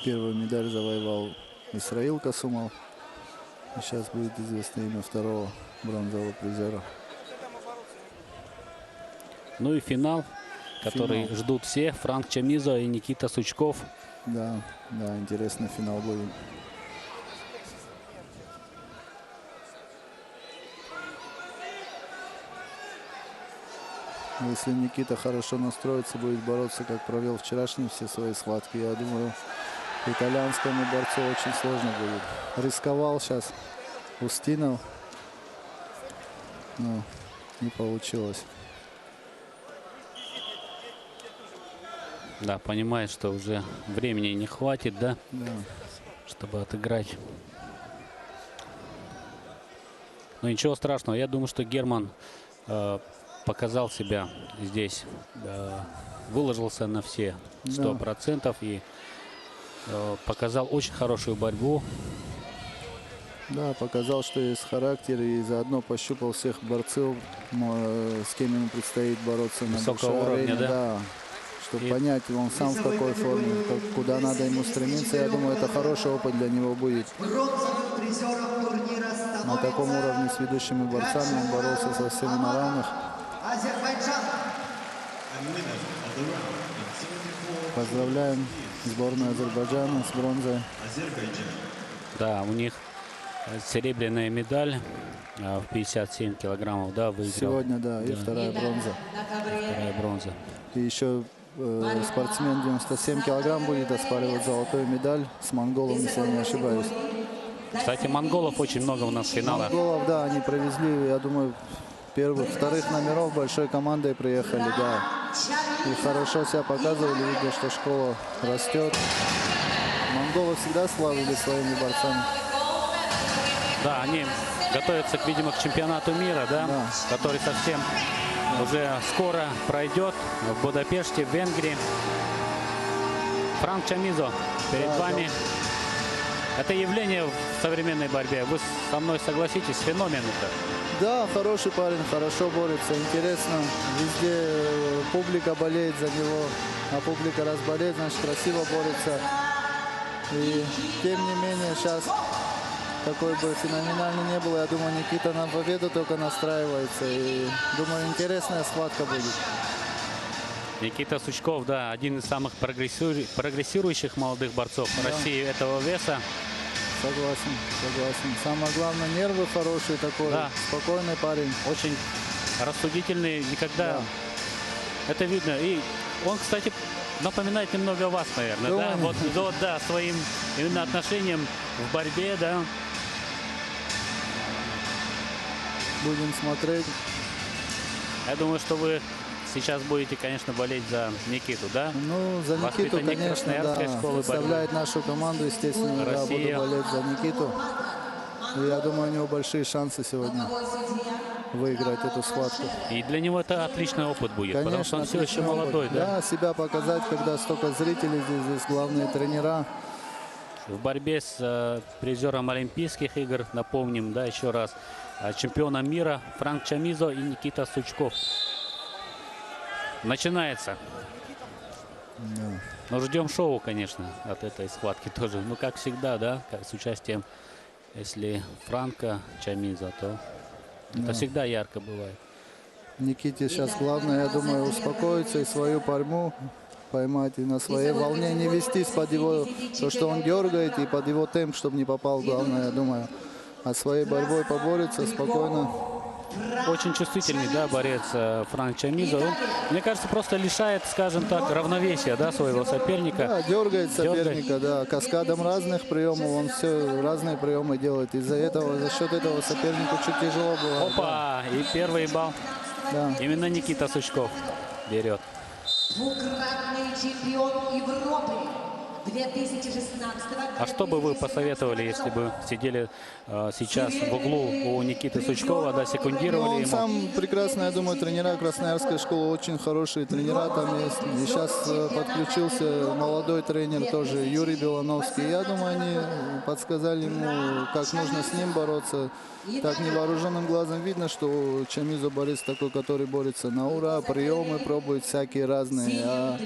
Первую медаль завоевал Исраил Касумов. И сейчас будет известно имя второго бронзового призера. Ну и финал, который ждут все. Франк Чамизо и Никита Сучков. Да, да, интересный финал будет. Если Никита хорошо настроится, будет бороться, как провел вчерашние все свои схватки, я думаю, итальянскому борцу очень сложно будет. Рисковал сейчас Устинов, но не получилось. Да, понимает, что уже времени не хватит, да, Да. чтобы отыграть. Но ничего страшного. Я думаю, что Герман показал себя здесь, выложился на все 100% и показал очень хорошую борьбу. Да, показал, что есть характер, и заодно пощупал всех борцов, с кем ему предстоит бороться на Высокого большой уровня, арене, да? Чтобы понять, он сам в какой форме, куда надо ему стремиться. Я думаю, это хороший опыт для него будет. На таком уровне с ведущими борцами он боролся со всеми на равных. Поздравляем сборную Азербайджана с бронзой. Да, у них серебряная медаль в 57 килограммов, да, выиграл. Сегодня, да, и вторая бронза. Вторая бронза. И еще спортсмен 97 килограмм будет оспаривать золотую медаль с монголом, если я не ошибаюсь. Кстати, монголов очень много у нас в финалах. Монголов, да, они провезли, я думаю, первых, вторых номеров большой командой приехали, да. И хорошо себя показывали, видно, что школа растет. Монголы всегда славили своими борцами. Да, они готовятся, видимо, к чемпионату мира, да, который совсем уже скоро пройдет в Будапеште, в Венгрии. Франк Чамизо перед вами. Это явление в современной борьбе. Вы со мной согласитесь, феномен это. Да, хороший парень, хорошо борется, интересно. Везде публика болеет за него, а публика раз болеет, значит, красиво борется. И тем не менее, сейчас какой бы феноменальный не было, я думаю, Никита на победу только настраивается. И думаю, интересная схватка будет. Никита Сучков, да, один из самых прогрессирующих молодых борцов России этого веса. Согласен. Самое главное, нервы хорошие такой, Да. спокойный парень. Очень рассудительный, никогда. Да. Это видно. И он, кстати, напоминает немного вас, наверное, да? Думаю. Вот, да, своим именно отношением в борьбе, да. Будем смотреть. Я думаю, что вы сейчас будете, конечно, болеть за Никиту, да? Ну, за Никиту, Воспитанник конечно, Красноярской да. школы борьбы. Представляет нашу команду, естественно, да, буду Россия. болеть за Никиту. И я думаю, у него большие шансы сегодня выиграть эту схватку. И для него это отличный опыт будет, потому что Конечно, он все еще отличный молодой, опыт. да? Себя показать, когда столько зрителей здесь главные тренера. В борьбе с призером Олимпийских игр, напомним, да, еще раз, чемпионом мира Франк Чамизо и Никита Сучков. Начинается. Но ждем шоу, конечно, от этой схватки тоже. Ну, как всегда, да, с участием, если Франка Чамизо, то это Да. всегда ярко бывает. Никите сейчас главное, я думаю, успокоиться и свою пальму поймать, и на своей волне не вестись под его, то, что он дергает, и под его темп, чтобы не попал, главное, я думаю. А своей борьбой поборется спокойно. Очень чувствительный, да, борец Франк Чамизо. Он, мне кажется, просто лишает, скажем так, равновесия, да, своего соперника. Да, дергает соперника, да, каскадом разных приемов, он все разные приемы делает. Из-за этого, за счет этого сопернику чуть тяжело было. Опа, и первый балл. Да. Именно Никита Сучков берет. Двукратный чемпион Европы 2016 А что бы вы посоветовали, если бы сидели сейчас в углу у Никиты Сучкова, да, секундировали Ну, он ему? сам прекрасно, я думаю, тренера Красноярской школы, очень хорошие тренера там есть. И сейчас подключился молодой тренер тоже, Юрий Белановский. Я думаю, они подсказали ему, как нужно с ним бороться. Так невооруженным глазом видно, что Чамизо борец такой, который борется на ура, приемы пробует всякие разные. А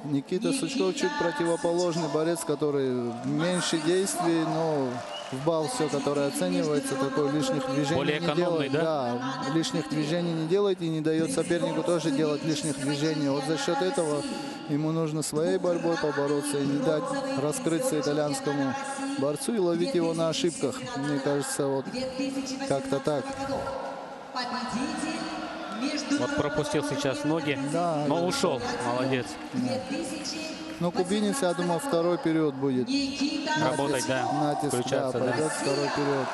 Никита Сучков чуть противоположный борец, который меньше действий, но в балл все, которое оценивается, такой лишних движений Более не экономный, делает. да? Да, лишних движений не делает и не дает сопернику тоже делать лишних движений. Вот за счет этого ему нужно своей борьбой побороться и не дать раскрыться итальянскому борцу и ловить его на ошибках. Мне кажется, вот как-то так. Вот пропустил сейчас ноги, но ушел. Молодец. Ну, кубинец, я думаю, второй период будет. Работать, да, Натиск, включаться, да. пойдет второй период.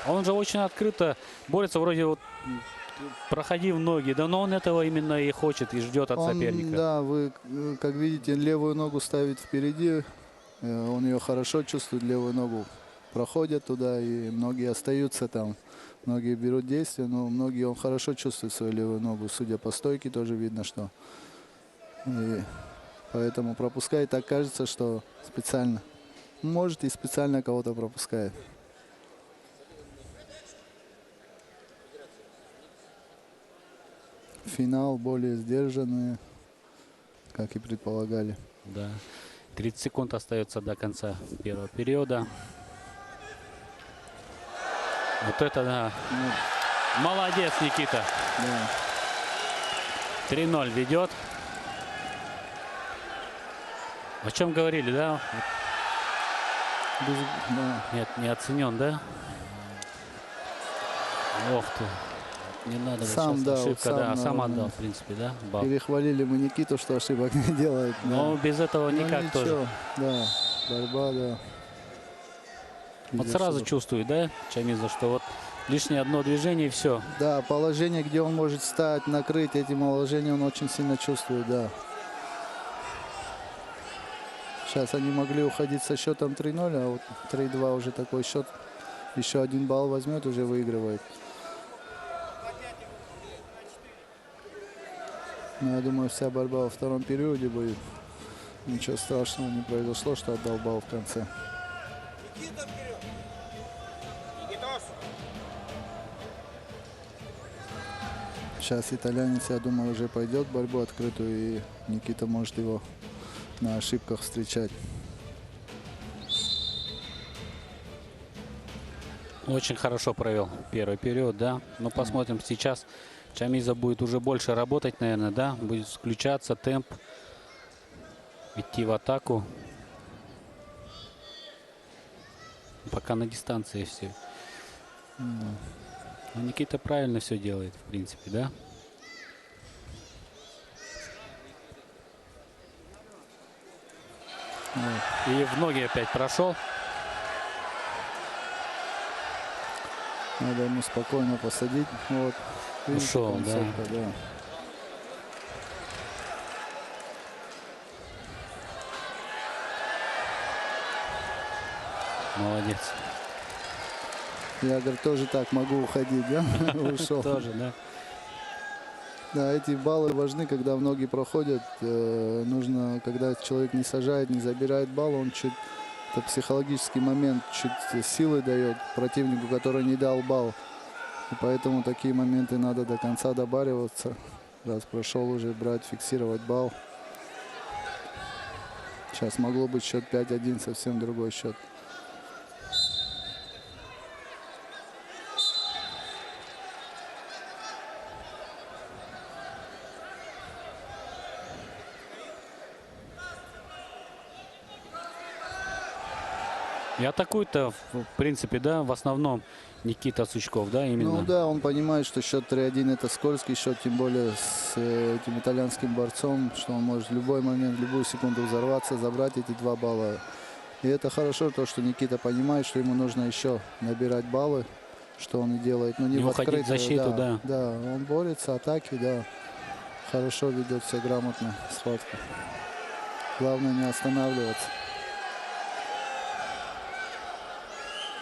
Он же очень открыто борется, вроде вот проходи в ноги, да, но он этого именно и хочет, и ждет от соперника. Да, вы, как видите, левую ногу ставит впереди. Он ее хорошо чувствует, левую ногу проходят туда, и многие остаются там. Многие берут действия, но многие он хорошо чувствует свою левую ногу. Судя по стойке, тоже видно, что... И поэтому пропускает, так кажется, что специально. Может, и специально кого-то пропускает. Финал более сдержанный, как и предполагали. Да. 30 секунд остается до конца первого периода. Вот это, да. Молодец, Никита. 3-0 ведет. О чем говорили, да? Нет, не оценен, да? Ох ты. Не надо, вот Сам, сейчас да, ошибка, вот да, сам, сам наверное. отдал, в принципе, да, балл. Перехвалили мы Никиту, что ошибок не делает. Но без этого Ну, никак ничего, тоже. Да, борьба, да. Вот Без сразу ошибок. чувствует, да, Чамизо, что вот лишнее одно движение и все. Да, положение, где он может встать, накрыть этим положением, он очень сильно чувствует, да. Сейчас они могли уходить со счетом 3-0, а вот 3-2 уже такой счет. Еще один балл возьмет, уже выигрывает. Но я думаю, вся борьба во втором периоде будет. Ничего страшного не произошло, что отдал балл в конце. Сейчас итальянец, я думаю, уже пойдет в борьбу открытую, и Никита может его на ошибках встречать. Очень хорошо провел первый период, да. Но посмотрим сейчас. Чамиза будет уже больше работать, наверное, да? Будет включаться, темп, идти в атаку. Пока на дистанции все. Но Никита правильно все делает, в принципе, да? И в ноги опять прошел. Надо ему спокойно посадить. Вот. Видите, Ушел, да. концовка, да. Молодец. Я, говорю, тоже так могу уходить, да? Ушел. Тоже, да. Да, эти баллы важны, когда в ноги проходят. Нужно, когда человек не сажает, не забирает балл, он чуть, это психологический момент, чуть силы дает противнику, который не дал балл. И поэтому такие моменты надо до конца добариваться. Раз прошел уже, брать, фиксировать балл. Сейчас могло быть счет 5-1, совсем другой счет. И атакует-то, в принципе, да, в основном Никита Сучков, да, именно. Ну да, он понимает, что счет 3-1 это скользкий счет, тем более с этим итальянским борцом, что он может в любой момент, в любую секунду взорваться, забрать эти 2 балла. И это хорошо, то, что Никита понимает, что ему нужно еще набирать баллы, что он и делает. Но не Не в уходить в открытую, защиту, да. Да, он борется, атаки, да. Хорошо ведет все грамотно, схватку. Главное не останавливаться.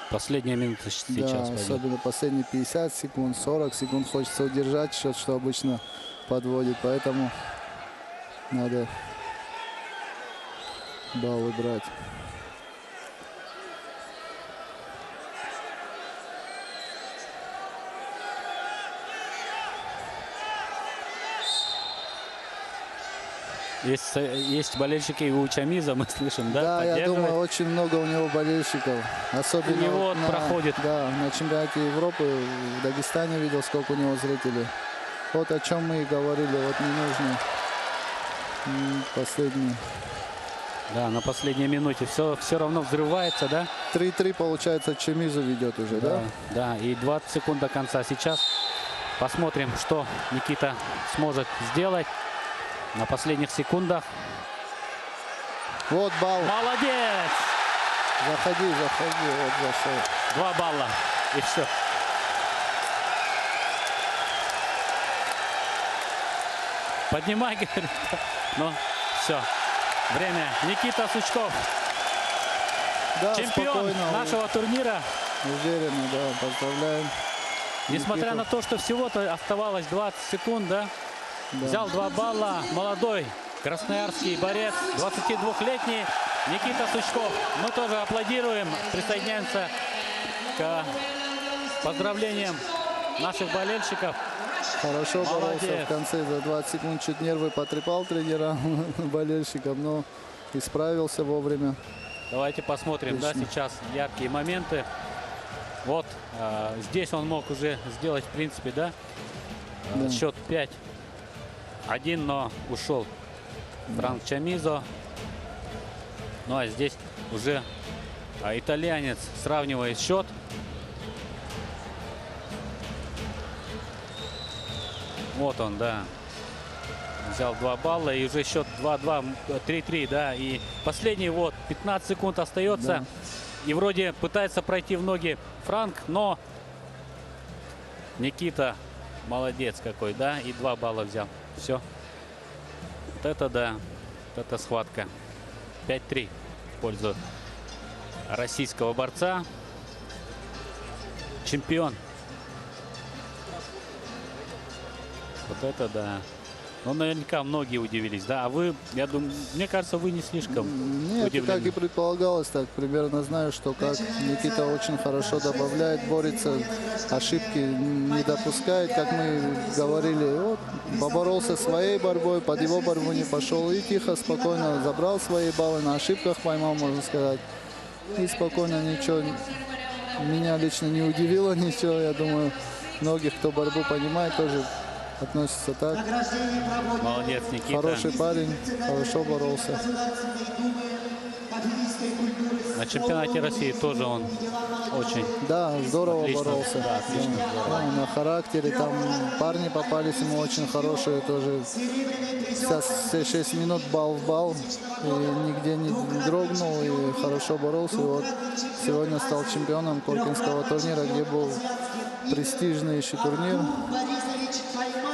Последняя минута сейчас. Да, пойдет. особенно последние 50 секунд, 40 секунд хочется удержать счет, что обычно подводит. Поэтому надо баллы брать. Есть болельщики и у Чамиза, мы слышим, да? Да, я поддерживают. думаю, очень много у него болельщиков. Особенно У него вот проходит. Да, на чемпионате Европы в Дагестане видел, сколько у него зрителей. Вот о чем мы и говорили. Вот не нужно последний. Да, на последней минуте все равно взрывается, да? 3-3, получается, Чемизу ведет уже, да? Да, и 20 секунд до конца. Сейчас посмотрим, что Никита сможет сделать на последних секундах. Вот балл. Молодец! Заходи, вот зашел. 2 балла, и все. Поднимай, говорит. Ну, все. Время. Никита Сучков. Да, Чемпион спокойно. нашего турнира. Уверенно, да, поздравляем. Несмотря Никиту. на то, что всего-то оставалось 20 секунд, да? Да. Взял 2 балла. Молодой красноярский борец, 22-летний Никита Сучков. Мы тоже аплодируем, присоединяемся к поздравлениям наших болельщиков. Хорошо боролся Молодец. в конце, за 20 секунд чуть нервы потрепал тренера болельщикам, но исправился вовремя. Давайте посмотрим, да, Отлично. сейчас яркие моменты. Вот здесь он мог уже сделать, в принципе, да, Да. счет 5-1, но ушел Франк Чамизо. Ну а здесь уже итальянец сравнивает счет. Вот он, да. Взял 2 балла и уже счет 2-2, 3-3, да. И последний вот 15 секунд остается. Да. И вроде пытается пройти в ноги Франк, но Никита молодец какой, да. И 2 балла взял. Все. Вот это да. Вот это схватка. 5-3 в пользу российского борца. Чемпион. Вот это да. Ну, наверняка многие удивились, да. А вы, я думаю, мне кажется, вы не слишком Нет, и удивлены. как и предполагалось, так примерно знаю, что как Никита очень хорошо добавляет, борется, ошибки не допускает, как мы говорили. Вот, поборолся своей борьбой, под его борьбу не пошел и тихо, спокойно забрал свои баллы, на ошибках поймал, можно сказать. И спокойно, ничего, меня лично не удивило, ничего. Я думаю, многих, кто борьбу понимает, тоже относится так. Молодец, Никита. Хороший парень, хорошо боролся. На чемпионате России тоже он очень Да, здорово отлично, боролся. да, отлично, здорово. Да, на характере там парни попались ему очень хорошие тоже. Сейчас все 6 минут бал в бал. И нигде не дрогнул и хорошо боролся. И вот сегодня стал чемпионом Коркинского турнира, где был престижный еще турнир,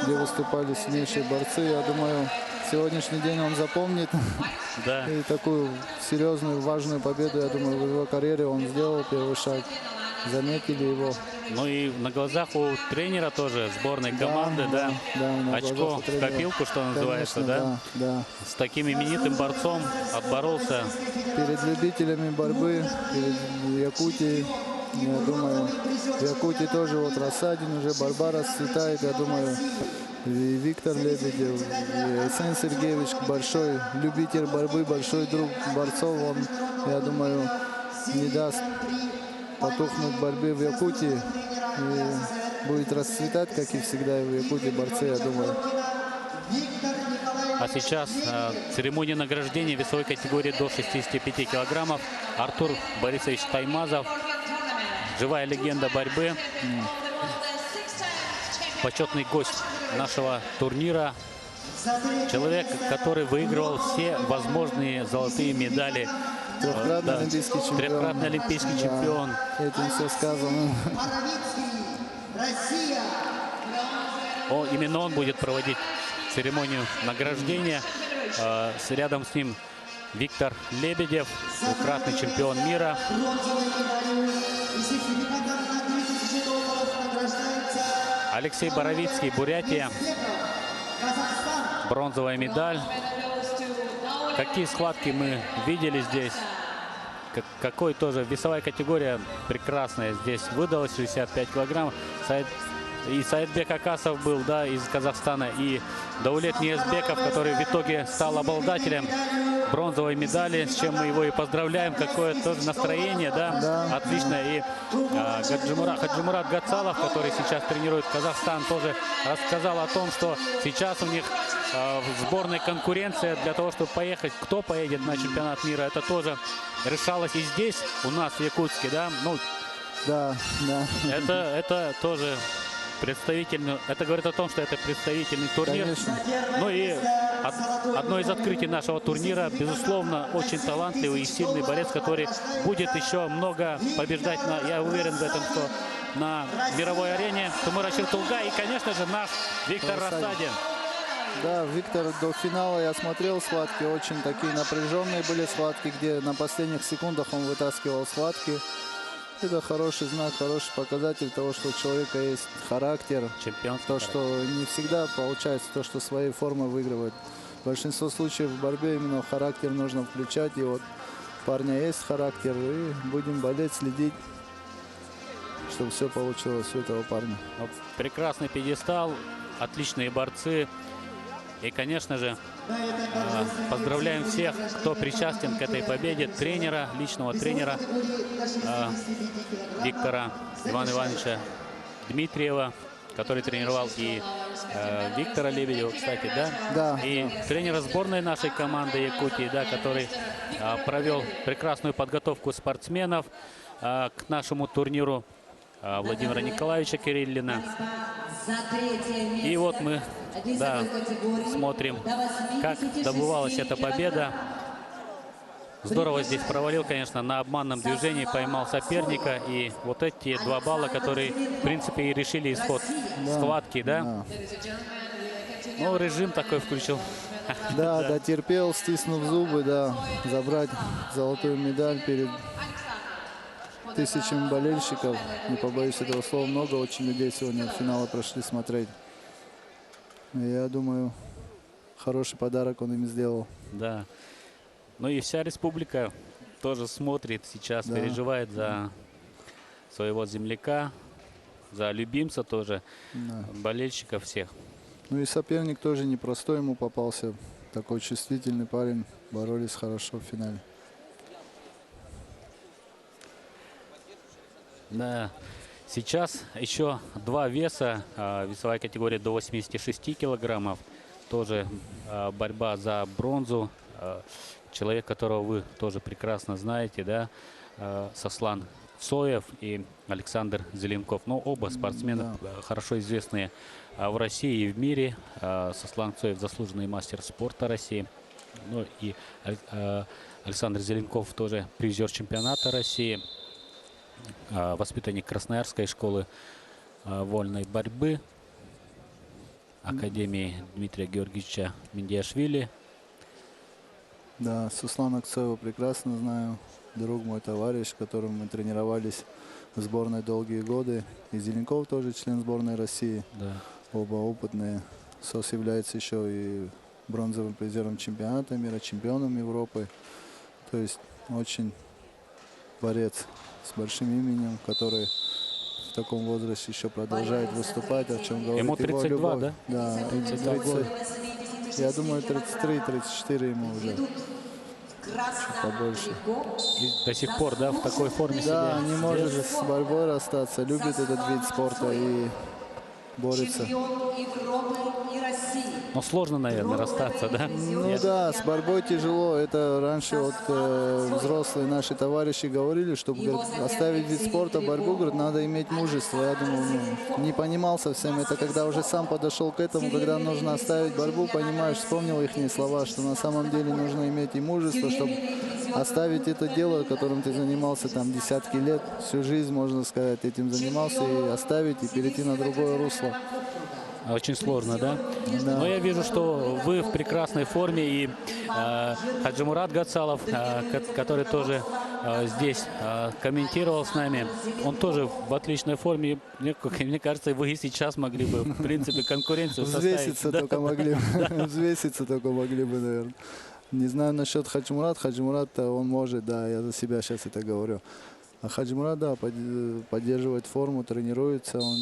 где выступали сильнейшие борцы. Я думаю, сегодняшний день он запомнит. Да. И такую серьезную, важную победу, я думаю, в его карьере он сделал первый шаг. Заметили его. Ну и на глазах у тренера тоже сборной команды, да, на очко глазах у в тренера. копилку, что называется, Конечно, да? да. С таким именитым борцом отборолся. Перед любителями борьбы, перед Якутией, я думаю, в Якутии тоже вот Рассадин, уже борьба расцветает, я думаю, и Виктор Лебедев, и Арсений Сергеевич, большой любитель борьбы, большой друг борцов, он, я думаю, не даст потухнуть борьбе в Якутии и будет расцветать, как и всегда, и в Якутии борцы, я думаю. А сейчас церемония награждения весовой категории до 65 килограммов. Артур Борисович Таймазов, живая легенда борьбы, почетный гость нашего турнира. Человек, который выигрывал все возможные золотые медали. Трехкратный олимпийский чемпион. Трехкратный олимпийский чемпион. Этим все сказано. Именно он будет проводить церемонию награждения. Рядом с ним Виктор Лебедев, двукратный чемпион мира. Алексей Боровицкий, Бурятия. Бронзовая медаль. Какие схватки мы видели здесь. Какой тоже весовая категория прекрасная здесь выдалась, 65 килограмм. И Саидбек Акасов был, да, из Казахстана, и Даулет Ниязбеков, который в итоге стал обладателем бронзовой медали, с чем мы его и поздравляем. Какое тоже настроение, да, отлично. И Хаджимурат Гацалов, который сейчас тренирует Казахстан, тоже рассказал о том, что сейчас у них в сборной конкуренция для того, чтобы поехать. Кто поедет на чемпионат мира, это тоже решалось и здесь, у нас в Якутске, да. Ну, да. Это тоже представительный, это говорит о том, что это представительный турнир. Конечно. Ну и одно из открытий нашего турнира, безусловно, очень талантливый и сильный борец, который будет еще много побеждать, я уверен в этом, что на мировой арене. Тумур Ачиртулга и, конечно же, наш Виктор Рассадин. Да, Виктор, до финала я смотрел схватки, очень такие напряженные были схватки, где на последних секундах он вытаскивал схватки. Это хороший знак, хороший показатель того, что у человека есть характер. То, что не всегда получается, то, что своей формой выигрывает. В большинстве случаев в борьбе именно характер нужно включать. И вот у парня есть характер, и будем болеть, следить, чтобы все получилось у этого парня. Прекрасный пьедестал, отличные борцы. И, конечно же, поздравляем всех, кто причастен к этой победе. Тренера, личного тренера Виктора Ивана Ивановича Дмитриева, который тренировал и Виктора Лебедева, кстати, да? Да. И тренера сборной нашей команды Якутии, да, который провел прекрасную подготовку спортсменов к нашему турниру, Владимира Николаевича Кириллина. И вот мы, да, смотрим, как добывалась эта победа. Здорово здесь провалил, конечно, на обманном движении, поймал соперника. И вот эти 2 балла, которые, в принципе, и решили исход схватки, да? Ну, режим такой включил. Да, дотерпел, стиснув зубы, да, забрать золотую медаль перед тысячами болельщиков. Не побоюсь этого слова, много очень людей сегодня от финала прошли смотреть. Я думаю, хороший подарок он им сделал. Да. Ну и вся республика тоже смотрит сейчас, Да. переживает за своего земляка, за любимца тоже, Да. болельщиков всех. Ну и соперник тоже непростой ему попался. Такой чувствительный парень. Боролись хорошо в финале. Да. Сейчас еще два веса, весовая категория до 86 килограммов. Тоже борьба за бронзу. Человек, которого вы тоже прекрасно знаете, да, Сослан Цоев и Александр Зеленков. Но оба спортсмена хорошо известные в России и в мире. Сослан Цоев заслуженный мастер спорта России. Ну и Александр Зеленков тоже призер чемпионата России. Воспитанник Красноярской школы вольной борьбы Академии Дмитрия Георгиевича Миндиашвили. Да, Суслана Акцоева прекрасно знаю. Друг мой, товарищ, с которым мы тренировались в сборной долгие годы. И Зеленков тоже член сборной России. Да. Оба опытные. Сос является еще и бронзовым призером чемпионата мира, чемпионом Европы. То есть очень борец с большим именем, который в таком возрасте еще продолжает выступать, о чем говорит Ему его 32, любовь. да? Да, 32 года. Я думаю, 33-34 ему уже. Чуть побольше. И до сих пор, да, в такой форме Да, себя не может держит. с борьбой расстаться, любит этот вид спорта и борется. Но сложно, наверное, расстаться, да? Ну да, с борьбой тяжело. Это раньше вот взрослые наши товарищи говорили, чтобы говорит, оставить вид спорта, борьбу, говорит, надо иметь мужество. Я думал, не понимал совсем. Это когда уже сам подошел к этому, когда нужно оставить борьбу, понимаешь, вспомнил их слова, что на самом деле нужно иметь и мужество, чтобы оставить это дело, которым ты занимался там десятки лет, всю жизнь, можно сказать, этим занимался, и оставить, и перейти на другое русло. Очень сложно, да? Но я вижу, что вы в прекрасной форме. И Хаджимурат Гацалов, который тоже здесь комментировал с нами, он тоже в отличной форме. Мне кажется, вы и сейчас могли бы, в принципе, конкуренцию составить. Взвеситься только могли бы. Взвеситься только могли бы, наверное. Не знаю насчет Хаджимурат. Хаджимурат-то он может, да, я за себя сейчас это говорю. А Хаджимурат, да, поддерживает форму, тренируется. Он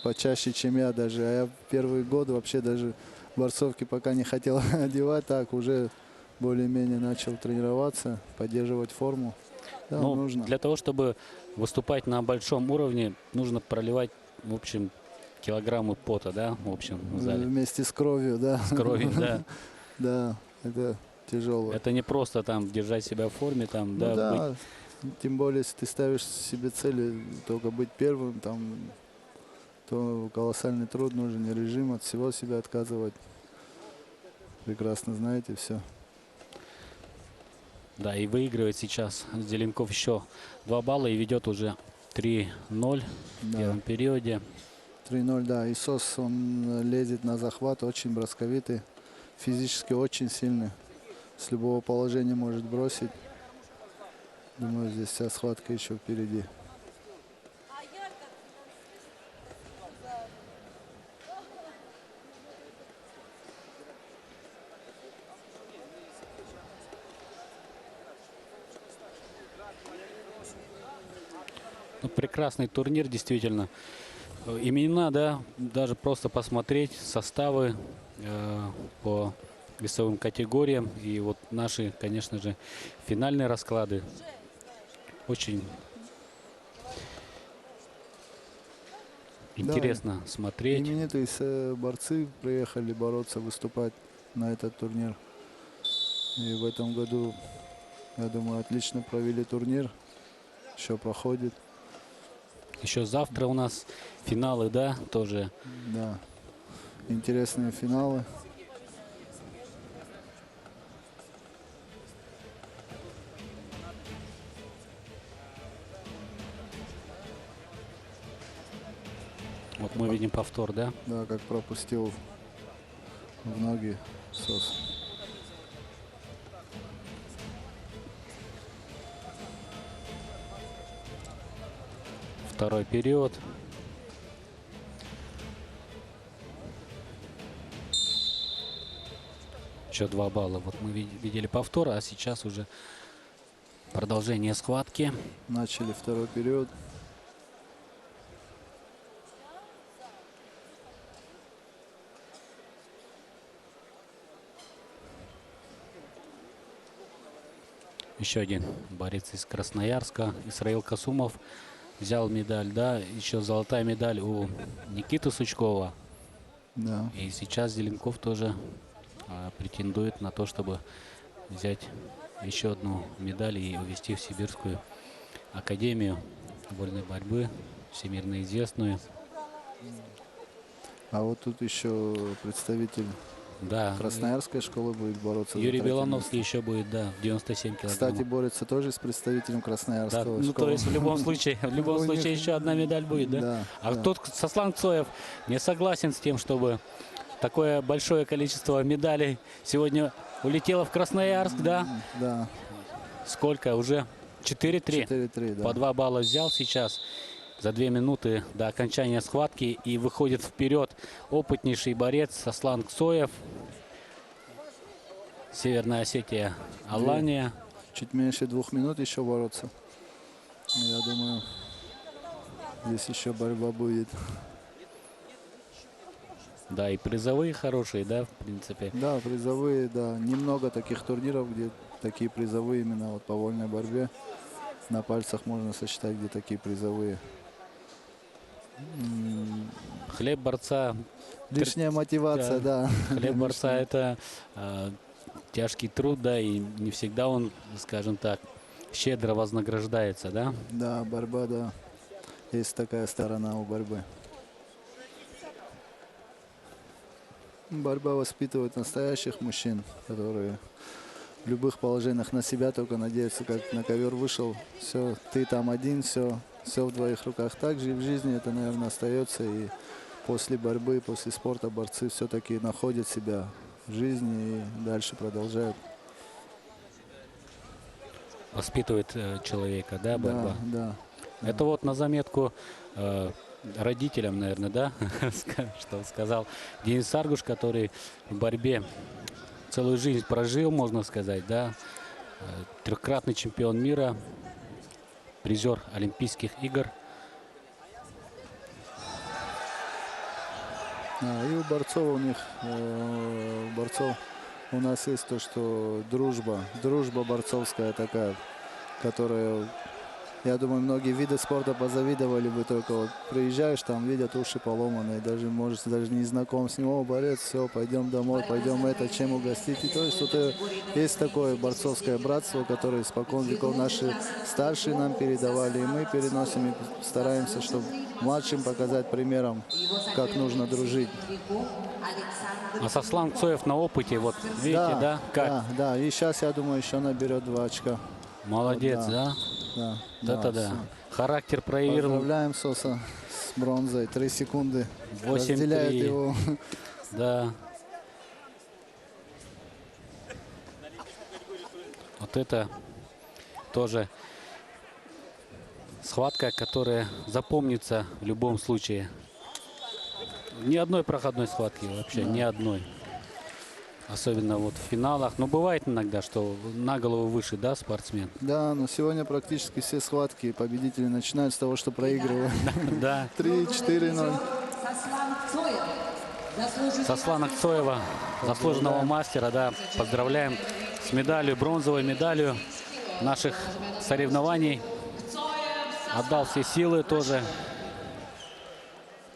почаще, чем я даже. А я первый год вообще даже борцовки пока не хотел одевать. Так, уже более-менее начал тренироваться, поддерживать форму. Да, Ну, нужно. для того, чтобы выступать на большом уровне, нужно проливать, в общем, килограммы пота, да, в общем, в зале. Вместе с кровью, да. С кровью, да. Да, это тяжело. Это не просто там держать себя в форме, там, Ну да, да, быть. тем более, если ты ставишь себе цели только быть первым, там, то колоссальный труд нужен, и режим, от всего себя отказывать. Прекрасно знаете все. Да, и выигрывает сейчас Зеленков еще 2 балла и ведет уже 3-0 в первом периоде. 3-0, да. И Сос, он лезет на захват, очень бросковитый, физически очень сильный. С любого положения может бросить. Думаю, здесь вся схватка еще впереди. Ну, прекрасный турнир, действительно. Имена, да, даже просто посмотреть составы по весовым категориям. И вот наши, конечно же, финальные расклады. Очень интересно смотреть. Именитые борцы приехали бороться, выступать на этот турнир. И в этом году, я думаю, отлично провели турнир. Еще проходит. Еще завтра у нас финалы, да, тоже. Да, интересные финалы. Вот мы видим повтор, да? Да, как пропустил в ноги Сос. Второй период. Еще 2 балла. Вот мы видели повтор, а сейчас уже продолжение схватки. Начали второй период. Еще один борец из Красноярска, Исраил Касумов, взял медаль, да, еще золотая медаль у Никиты Сучкова. Да. И сейчас Зеленков тоже претендует на то, чтобы взять еще одну медаль и увезти в Сибирскую академию вольной борьбы, всемирно известную. А вот тут еще представитель Да. Красноярской школы будет бороться. за Юрий третье Белановский место. еще будет, да, в 97 килограммов. Кстати, борется тоже с представителем Да, Красноярского. ну, школы. то есть в любом случае еще одна медаль будет, да? Да, А да. тут Сослан Цоев не согласен с тем, чтобы такое большое количество медалей сегодня улетело в Красноярск, да? Да. Сколько? Уже 4-3. 4-3, да. По 2 балла взял сейчас за 2 минуты до окончания схватки. И выходит вперед опытнейший борец Сослан Цоев. Северная Осетия, Алания. Чуть меньше 2 минут еще бороться. Я думаю, здесь еще борьба будет. Да, и призовые хорошие, да, в принципе. Да, призовые, да. Немного таких турниров, где такие призовые именно вот по вольной борьбе. На пальцах можно сосчитать, где такие призовые. Хлеб борца. Лишняя мотивация, да. Хлеб борца это тяжкий труд, да, и не всегда он, скажем так, щедро вознаграждается, да? Да, борьба, да. Есть такая сторона у борьбы. Борьба воспитывает настоящих мужчин, которые в любых положениях на себя только надеются, как на ковер вышел. Все, ты там один, все в твоих руках. Также и в жизни это, наверное, остается. И после борьбы, после спорта борцы все-таки находят себя в жизни и дальше продолжают. Воспитывает человека, да, борьба? Да. Это вот на заметку родителям, наверное, да, что сказал Денис Аргуш, который в борьбе целую жизнь прожил, можно сказать, да, трехкратный чемпион мира, призер Олимпийских игр. И у борцов у них, борцов у нас есть то, что дружба борцовская такая, которая, я думаю, многие виды спорта позавидовали бы, только вот приезжаешь, там видят уши поломанные, даже, может, даже не знаком с ним, о, борец, все, пойдем домой, пойдем это, чем угостить. И то есть вот есть такое борцовское братство, которое испокон веков наши старшие нам передавали, и мы переносим, и стараемся, чтобы младшим показать примером, как нужно дружить. А Сослан Цоев на опыте, вот видите, да, как? Да, и сейчас, я думаю, еще наберет 2 очка. Молодец, Вот, да? Да, Это да. всё. Характер проявил. Поздравляем Соса с бронзой. 3 секунды 8-3. разделяет его. Да. Вот это тоже схватка, которая запомнится в любом случае. Ни одной проходной схватки вообще, ни одной. Особенно вот в финалах. Но бывает иногда, что на голову выше, да, спортсмен? Да, но сегодня практически все схватки победители начинают с того, что проигрывают. Да. 3-4-0. Сослана Цоева, заслуженного мастера, да, поздравляем с медалью, бронзовой медалью наших соревнований. Отдал все силы тоже.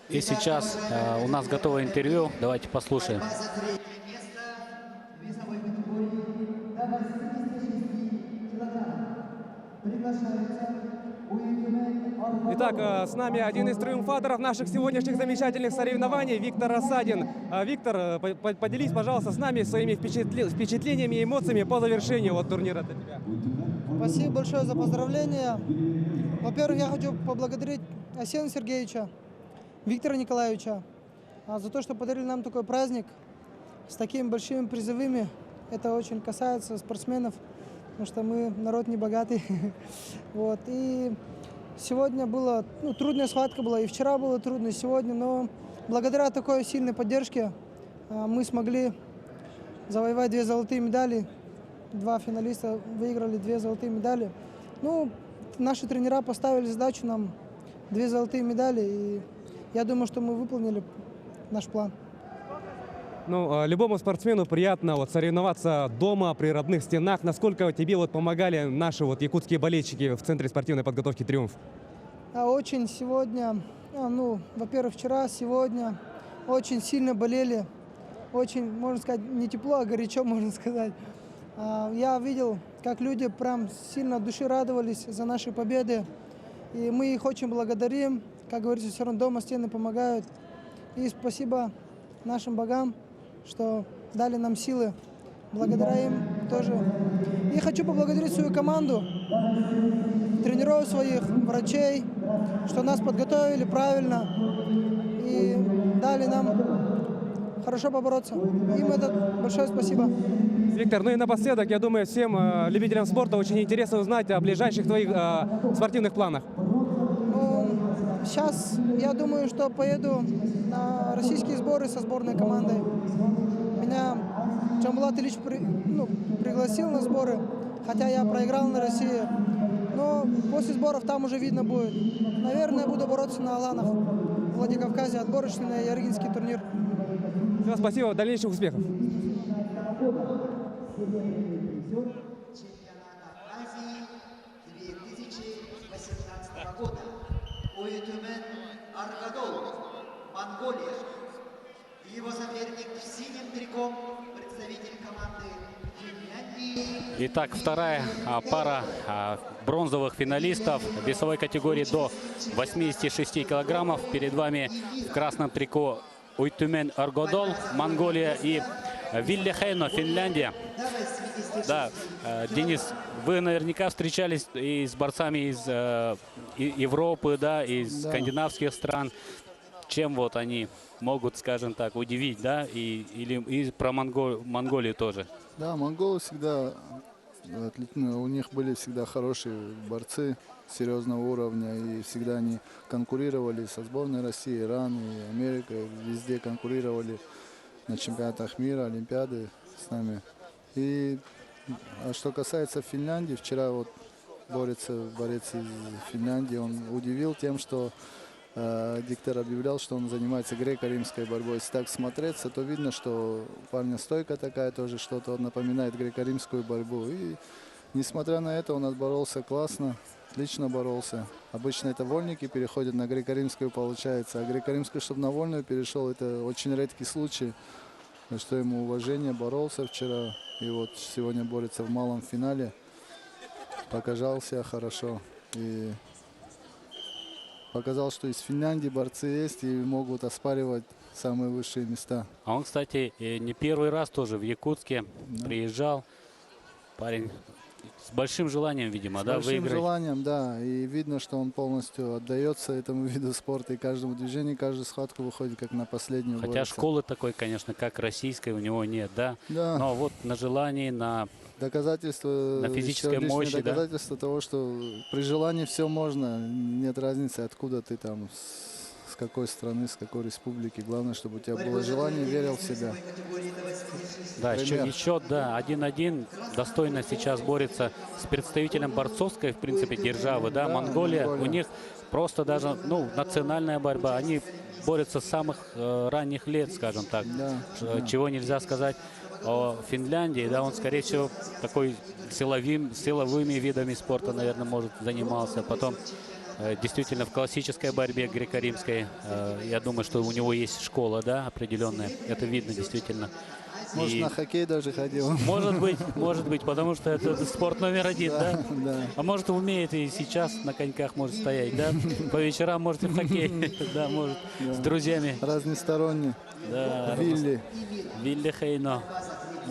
И сейчас у нас готово интервью. Давайте послушаем. Итак, с нами один из триумфаторов наших сегодняшних замечательных соревнований, Виктор Рассадин. Виктор, поделись, пожалуйста, с нами своими впечатлениями и эмоциями по завершению вот турнира для тебя. Спасибо большое за поздравления. Во-первых, я хочу поблагодарить Арсения Сергеевича, Виктора Николаевича за то, что подарили нам такой праздник с такими большими призовыми. Это очень касается спортсменов, потому что мы народ небогатый. Вот. И сегодня была трудная схватка была, и вчера было трудно, и сегодня, но благодаря такой сильной поддержке мы смогли завоевать 2 золотые медали. 2 финалиста выиграли 2 золотые медали. Ну, наши тренера поставили задачу нам 2 золотые медали, и я думаю, что мы выполнили наш план. Ну, любому спортсмену приятно вот соревноваться дома, при родных стенах. Насколько тебе вот помогали наши вот якутские болельщики в Центре спортивной подготовки «Триумф»? очень сегодня, во-первых, вчера, сегодня очень сильно болели. Очень, можно сказать, не тепло, а горячо, можно сказать. Я видел, как люди прям сильно от души радовались за наши победы. И мы их очень благодарим. Как говорится, все равно дома стены помогают. И спасибо нашим богам, что дали нам силы. Благодаря им тоже. И хочу поблагодарить свою команду, тренеров своих, врачей, что нас подготовили правильно и дали нам хорошо побороться. Им это большое спасибо. Виктор, ну и напоследок, я думаю, всем любителям спорта очень интересно узнать о ближайших твоих спортивных планах. Сейчас я думаю, что поеду на российские сборы со сборной командой. Меня Джамбулат Ильич пригласил на сборы, хотя я проиграл на России. Но после сборов там уже видно будет. Наверное, буду бороться на Аланах, в Владикавказе, отборочный на Яргинский турнир. Все, спасибо, дальнейших успехов. Монголия. Его соперник в синем трико, представитель команды Финляндии. Итак, вторая пара бронзовых финалистов весовой категории до 86 килограммов. Перед вами в красном трико Уйтумен Аргодол, Монголия, и Вилле Хейно, Финляндия. Да, Денис, вы наверняка встречались и с борцами из Европы, да, из скандинавских стран. Чем вот они могут, скажем так, удивить, да, и про Монголию тоже? Да, монголы всегда, у них были всегда хорошие борцы серьезного уровня, и всегда они конкурировали со сборной России, Иран и Америка, везде конкурировали на чемпионатах мира, Олимпиады с нами. И что касается Финляндии, вчера вот борец из Финляндии, он удивил тем, что диктор объявлял, что он занимается греко-римской борьбой. Если так смотреться, то видно, что у парня стойка такая тоже, что-то напоминает греко-римскую борьбу. И несмотря на это, он отборолся классно, отлично боролся. Обычно это вольники переходят на греко-римскую, получается. А греко-римскую, чтобы на вольную перешел, это очень редкий случай. За что ему уважение, боролся вчера. И вот сегодня борется в малом финале. Показал себя хорошо. И показал, что из Финляндии борцы есть и могут оспаривать самые высшие места. А он, кстати, не первый раз тоже в Якутске приезжал. Парень с большим желанием, видимо, да, выиграть. С большим желанием, да. И видно, что он полностью отдается этому виду спорта. И каждому движению, каждую схватку выходит как на последнюю. Хотя борется. школы такой, конечно, как российской, у него нет, да? Да. Но вот на желании, на физической мощи, доказательство того, что при желании все можно. Нет разницы, откуда ты там, с какой страны, с какой республики. Главное, чтобы у тебя было желание, верил в себя. Да, счет, да, 1-1. Достойно сейчас борется с представителем борцовской, в принципе, державы, да, Монголия. У них просто даже, национальная борьба. Они борются с самых ранних лет, скажем так. Чего нельзя сказать о Финляндии, да, он, скорее всего, такой силовыми видами спорта, наверное, может занимался. Потом, действительно, в классической борьбе греко-римской, я думаю, что у него есть школа, да, определенная. Это видно, действительно. Может, на хоккей даже ходил. Может быть, потому что это спорт номер один, да? Да. А может, умеет и сейчас на коньках может стоять, да? По вечерам может и в хоккей, да, может, с друзьями. Разносторонний. Да. Вилле Хейно.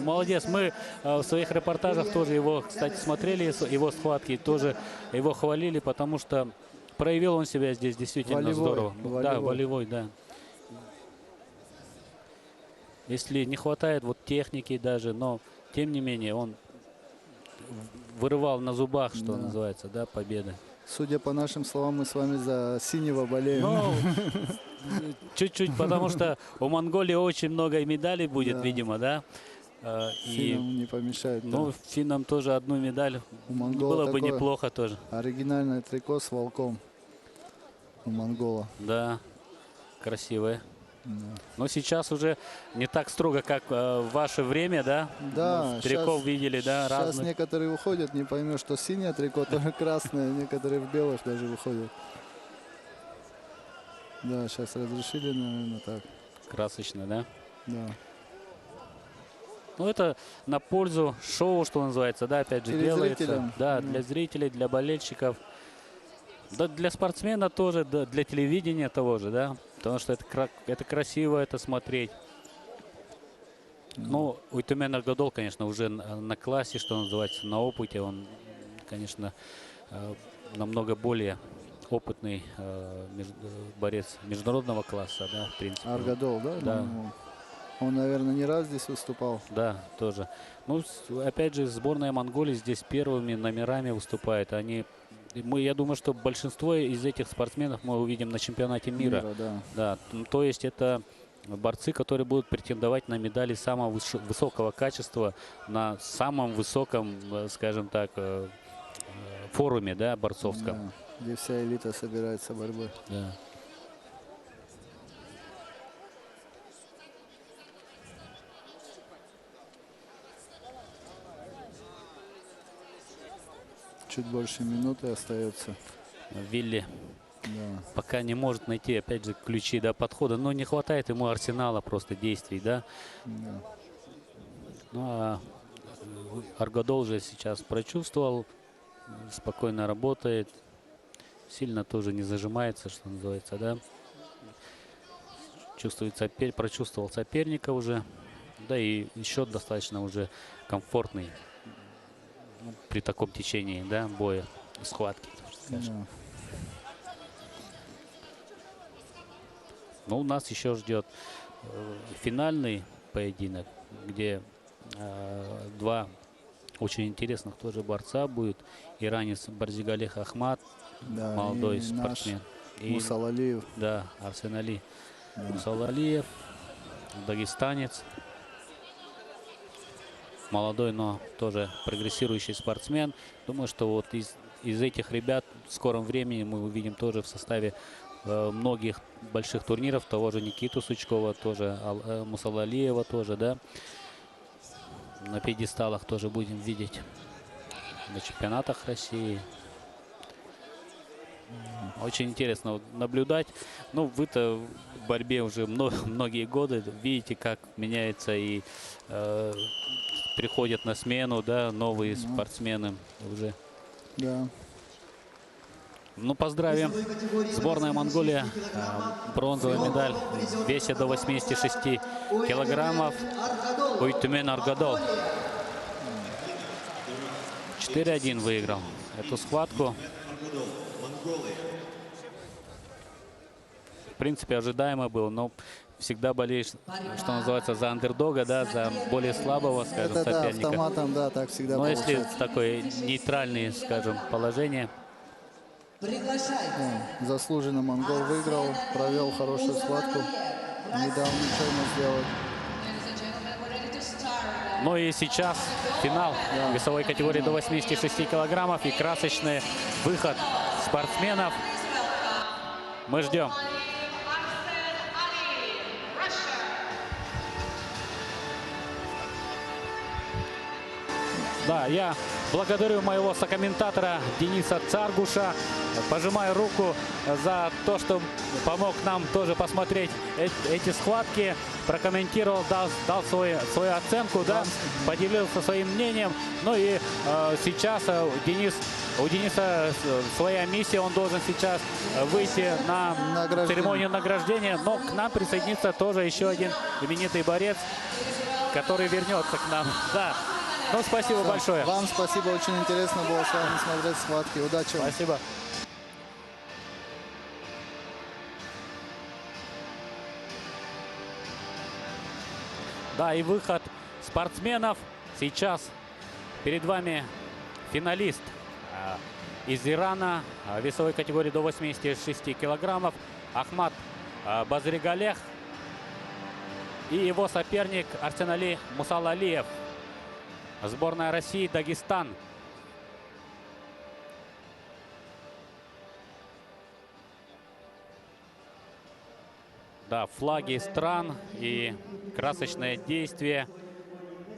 Молодец. Мы в своих репортажах тоже его, кстати, смотрели, его схватки, тоже его хвалили, потому что проявил он себя здесь действительно здорово. Да, волевой, да. Если не хватает вот техники даже, но тем не менее он вырывал на зубах, что называется, да, победы. Судя по нашим словам, мы с вами за синего болеем. Чуть-чуть, потому что у Монголии очень много медалей будет, видимо, да. Финнам не помешает. Финнам тоже одну медаль было бы неплохо тоже. Оригинальное трико с волком у монгола. Да, красивое. Но сейчас уже не так строго, как в ваше время, да? Да. Триков видели, да, разных. Сейчас некоторые уходят, не поймешь, что синее трико, то красное, некоторые в белых даже выходят. Да, сейчас разрешили, наверное, так. Красочно, да? Да. Ну, это на пользу шоу, что называется, да, опять же, делается. Телезрителям. Да, для зрителей, для болельщиков. Да, для спортсмена тоже, да, для телевидения того же, да. Потому что это красиво, это смотреть. Ну, Уйтумен Аргадол, конечно, уже на классе, что называется, на опыте. Он, конечно, намного более опытный борец международного класса, да, в принципе. Аргадол, да? Да. Ну, он, наверное, не раз здесь выступал. Да, тоже. Ну, опять же, сборная Монголии здесь первыми номерами выступает. Я думаю, что большинство из этих спортсменов мы увидим на чемпионате мира. Да. То есть это борцы, которые будут претендовать на медали самого высокого качества на самом высоком, скажем так, форуме, да, борцовском. Да, где вся элита собирается борьбой. Да. Чуть больше минуты остается. Вилли Да. пока не может найти, опять же, ключи до подхода. Но не хватает ему арсенала просто действий, да. Да. Ну, а Аргадол же сейчас прочувствовал, спокойно работает, сильно тоже не зажимается, что называется, да. Прочувствовал соперника уже, да, и счет достаточно уже комфортный при таком течении, да, боя, схватки, скажем. Да. Но у нас еще ждет финальный поединок, где два очень интересных тоже борца будет. Иранец Барзигалех Ахмат, Да, молодой и спортсмен. наш Мусал Алиев. Да, Арсен Али. Да. Мусал Алиев, дагестанец. Молодой, но тоже прогрессирующий спортсмен. Думаю, что вот из этих ребят в скором времени мы увидим тоже в составе многих больших турниров, того же Никиту Сучкова, тоже Мусала Алиева тоже, да. На пьедесталах тоже будем видеть на чемпионатах России. Очень интересно наблюдать. Ну, вы-то в борьбе уже многие годы видите, как меняется и приходят на смену, да, новые спортсмены уже. Да. Ну, поздравим. Сборная Монголия. Бронзовая медаль в весе до 86 килограммов. Уйтумен Аргадол. 4-1 выиграл эту схватку. В принципе, ожидаемо было, но всегда болеешь, что называется, за андердога, да, за более слабого, скажем, Это, да, соперника. автоматом, да, так всегда Но если получается. такое нейтральное, скажем, положение, Да, заслуженно монгол выиграл, провел хорошую схватку, не дал ничего ему сделать. ну и сейчас финал весовой категории до 86 килограммов и красочный выход спортсменов. Мы ждем. Да, я благодарю моего сокомментатора Дениса Царгуша. Пожимаю руку за то, что помог нам тоже посмотреть эти схватки. Прокомментировал, дал свою оценку, да, поделился своим мнением. Ну и сейчас у Дениса своя миссия. Он должен сейчас выйти на церемонию награждения. Но к нам присоединится тоже еще один именитый борец, который вернется к нам. Да. Ну, спасибо большое. Вам спасибо, очень интересно было с вами смотреть схватки. Удачи вам. Спасибо. Да, и выход спортсменов. Сейчас перед вами финалист из Ирана весовой категории до 86 килограммов Ахмат Базригалех и его соперник Арсен Али Мусал Алиев. Сборная России, Дагестан. Да, флаги стран и красочное действие,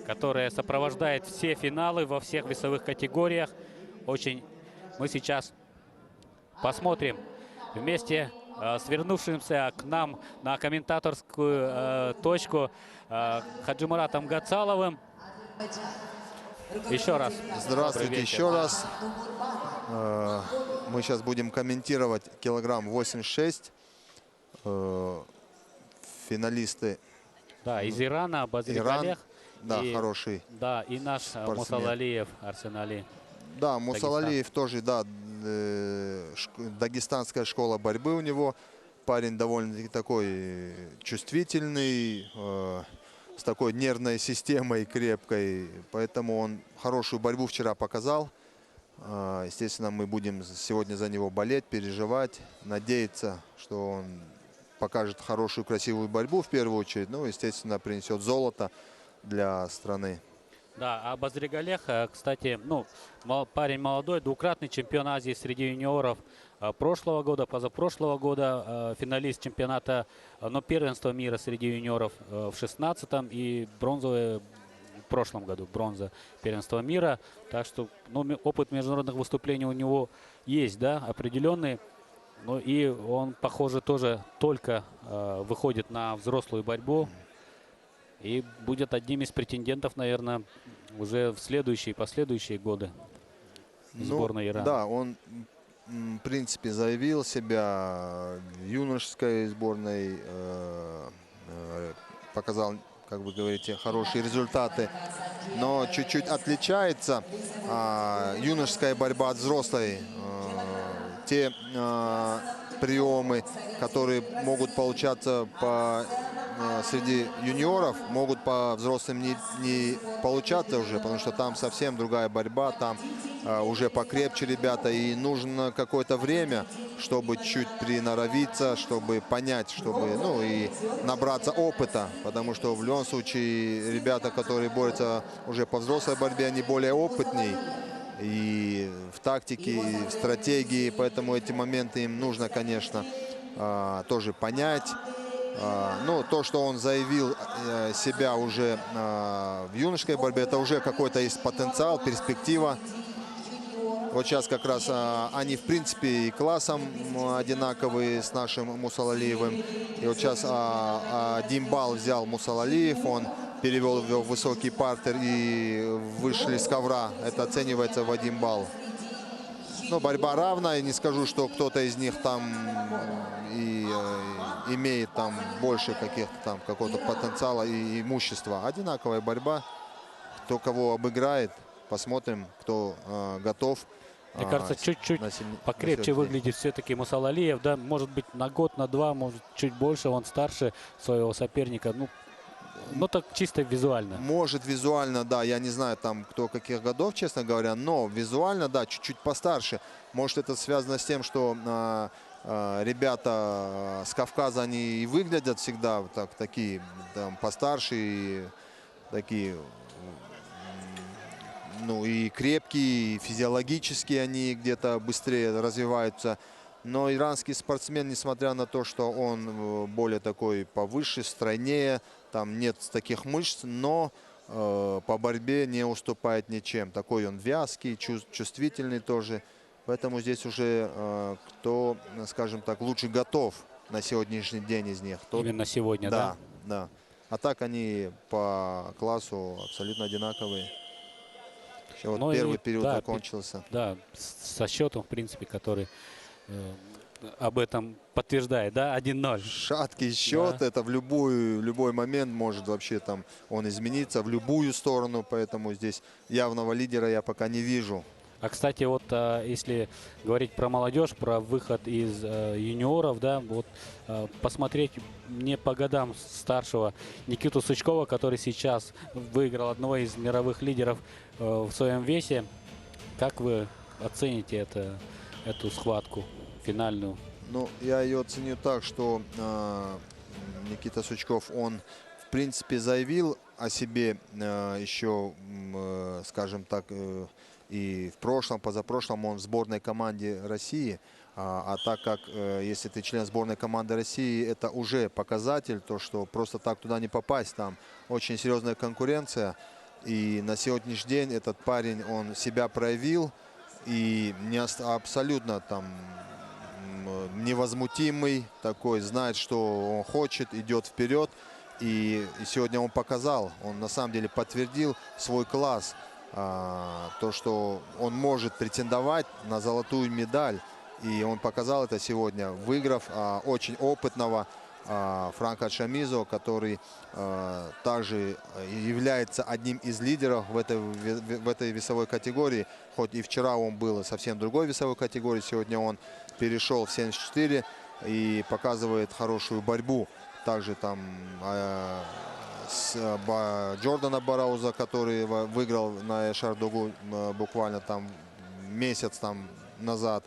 которое сопровождает все финалы во всех весовых категориях. Мы сейчас посмотрим вместе свернувшимся к нам на комментаторскую точку Хаджимуратом Гацаловым. Еще раз. Здравствуйте еще раз. Мы сейчас будем комментировать килограмм 86. Финалисты. Да, из Ирана Базригалех. Да, хороший. Да, и наш Мусалалиев, Арсен Али. Да, Мусалалиев тоже, да, дагестанская школа борьбы у него. Парень довольно-таки такой чувствительный, с такой нервной системой крепкой. Поэтому он хорошую борьбу вчера показал. Естественно, мы будем сегодня за него болеть, переживать, надеяться, что он покажет хорошую, красивую борьбу в первую очередь. Ну, естественно, принесет золото для страны. Да, а Базригалех, кстати, ну, парень молодой, двукратный чемпион Азии среди юниоров прошлого года, позапрошлого года, финалист чемпионата, но первенства мира среди юниоров в 16-м и бронзовый в прошлом году, бронза первенства мира. Так что, ну, опыт международных выступлений у него есть, да, определенный. Ну и он, похоже, тоже только выходит на взрослую борьбу. И будет одним из претендентов, наверное, уже в следующие, последующие годы сборной Ирана. Да, он, в принципе, заявил себя в юношеской сборной, показал, как вы говорите, хорошие результаты. Но чуть-чуть отличается юношеская борьба от взрослой. Те приемы, которые могут получаться среди юниоров, могут по взрослым не получаться уже, потому что там совсем другая борьба, там уже покрепче ребята, и нужно какое-то время, чтобы чуть приноровиться, чтобы понять, чтобы, ну, и набраться опыта, потому что в любом случае ребята, которые борются уже по взрослой борьбе, они более опытней и в тактике, и в стратегии, поэтому эти моменты им нужно, конечно, тоже понять. Ну, то, что он заявил себя уже в юношеской борьбе, это уже какой-то есть потенциал, перспектива. Вот сейчас как раз они, в принципе, и классом одинаковые с нашим Мусалалиевым. И вот сейчас Димбал взял Мусалалиев, он перевел его в высокий партер и вышли с ковра. Это оценивается в 1 балл. Но борьба равная. Не скажу, что кто-то из них там и имеет там больше каких-то там какого-то потенциала и имущества. Одинаковая борьба. Кто кого обыграет, посмотрим, кто готов. Мне кажется, чуть-чуть покрепче выглядит все-таки Мусалалиев. Да, может быть, на год, на два, может, чуть больше. Он старше своего соперника. Ну, так чисто визуально. Может, визуально, да. Я не знаю, там, кто каких годов, честно говоря. Но визуально, да, чуть-чуть постарше. Может, это связано с тем, что ребята с Кавказа, они и выглядят всегда такие там, постарше, и такие, ну, и крепкие, и физиологически они где-то быстрее развиваются. Но иранский спортсмен, несмотря на то, что он более такой повыше, стройнее, там нет таких мышц, но по борьбе не уступает ничем. Такой он вязкий, чувствительный тоже. Поэтому здесь уже кто, скажем так, лучше готов на сегодняшний день из них. Именно сегодня, да? Да. А так они по классу абсолютно одинаковые. Еще вот первый период закончился. Да, со счетом, в принципе, который об этом подтверждает, да, 1-0. Шаткий счет, да. Это в любой момент может вообще там он измениться в любую сторону, поэтому здесь явного лидера я пока не вижу. А, кстати, вот если говорить про молодежь, про выход из юниоров, да, вот посмотреть не по годам старшего Никиту Сычкова, который сейчас выиграл одного из мировых лидеров в своем весе. Как вы оцените эту схватку финальную? Ну, я ее оценю так, что Никита Сычков, он в принципе заявил о себе еще, скажем так, и в прошлом, позапрошлом он в сборной команде России. А так как, если ты член сборной команды России, это уже показатель, то что просто так туда не попасть. Там очень серьезная конкуренция. И на сегодняшний день этот парень, он себя проявил. И абсолютно там невозмутимый такой, знает, что он хочет, идет вперед. И сегодня он показал, он на самом деле подтвердил свой класс. То, что он может претендовать на золотую медаль. И он показал это сегодня, выиграв очень опытного Франко Чамизо, который также является одним из лидеров в этой весовой категории. Хоть и вчера он был в совсем другой весовой категории, сегодня он перешел в 74 и показывает хорошую борьбу. Также там Джордана Барауза, который выиграл на Шардугу буквально там месяц назад.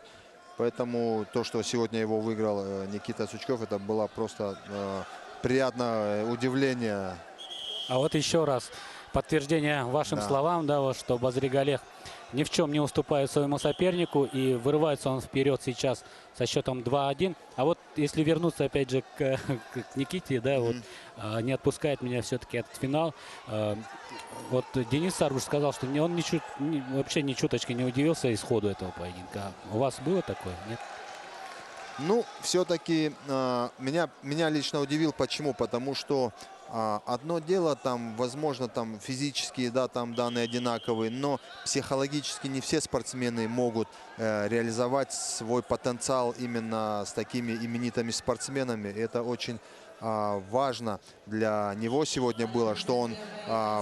Поэтому то, что сегодня его выиграл Никита Сучков, это было просто приятное удивление. А вот еще раз подтверждение вашим словам, да, вот, что Базригалех ни в чем не уступает своему сопернику, и вырывается он вперед сейчас со счетом 2-1. А вот если вернуться опять же к Никите, да, вот не отпускает меня все-таки этот финал. Вот Денис Саргуш сказал, что он вообще ни чуточки не удивился исходу этого поединка. У вас было такое? Нет? Ну, все-таки меня лично удивил. Почему? Потому что одно дело, там, возможно, там физические, да, там данные одинаковые, но психологически не все спортсмены могут реализовать свой потенциал именно с такими именитыми спортсменами. Это очень важно для него сегодня было, что он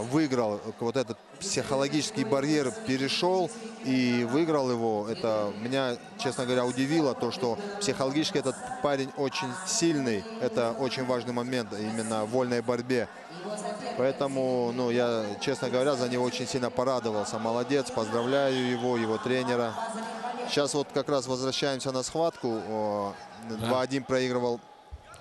выиграл вот этот психологический барьер, перешел и выиграл его. Это меня, честно говоря, удивило, то, что психологически этот парень очень сильный. Это очень важный момент именно в вольной борьбе. Поэтому, ну, я, честно говоря, за него очень сильно порадовался. Молодец, поздравляю его тренера. Сейчас вот как раз возвращаемся на схватку. 2-1 проигрывал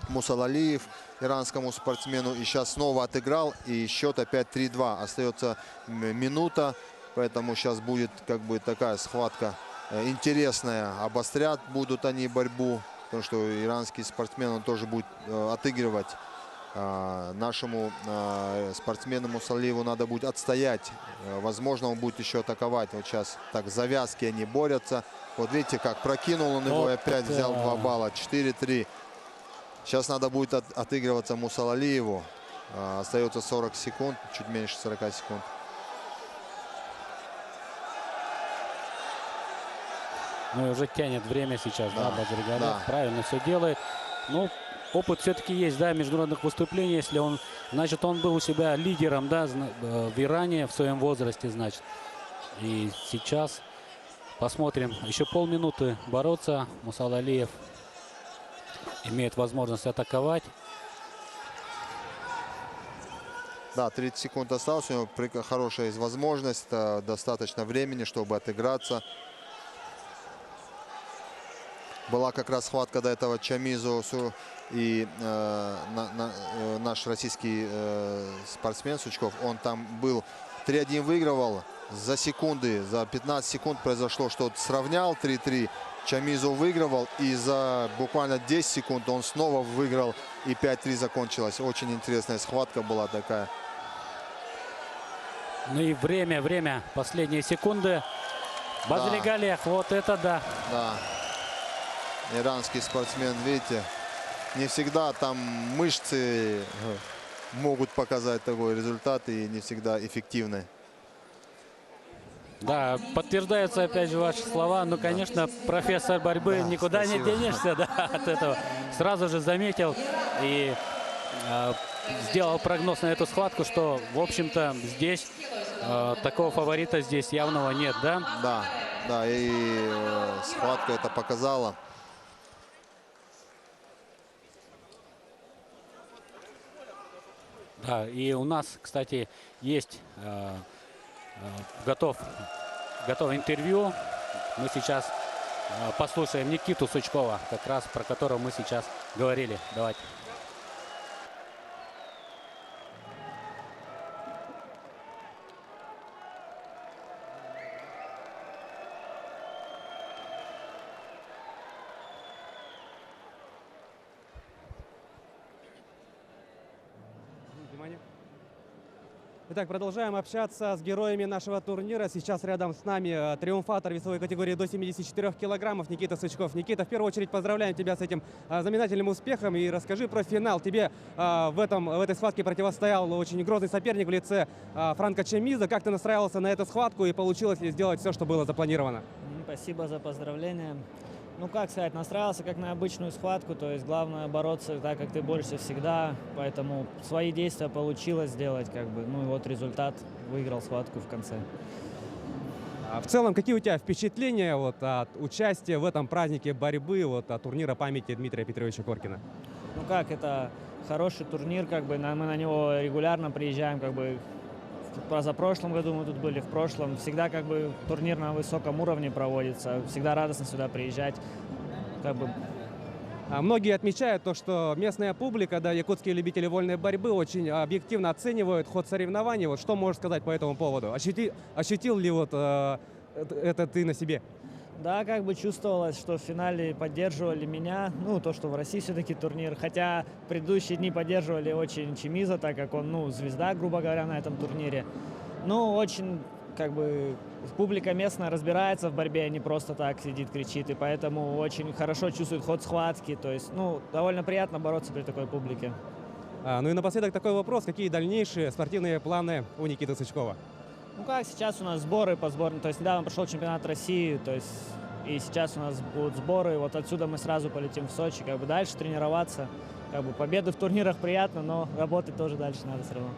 Мусалалиев иранскому спортсмену, и сейчас снова отыграл, и счет опять 3-2. Остается минута, поэтому сейчас будет как бы такая схватка интересная. Обострят будут они борьбу, потому что иранский спортсмен, он тоже будет отыгрывать. Нашему спортсмену Мусалиеву надо будет отстоять. Возможно, он будет еще атаковать. Вот сейчас так завязки они борются. Вот видите, как прокинул он его и опять взял 2 балла. 4-3. Сейчас надо будет отыгрываться Мусалалиеву. Остается 40 секунд, чуть меньше 40 секунд. Ну и уже тянет время сейчас, да, Базригалех правильно все делает. Ну, опыт все-таки есть, да, международных выступлений. Если он, значит, он был у себя лидером, да, в Иране в своем возрасте, значит. И сейчас посмотрим. Еще полминуты бороться. Мусалалиев имеет возможность атаковать. Да, 30 секунд осталось. У него хорошая есть возможность. Достаточно времени, чтобы отыграться. Была как раз схватка до этого Чамизо и наш российский спортсмен Сучков. Он там был 3-1 выигрывал. За секунды, за 15 секунд произошло, что сравнял 3-3. Чамизо выигрывал, и за буквально 10 секунд он снова выиграл, и 5-3 закончилась. Очень интересная схватка была такая. Ну и время, последние секунды. Базригалех, вот это да. Да. Иранский спортсмен, видите, не всегда там мышцы могут показать такой результат, и не всегда эффективны. Да, подтверждаются опять же ваши слова. Ну, конечно, профессор борьбы, никуда спасибо. не денешься, да, от этого. Сразу же заметил и сделал прогноз на эту схватку, что, в общем-то, здесь такого фаворита здесь явного нет, да? Да, и схватка это показала. Да, и у нас, кстати, есть готов интервью. Мы сейчас послушаем Никиту Сучкова, как раз про которого мы сейчас говорили. Давайте. Внимание. Итак, продолжаем общаться с героями нашего турнира. Сейчас рядом с нами триумфатор весовой категории до 74 килограммов Никита Сычков. Никита, в первую очередь поздравляем тебя с этим знаменательным успехом. И расскажи про финал. Тебе в этой схватке противостоял очень грозный соперник в лице Франко Чемизо. Как ты настраивался на эту схватку и получилось ли сделать все, что было запланировано? Спасибо за поздравления. Ну, как сказать, настраивался как на обычную схватку, то есть главное бороться так, как ты борешься всегда, поэтому свои действия получилось сделать, как бы, ну и вот результат, выиграл схватку в конце. В целом, какие у тебя впечатления вот от участия в этом празднике борьбы, вот от турнира памяти Дмитрия Петровича Коркина? Ну как, это хороший турнир, как бы, мы на него регулярно приезжаем, как бы, позапрошлом году мы тут были, в прошлом. Всегда как бы турнир на высоком уровне проводится, всегда радостно сюда приезжать. Как бы. Многие отмечают то, что местная публика, да, якутские любители вольной борьбы очень объективно оценивают ход соревнований. Вот что можешь сказать по этому поводу? Ощутил ли вот это ты на себе? Да, как бы чувствовалось, что в финале поддерживали меня, ну, то, что в России все-таки турнир, хотя предыдущие дни поддерживали очень Чемизо, так как он, ну, звезда, грубо говоря, на этом турнире. Ну, очень, как бы, публика местная разбирается в борьбе, а не просто так сидит, кричит, и поэтому очень хорошо чувствует ход схватки, то есть, ну, довольно приятно бороться при такой публике. Ну и напоследок такой вопрос, какие дальнейшие спортивные планы у Никиты Сычкова? Ну как, сейчас у нас сборы по сборной, то есть недавно прошел чемпионат России, то есть и сейчас у нас будут сборы, вот отсюда мы сразу полетим в Сочи, как бы дальше тренироваться, как бы победы в турнирах приятно, но работать тоже дальше надо все равно.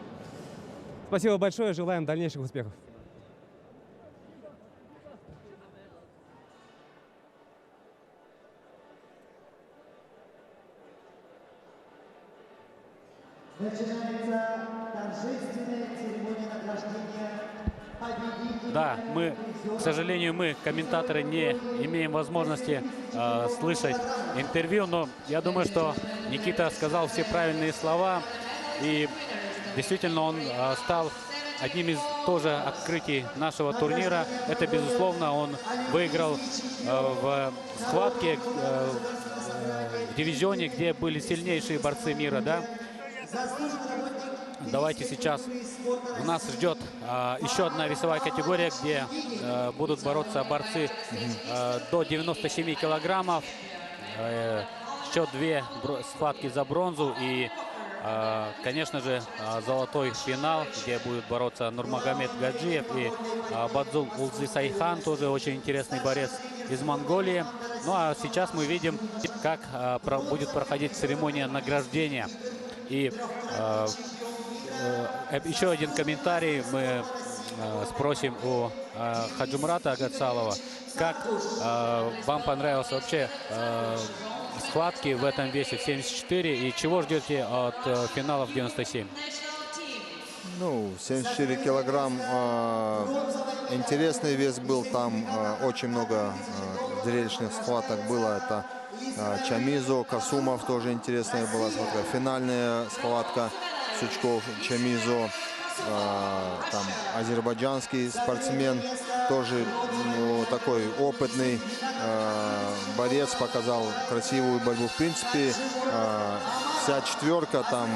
Спасибо большое, желаем дальнейших успехов. Начинается торжественная церемония награждения. Да, к сожалению, мы, комментаторы, не имеем возможности слышать интервью, но я думаю, что Никита сказал все правильные слова, и действительно он стал одним из тоже открытий нашего турнира. Это, безусловно, он выиграл в схватке в дивизионе, где были сильнейшие борцы мира, да. Давайте сейчас у нас ждет еще одна весовая категория, где будут бороться борцы до 97 килограммов. Еще две схватки за бронзу и, конечно же, золотой финал, где будут бороться Нурмагомед Гаджиев и Бадзул Улзисайхан, тоже очень интересный борец из Монголии. Ну а сейчас мы видим, как будет проходить церемония награждения. И еще один комментарий мы спросим у Хаджимурата Агацалова. Как вам понравился вообще схватки в этом весе в 74 и чего ждете от финала в 97? Ну, 74 килограмм интересный вес был, там очень много зрелищных схваток было. Это Чемизо, Касумов тоже интересная была схватка. Финальная схватка Сычков, Чемизо, там азербайджанский спортсмен, тоже такой опытный борец, показал красивую борьбу. В принципе, вся четверка там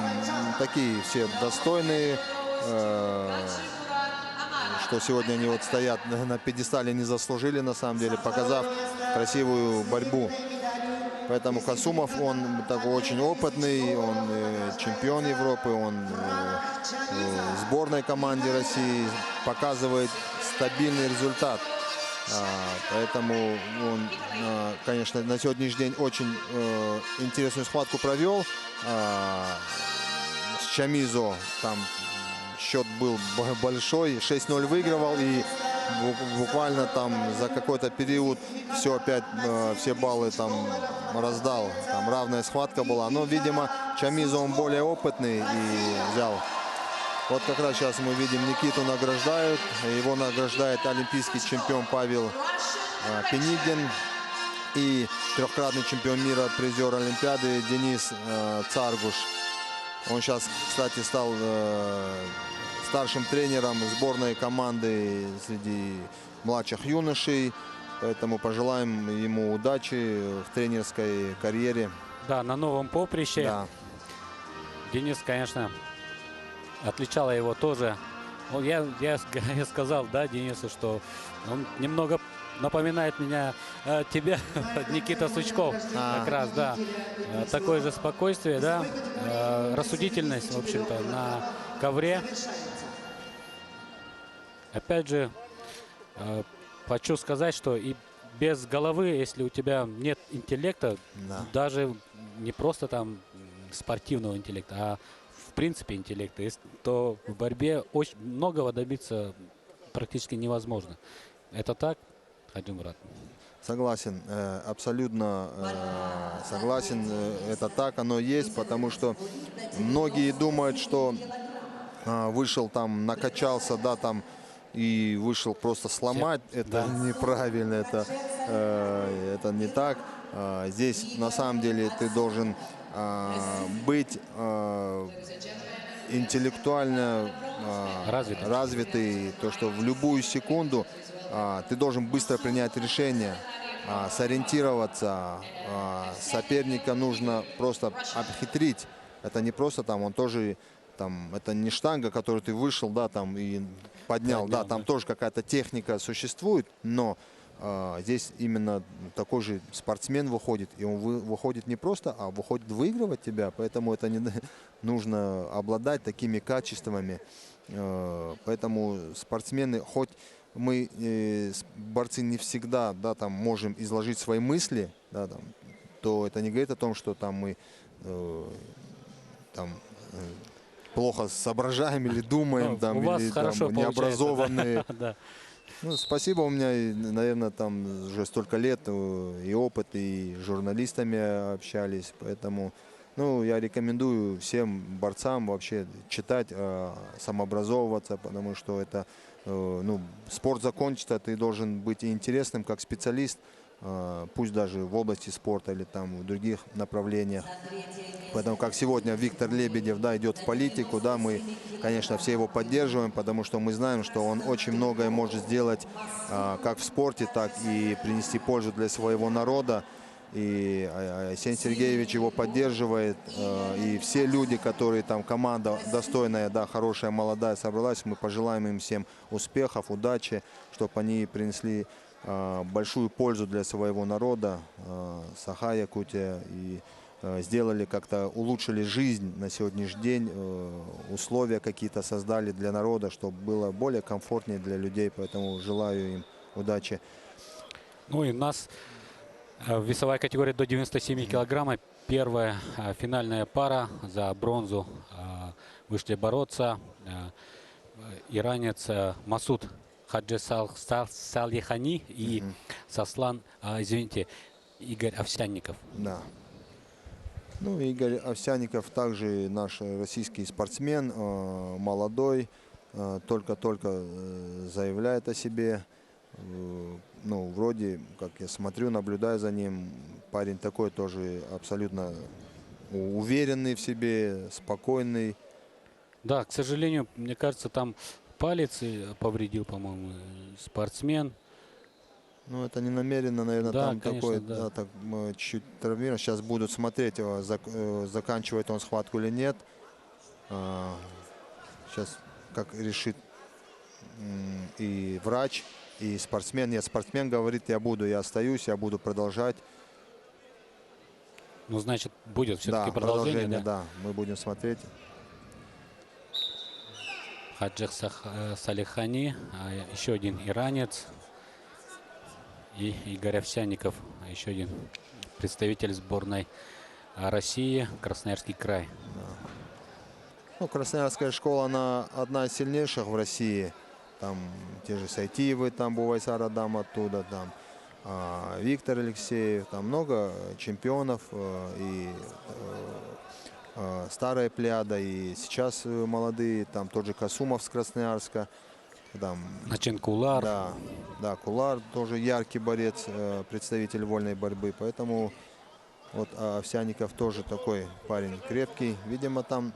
такие все достойные, что сегодня они вот стоят на пьедестале, не заслужили на самом деле, показав красивую борьбу. Поэтому Касумов, он такой очень опытный, он чемпион Европы, он в сборной команде России, показывает стабильный результат. Поэтому он, конечно, на сегодняшний день очень интересную схватку провел. С Чемизо там счет был большой, 6-0 выигрывал, и буквально там за какой-то период все опять, все баллы там раздал. Там равная схватка была. Но, видимо, Чемизо он более опытный и взял. Вот как раз сейчас мы видим, Никиту награждают. Его награждает олимпийский чемпион Павел Пенигин и трехкратный чемпион мира, призер Олимпиады Денис Царгуш. Он сейчас, кстати, стал старшим тренером сборной команды среди младших юношей. Поэтому пожелаем ему удачи в тренерской карьере. Да, на новом поприще. Да. Денис, конечно, отличала его тоже Вот я сказал, да, Денису, что он немного напоминает меня тебя, Никита Сучков, как раз, да. Такое же спокойствие, да, рассудительность, в общем-то, на ковре. Опять же, хочу сказать, что и без головы, если у тебя нет интеллекта, даже не просто там спортивного интеллекта, а в принципе интеллекта, то в борьбе очень многого добиться практически невозможно. Это так, Хаджимурат? Согласен, абсолютно согласен. Это так, оно есть, потому что многие думают, что вышел там, накачался, да, там, и вышел просто сломать. Это неправильно, это не так. Здесь на самом деле ты должен быть интеллектуально развитый, то что в любую секунду ты должен быстро принять решение, сориентироваться. Соперника нужно просто обхитрить. Это не просто там, он тоже там, это не штанга, которую ты вышел, да, там и поднял, да, там тоже какая-то техника существует, но здесь именно такой же спортсмен выходит, и он выходит не просто, а выходит выигрывать тебя, поэтому это не нужно обладать такими качествами. Поэтому спортсмены, хоть мы, борцы, не всегда, да, там, можем изложить свои мысли, да, там, то это не говорит о том, что там мы плохо соображаем или думаем, там, или там, необразованные. Ну, спасибо, у меня, наверное, там уже столько лет и опыт, и с журналистами общались, поэтому, ну, я рекомендую всем борцам вообще читать, самообразовываться, потому что это, ну, спорт закончится, ты должен быть интересным как специалист, пусть даже в области спорта или там в других направлениях. Поэтому, как сегодня Виктор Лебедев, да, идет в политику, да, мы, конечно, все его поддерживаем, потому что мы знаем, что он очень многое может сделать как в спорте, так и принести пользу для своего народа. И Арсений Сергеевич его поддерживает. И все люди, которые там, команда достойная, да, хорошая, молодая собралась, мы пожелаем им всем успехов, удачи, чтобы они принесли большую пользу для своего народа, Саха-Якутия, и сделали как-то, улучшили жизнь на сегодняшний день, условия какие-то создали для народа, чтобы было более комфортнее для людей, поэтому желаю им удачи. Ну и у нас весовая категория до 97 килограмма, первая финальная пара за бронзу вышли бороться иранец Масуд Хаджи Салихани и Игорь Овсянников. Да. Ну, Игорь Овсянников также наш российский спортсмен, молодой, только-только заявляет о себе. Ну, вроде, как я смотрю, наблюдаю за ним, парень такой тоже абсолютно уверенный в себе, спокойный. Да, к сожалению, мне кажется, там палец повредил, по-моему, спортсмен. Ну, это не намеренно, наверное, да, там конечно, такой, да. Да, так, чуть травмирован. Сейчас будут смотреть, заканчивает он схватку или нет. Сейчас как решит и врач, и спортсмен. Нет, спортсмен говорит, я остаюсь, я буду продолжать. Ну, значит, будет все-таки продолжение, да, мы будем смотреть. Хаджи Салихани, еще один иранец, и Игорь Овсянников, еще один представитель сборной России, Красноярский край. Да. Ну, Красноярская школа, она одна из сильнейших в России. Там те же Сайтиевы, там Бувайсар Адам оттуда, там Виктор Алексеев, там много чемпионов, и старая плеяда, и сейчас молодые, там тот же Касумов с Красноярска. Начин Кулар. Да, Кулар тоже яркий борец, представитель вольной борьбы. Поэтому вот Овсянников тоже такой парень крепкий. Видимо, там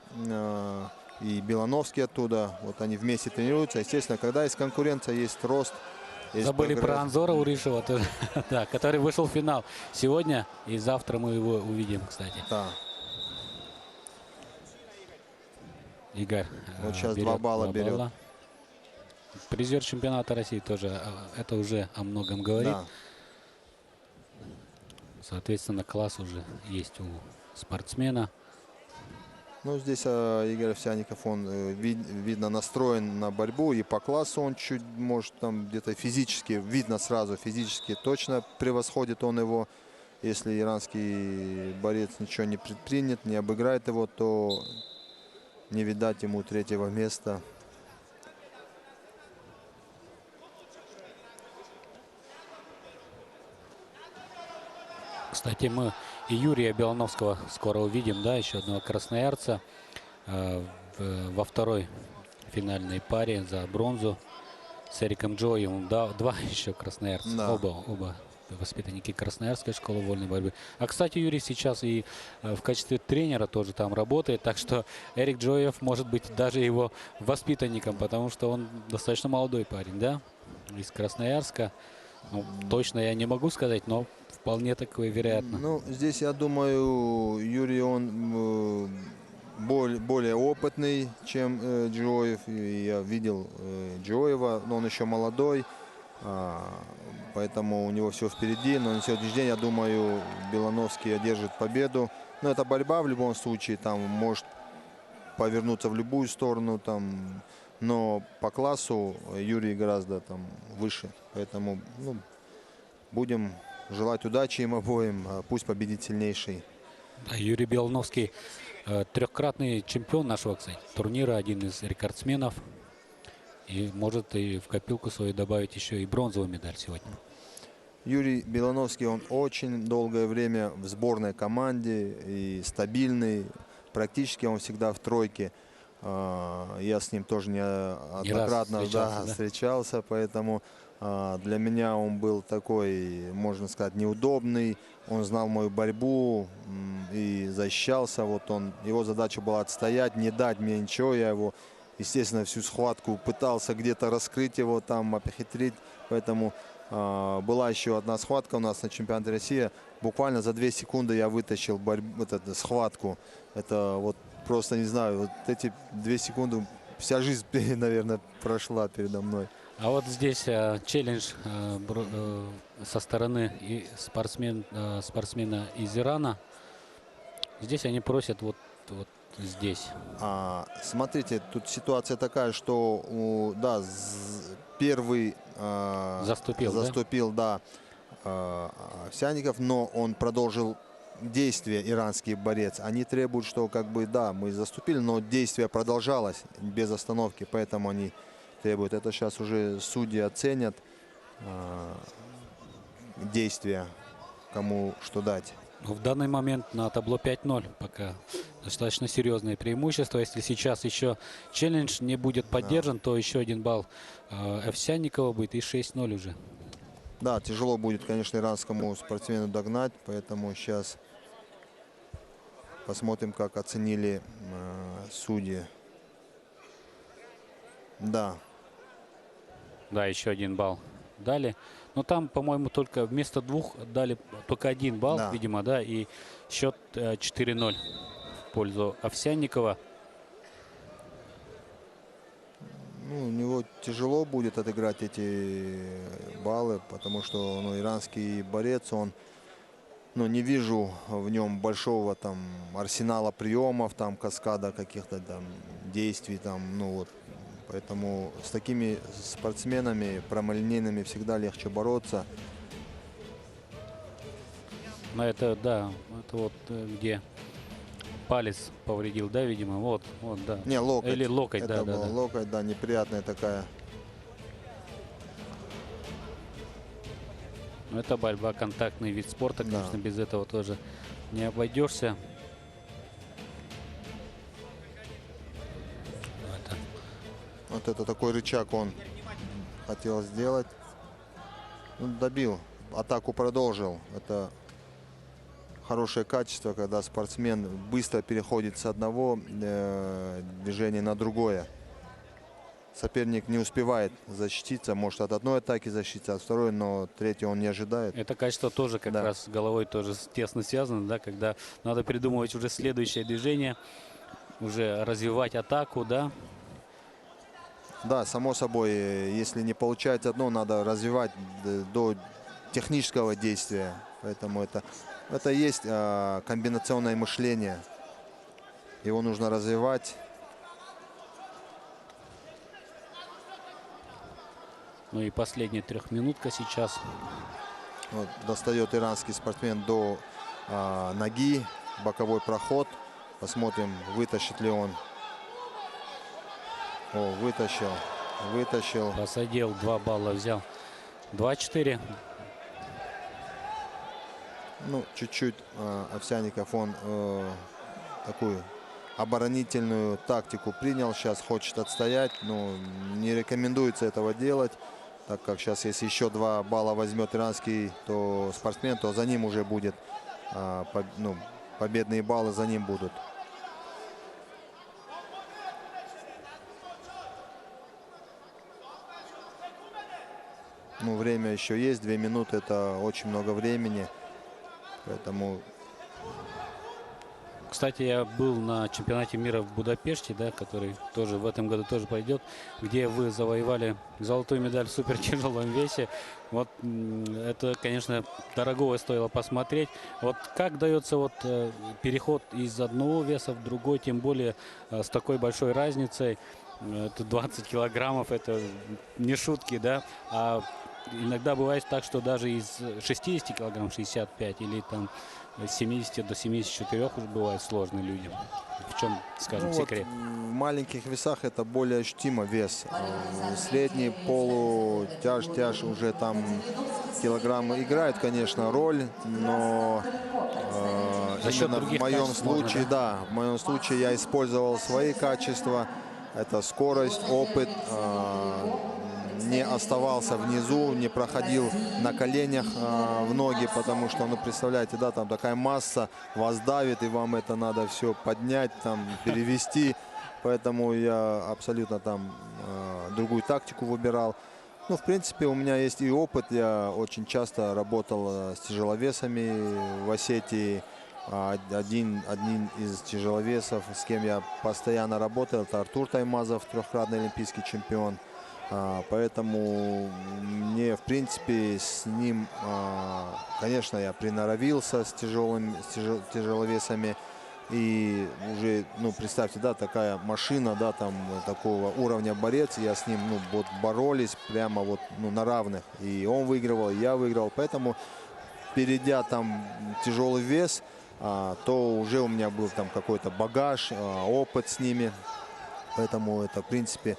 и Белановский оттуда. Вот они вместе тренируются. Естественно, когда есть конкуренция, есть рост. Есть забыли про Анзора Уришева, да, который вышел в финал сегодня. И завтра мы его увидим, кстати. Да. Игорь вот сейчас 2 балла берет. Призер чемпионата России тоже, это уже о многом говорит. Да. Соответственно, класс уже есть у спортсмена. Ну, здесь Игорь Овсянников, он, видно, настроен на борьбу. И по классу он чуть, может, там где-то физически, видно сразу, физически точно превосходит он его. Если иранский борец ничего не предпринят, не обыграет его, то не видать ему третьего места. Кстати, мы и Юрия Белановского скоро увидим, да, еще одного красноярца во второй финальной паре за бронзу с Эриком Джоем. Да, два еще красноярца, Да. оба воспитанники Красноярской школы вольной борьбы. А, кстати, Юрий сейчас и в качестве тренера тоже там работает, так что Эрик Джоев может быть даже его воспитанником, потому что он достаточно молодой парень, да, из Красноярска. Ну, точно я не могу сказать, но вполне такое вероятно. Ну, здесь, я думаю, Юрий, он более опытный, чем Джоев. И я видел Джоева, но он еще молодой, поэтому у него все впереди. Но на сегодняшний день, я думаю, Белановский одержит победу. Но это борьба в любом случае, там может повернуться в любую сторону, там. Но по классу Юрий гораздо там выше, поэтому ну, будем желать удачи им обоим, пусть победит сильнейший. Да, Юрий Белановский трехкратный чемпион нашего, кстати, турнира, один из рекордсменов. И может и в копилку свою добавить еще и бронзовую медаль сегодня. Юрий Белановский, он очень долгое время в сборной команде и стабильный. Практически он всегда в тройке. Я с ним тоже неоднократно встречался, поэтому для меня он был такой, можно сказать, неудобный. Он знал мою борьбу и защищался. Вот его задача была отстоять, не дать мне ничего. Я его, естественно, всю схватку пытался где-то раскрыть его, там, обхитрить. Поэтому была еще одна схватка у нас на чемпионате России. Буквально за 2 секунды я вытащил схватку. Это вот просто, не знаю, вот эти 2 секунды, вся жизнь, наверное, прошла передо мной. А вот здесь челлендж со стороны спортсмена из Ирана. Здесь они просят вот здесь. Смотрите, тут ситуация такая, что да, первый заступил, да, Овсянников, но он продолжил действия, иранский борец. Они требуют, что как бы да, мы заступили, но действие продолжалось без остановки, поэтому они требуют. Это сейчас уже судьи оценят действия, кому что дать. В данный момент на табло 5-0 пока достаточно серьезное преимущество. Если сейчас еще челлендж не будет поддержан, то еще 1 балл Овсянникова будет и 6-0 уже. Да, тяжело будет, конечно, иранскому спортсмену догнать, поэтому сейчас посмотрим, как оценили судьи. Да. Да, еще 1 балл дали. Но там, по-моему, только вместо 2 дали только 1 балл, да, видимо, да, и счет 4-0 в пользу Овсянникова. Ну, у него тяжело будет отыграть эти баллы, потому что иранский борец, он, не вижу в нем большого там арсенала приемов, там каскада каких-то там действий, там, поэтому с такими спортсменами прямолинейными всегда легче бороться. Но это, да, это вот где палец повредил, да, видимо, вот, да. Не, локоть. Или локоть, это да. локоть, да, неприятная такая. Но это борьба, контактный вид спорта, конечно, без этого тоже не обойдешься. Вот это такой рычаг он хотел сделать. Добил, атаку продолжил. Это хорошее качество, когда спортсмен быстро переходит с одного движения на другое. Соперник не успевает защититься, может от одной атаки защититься, от второй, но третью он не ожидает. Это качество тоже как раз с головой тоже тесно связано, да, когда надо придумывать уже следующее движение, уже развивать атаку, да. Да, само собой, если не получается одно, надо развивать до технического действия. Поэтому это и есть комбинационное мышление. Его нужно развивать. Ну и последняя трехминутка сейчас. Вот, достает иранский спортсмен до ноги, боковой проход. Посмотрим, вытащит ли он. О, вытащил. Посадил, 2 балла взял. 2-4. Ну, чуть-чуть Овсянников, он такую оборонительную тактику принял. Сейчас хочет отстоять, но не рекомендуется этого делать, так как сейчас, если еще 2 балла возьмет иранский спортсмен, то за ним уже будет, победные баллы за ним будут. Ну, время еще есть, 2 минуты, это очень много времени, поэтому... Кстати, я был на чемпионате мира в Будапеште, да, который тоже в этом году тоже пойдет, где вы завоевали золотую медаль в супертяжелом весе. Вот это, конечно, дорогого стоило посмотреть. Вот как дается вот переход из одного веса в другой, тем более с такой большой разницей. Это 20 килограммов, это не шутки, да. А иногда бывает так, что даже из 60 килограмм 65 или там с 70 до 74 уже бывает сложно людям. В чем, скажем, секрет? В маленьких весах это более ощутимо вес. Средний, тяж уже там килограммы играют, конечно, роль, но в моем случае, да, в моем случае я использовал свои качества. Это скорость, опыт, не оставался внизу, не проходил на коленях в ноги, потому что, ну, представляете, да, там такая масса вас давит, и вам это надо все поднять, там, перевести. Поэтому я абсолютно там другую тактику выбирал. Ну, в принципе, у меня есть и опыт. Я очень часто работал с тяжеловесами в Осетии. Один из тяжеловесов, с кем я постоянно работал, это Артур Таймазов, 3-кратный олимпийский чемпион. Поэтому мне, в принципе, с ним, конечно, я приноровился с тяжеловесами. И уже, ну, представьте, да, такая машина, да, там такого уровня борец, я с ним, ну, вот боролись прямо вот, ну, на равных. И он выигрывал, и я выиграл. Поэтому, перейдя там тяжелый вес, то уже у меня был там какой-то багаж, опыт с ними. Поэтому это, в принципе,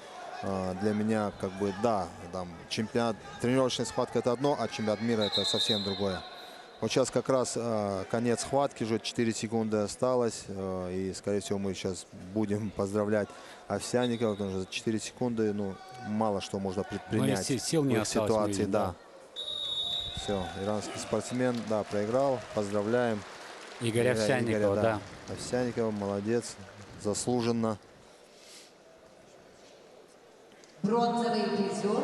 для меня, как бы, да, там чемпионат, тренировочная схватка — это одно, а чемпионат мира — это совсем другое. Вот сейчас как раз конец схватки, уже 4 секунды осталось, и, скорее всего, мы сейчас будем поздравлять Овсянникова, потому что за 4 секунды, ну, мало что можно предпринять сил не в осталось, ситуации, видим, да. Все, иранский спортсмен, да, проиграл, поздравляем. Игоря Овсянникова, да. Овсянникова, молодец, заслуженно. Бронзовый призер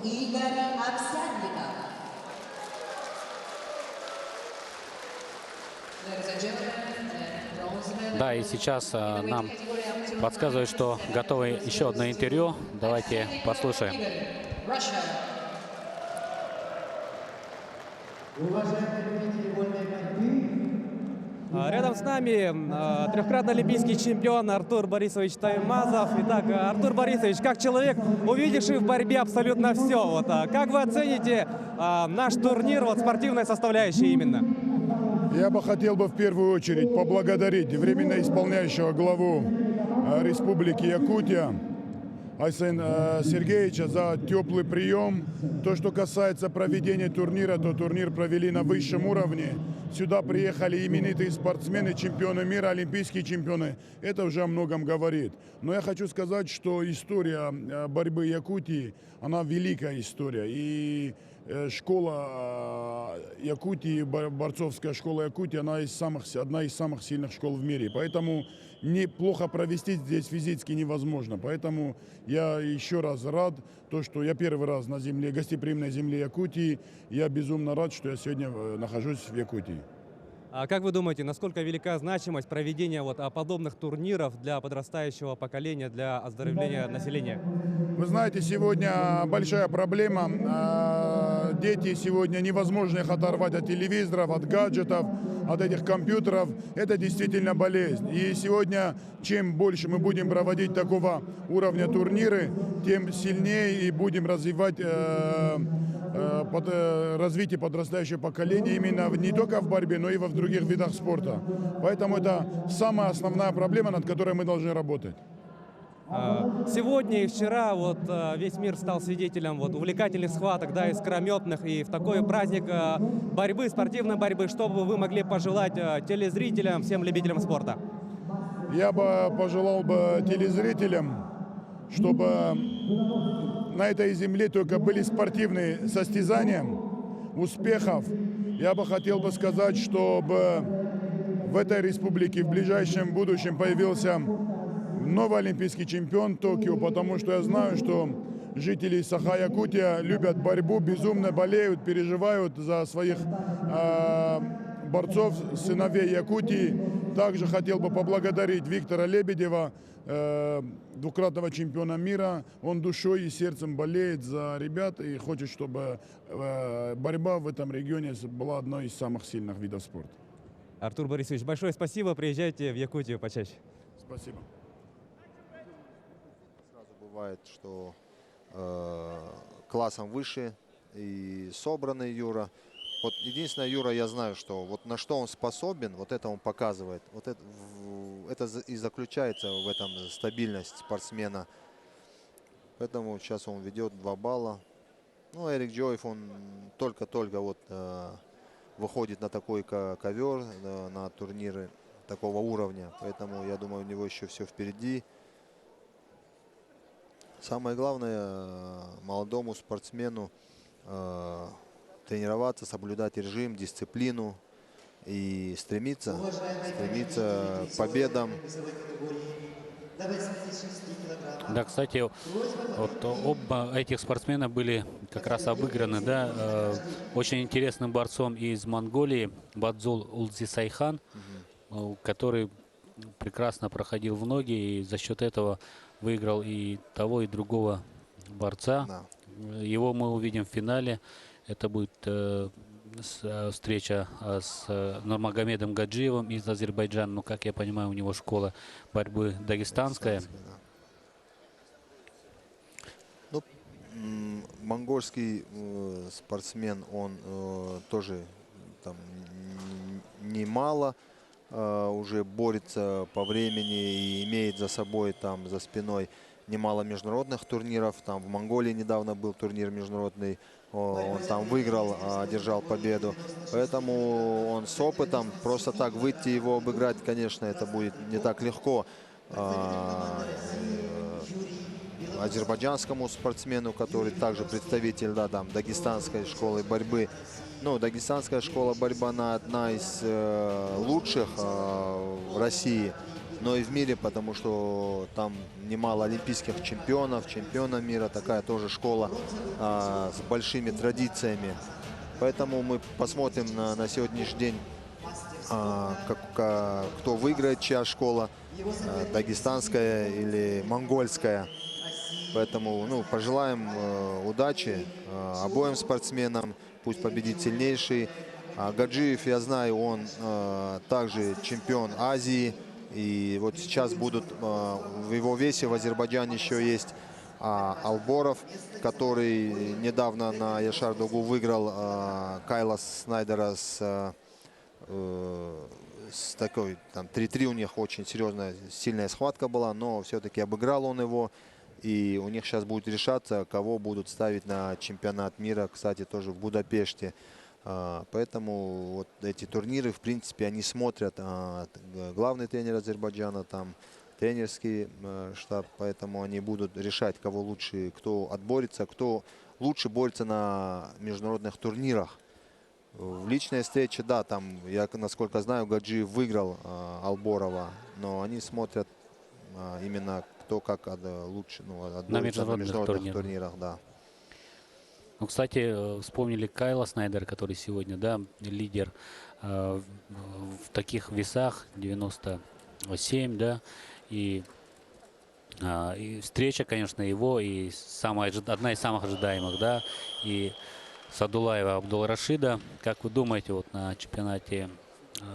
Игорь Овсянников. Да, и сейчас нам подсказывают, что готово еще одно интервью. Давайте послушаем. Рядом с нами 3-кратный олимпийский чемпион Артур Борисович Таймазов. Итак, Артур Борисович, как человек, увидевший в борьбе абсолютно все, вот, как вы оцените наш турнир, вот, спортивная составляющая именно? Я бы хотел в первую очередь поблагодарить временно исполняющего главу Республики Якутия Айсена Сергеевича за теплый прием. То, что касается проведения турнира, то турнир провели на высшем уровне. Сюда приехали именитые спортсмены, чемпионы мира, олимпийские чемпионы. Это уже о многом говорит. Но я хочу сказать, что история борьбы Якутии, она великая история. И школа Якутии, борцовская школа Якутии, она одна из самых сильных школ в мире. Поэтому неплохо провести здесь физически невозможно. Поэтому я еще раз рад, что я первый раз на земле, гостеприимной земле Якутии. Я безумно рад, что я сегодня нахожусь в Якутии. А как вы думаете, насколько велика значимость проведения вот подобных турниров для подрастающего поколения, для оздоровления населения? Вы знаете, сегодня большая проблема. Дети сегодня невозможно их оторвать от телевизоров, от гаджетов, от этих компьютеров. Это действительно болезнь. И сегодня, чем больше мы будем проводить такого уровня турниры, тем сильнее и будем развивать развитие подрастающего поколения именно не только в борьбе, но и в других видах спорта. Поэтому это самая основная проблема, над которой мы должны работать. Сегодня и вчера весь мир стал свидетелем увлекательных схваток, да, искрометных. И в такой праздник борьбы, спортивной борьбы, что бы вы могли пожелать телезрителям, всем любителям спорта? Я бы пожелал телезрителям, чтобы на этой земле только были спортивные состязания, успехов. Я бы хотел сказать, чтобы в этой республике в ближайшем будущем появился новый олимпийский чемпион Токио, потому что я знаю, что жители Саха-Якутия любят борьбу, безумно болеют, переживают за своих борцов, сыновей Якутии. Также хотел бы поблагодарить Виктора Лебедева, двукратного чемпиона мира. Он душой и сердцем болеет за ребят и хочет, чтобы борьба в этом регионе была одной из самых сильных видов спорта. Артур Борисович, большое спасибо. Приезжайте в Якутию почаще. Спасибо. Сразу бывает, что классом выше и собранный Юра. Вот единственное, Юра, я знаю, что вот на что он способен, вот это он показывает. Вот это и заключается в этом стабильность спортсмена. Поэтому сейчас он ведет 2 балла. Ну, Эрик Джоев, он только-только выходит на такой ковер, на турниры такого уровня. Поэтому, я думаю, у него еще все впереди. Самое главное, молодому спортсмену тренироваться, соблюдать режим, дисциплину и стремиться к победам. Да, кстати, оба этих спортсмена были как раз обыграны, да, очень интересным борцом из Монголии Бадзул Улзисайхан, который прекрасно проходил в ноги и за счет этого выиграл и того, и другого борца. Да. Его мы увидим в финале. Это будет встреча с Нурмагомедом Гаджиевым из Азербайджана. Ну, как я понимаю, у него школа борьбы дагестанская. Ну, монгольский спортсмен, он тоже там немало уже борется по времени и имеет за собой, там, за спиной немало международных турниров. Там в Монголии недавно был турнир международный. Он там выиграл, одержал победу. Поэтому он с опытом. Просто так выйти его обыграть, конечно, это будет не так легко. Азербайджанскому спортсмену, который также представитель, да, там, дагестанской школы борьбы. Ну, дагестанская школа борьбы, она одна из лучших в России, но и в мире, потому что там немало олимпийских чемпионов, чемпионов мира, такая тоже школа с большими традициями. Поэтому мы посмотрим на сегодняшний день, кто выиграет, чья школа, дагестанская или монгольская. Поэтому, ну, пожелаем удачи обоим спортсменам, пусть победит сильнейший. Гаджиев, я знаю, он также чемпион Азии. И вот сейчас будут в его весе в Азербайджане еще есть Алборов, который недавно на Яшар-Дугу выиграл Кайла Снайдера с такой, там 3-3 у них очень серьезная, сильная схватка была, но все-таки обыграл он его. И у них сейчас будет решаться, кого будут ставить на чемпионат мира, кстати, тоже в Будапеште. Поэтому вот эти турниры, в принципе, они смотрят главный тренер Азербайджана, там тренерский штаб, поэтому они будут решать, кого лучше, кто отборется, кто лучше борется на международных турнирах. В личной встрече, да, там, я, насколько знаю, Гаджиев выиграл Алборова, но они смотрят именно кто как лучше, ну, на международных турнирах, да. Ну, кстати, вспомнили Кайла Снайдера, который сегодня, да, лидер в таких весах 97, да, и И встреча, конечно, его, и одна из самых ожидаемых, да, и Садулаева Абдулрашида. Как вы думаете, вот на чемпионате,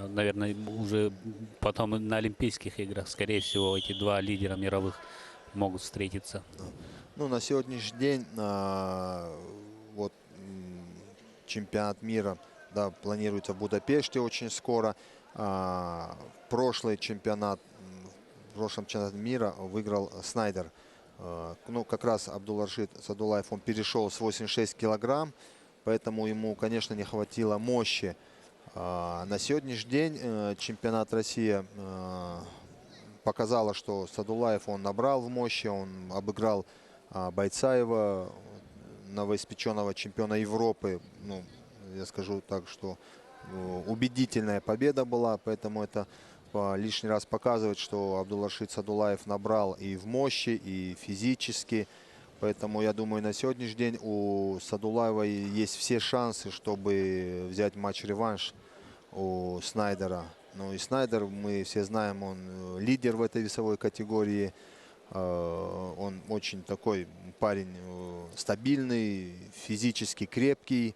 наверное, уже потом на Олимпийских играх, скорее всего, эти два лидера мировых могут встретиться? Ну, на сегодняшний день вот чемпионат мира, да, планируется в Будапеште очень скоро. Прошлый чемпионат, в прошлом чемпионате мира выиграл Снайдер. Ну, как раз Абдулрашид Садулаев, он перешел с 86 килограмм, поэтому ему, конечно, не хватило мощи. На сегодняшний день чемпионат России показало, что Садулаев он набрал в мощи, он обыграл Байцаева, новоиспеченного чемпиона Европы. Ну, я скажу так, что убедительная победа была, поэтому это лишний раз показывает, что Абдулрашид Садулаев набрал и в мощи, и физически. Поэтому я думаю, на сегодняшний день у Садулаева есть все шансы, чтобы взять матч-реванш у Снайдера. Ну и Снайдер, мы все знаем, он лидер в этой весовой категории. Он очень такой парень стабильный, физически крепкий.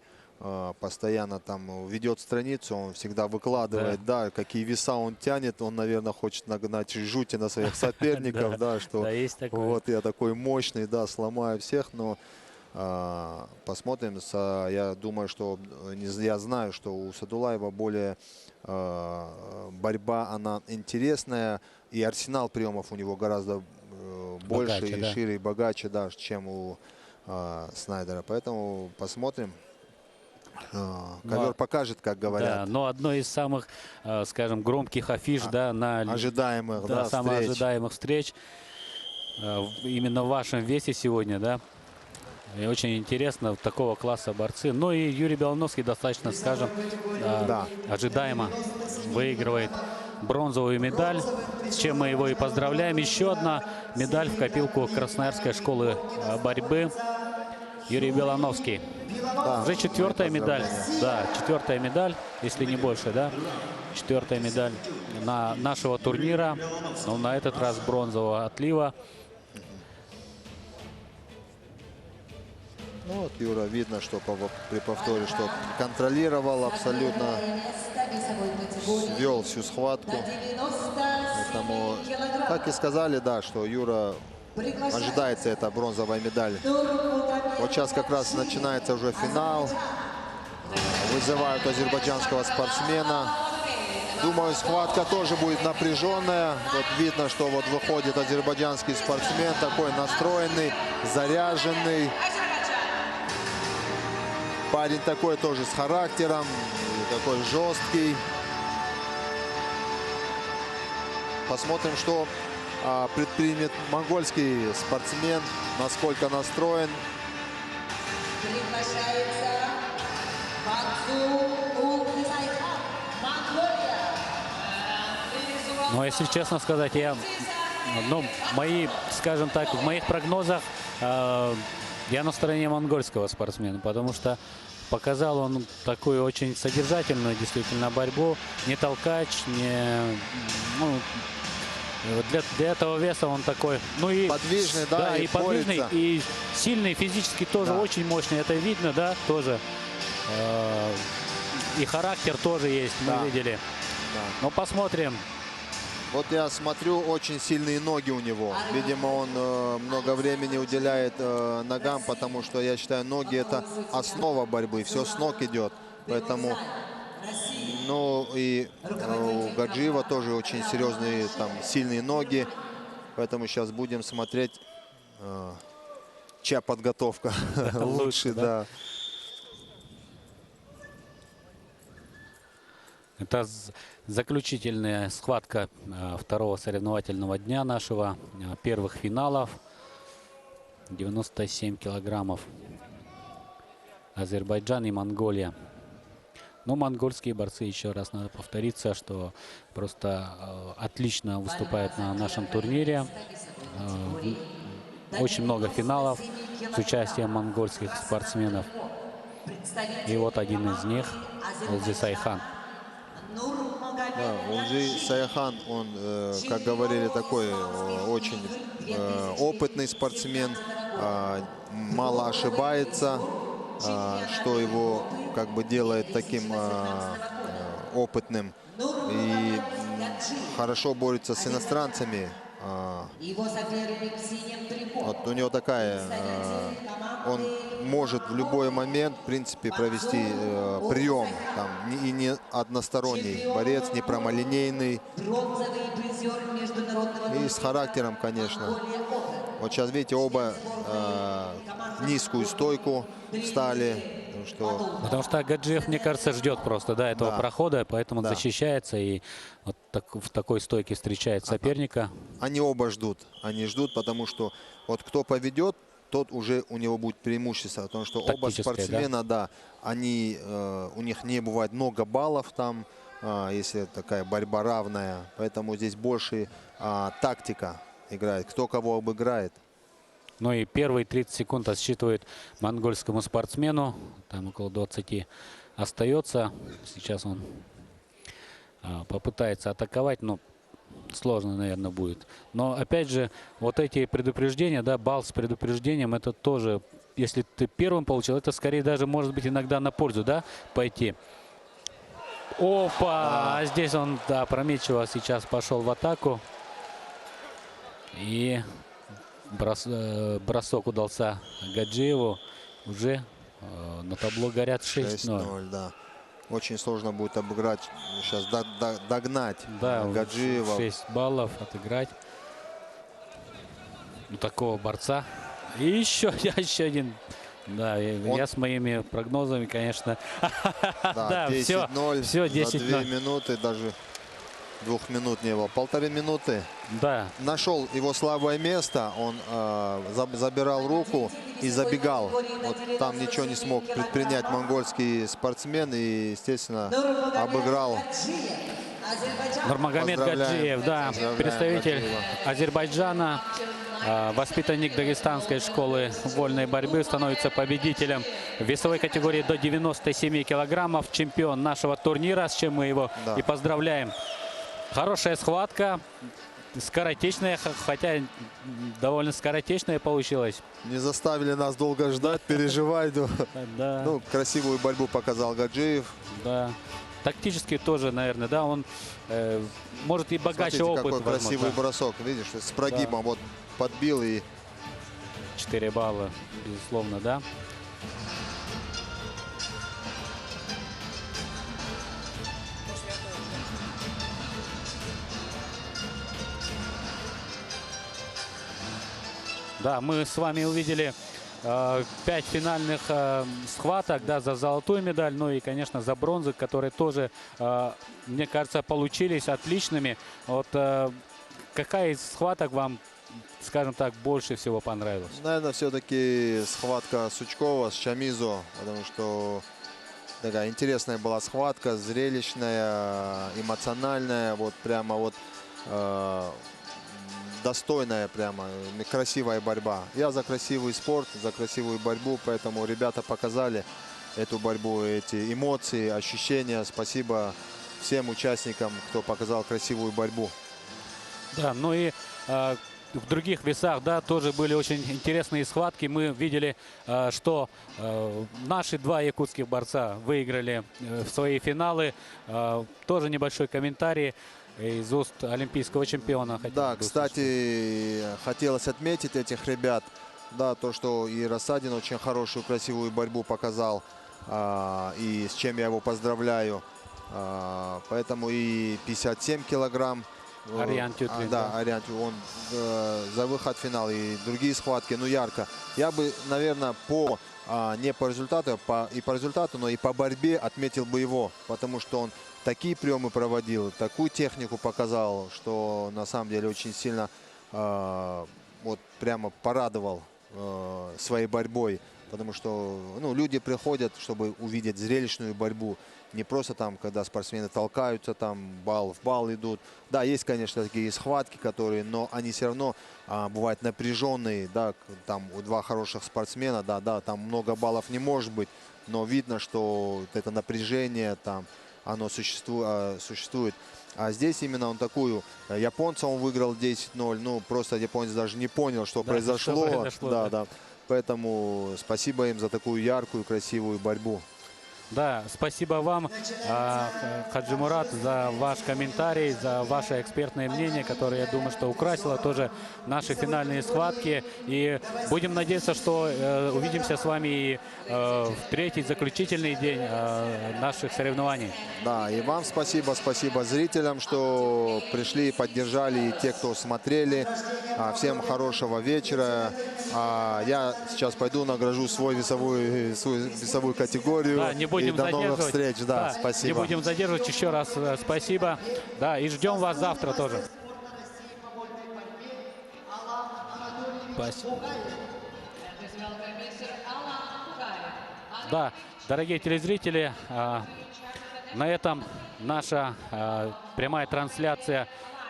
Постоянно там ведет страницу, он всегда выкладывает, да, какие веса он тянет. Он, наверное, хочет нагнать жути на своих соперников, да, что вот я такой мощный, да, сломаю всех. Но посмотрим. Я думаю, что я знаю, что у Садулаева более борьба, она интересная, и арсенал приемов у него гораздо больше, богаче, и да, шире, и богаче, да, чем у Снайдера. Поэтому посмотрим. Ковер покажет, как говорят. Да, но одно из самых, скажем, громких афиш, да, на ожидаемых, да, самых ожидаемых встреч именно в вашем весе сегодня, да. И очень интересно, такого класса борцы. Ну и Юрий Белановский достаточно, скажем, ожидаемо выигрывает бронзовую медаль, с чем мы его и поздравляем. Еще одна медаль в копилку Красноярской школы борьбы. Юрий Белановский. Да, уже четвертая медаль. Да, четвертая медаль, если не больше, да. Четвертая медаль на нашего турнира. Но на этот раз бронзового отлива. Ну вот Юра, видно, что при повторе, что контролировал абсолютно, вел всю схватку. Поэтому, как и сказали, да, что Юра ожидается эта бронзовая медаль. Вот сейчас как раз начинается уже финал. Вызывают азербайджанского спортсмена. Думаю, схватка тоже будет напряженная. Вот видно, что вот выходит азербайджанский спортсмен, такой настроенный, заряженный. Парень такой тоже с характером, такой жесткий. Посмотрим, что предпримет монгольский спортсмен, насколько настроен. Но если честно сказать, мои, скажем так, в моих прогнозах я на стороне монгольского спортсмена, потому что показал он такую очень содержательную действительно борьбу. Не толкач, не... Ну, для этого веса он такой, ну и подвижный, да, и подвижный, борется. И сильный, физически тоже очень мощный. Это видно, да, тоже. И характер тоже есть, мы видели. Да. Но посмотрим. Вот я смотрю, очень сильные ноги у него. Видимо, он много времени уделяет ногам, потому что, я считаю, ноги — это основа борьбы. Все с ног идет. Поэтому, ну, и у Гаджиева тоже очень серьезные, там, сильные ноги. Поэтому сейчас будем смотреть, чья подготовка лучше, да. Это заключительная схватка второго соревновательного дня нашего, первых финалов. 97 килограммов. Азербайджан и Монголия. Но монгольские борцы, еще раз надо повториться, что просто отлично выступают на нашем турнире. Очень много финалов с участием монгольских спортсменов. И вот один из них — Олзис Айхан. Да, Унжи Саяхан, он, как говорили, такой очень опытный спортсмен, мало ошибается, что его как бы делает таким опытным. И хорошо борется с иностранцами. Его соперник в синем трико. Вот у него такая, он может в любой момент, в принципе, провести прием. Там, и не односторонний борец, не прямолинейный. Бронзовый призер международного И с характером, конечно. Вот сейчас, видите, оба низкую стойку встали. Потому что Гаджиев, мне кажется, ждет просто этого прохода, поэтому он защищается и вот в такой стойке встречает соперника. Они оба ждут. Они ждут, потому что вот кто поведет, тот уже у него будет преимущество. Потому что оба спортсмена, они, у них не бывает много баллов там, если такая борьба равная. Поэтому здесь больше тактика играет. Кто кого обыграет. Ну и первые 30 секунд отсчитывает монгольскому спортсмену. Там около 20 остается. Сейчас он попытается атаковать, но сложно, наверное, будет. Но опять же, вот эти предупреждения, балл с предупреждением, это тоже, если ты первым получил, это скорее даже может быть иногда на пользу, пойти. Опа! А здесь он, опрометчиво сейчас пошел в атаку. И бросок удался Гаджиеву. Уже на табло горят 6-0. Да. Очень сложно будет обыграть, сейчас догнать Гаджиева. 6 баллов отыграть. У такого борца. И еще один. Да, я с моими прогнозами, конечно. Да, 10-0 все, 10-0. За 2 минуты, даже 2 минут не было. 1,5 минуты. Да. Нашел его слабое место. Он забирал руку и забегал. Вот там ничего не смог предпринять монгольский спортсмен. И, естественно, обыграл. Нурмагомед Гаджиев, представитель Азербайджана, воспитанник дагестанской школы вольной борьбы, становится победителем в весовой категории до 97 килограммов, чемпион нашего турнира, с чем мы его и поздравляем. Хорошая схватка, скоротечная, хотя довольно скоротечная получилась. Не заставили нас долго ждать, переживать. Ну, красивую борьбу показал Гаджиев. Да. Тактически тоже, наверное, он может и богаче Смотрите, опыт. Какой красивый бросок, видишь, с прогибом вот подбил и... 4 балла, безусловно, да. Да, мы с вами увидели 5 финальных схваток, за золотую медаль, ну и, конечно, за бронзу, которые тоже, мне кажется, получились отличными. Вот какая из схваток вам, скажем так, больше всего понравилась? Наверное, все-таки схватка Сучкова с Чамизо, потому что такая интересная была схватка, зрелищная, эмоциональная, вот прямо вот достойная, прямо красивая борьба. Я за красивый спорт, за красивую борьбу, поэтому ребята показали эту борьбу, эти эмоции, ощущения. Спасибо всем участникам, кто показал красивую борьбу. Да, ну и в других весах, тоже были очень интересные схватки. Мы видели, что наши 2 якутских борца выиграли в свои финалы. Тоже небольшой комментарий из уст олимпийского чемпиона. Да, кстати, хотелось отметить этих ребят. Да, то, что и Рассадин очень хорошую, красивую борьбу показал. И с чем я его поздравляю. Поэтому и 57 килограмм. Ариан Тютлин. Да, Ариан он за выход в финал. И другие схватки, ярко. Я бы, наверное, не по результату, но и по борьбе отметил бы его. Потому что он такие приемы проводил, такую технику показал, что на самом деле очень сильно вот прямо порадовал своей борьбой. Потому что люди приходят, чтобы увидеть зрелищную борьбу. Не просто там, когда спортсмены толкаются, там балл в балл идут. Да, есть, конечно, такие схватки, но они все равно бывают напряженные. Да, там у 2 хороших спортсмена, там много баллов не может быть. Но видно, что это напряжение, там оно существует. А здесь именно он такую, японца он выиграл 10-0, ну просто японец даже не понял, что произошло. Да. Поэтому спасибо им за такую яркую, красивую борьбу. Да, спасибо вам, Хаджимурат, за ваш комментарий, за ваше экспертное мнение, которое, я думаю, что украсило тоже наши финальные схватки. И будем надеяться, что увидимся с вами и в третий, заключительный день наших соревнований. Да, и вам спасибо, спасибо зрителям, что пришли, поддержали, и те, кто смотрели. Всем хорошего вечера. Я сейчас пойду награжу свою весовую категорию. Да, не будем и до новых встреч. Да, спасибо. Не будем задерживать. Еще раз спасибо. Да, и ждем вас завтра тоже. Спасибо. Да, дорогие телезрители, на этом наша прямая трансляция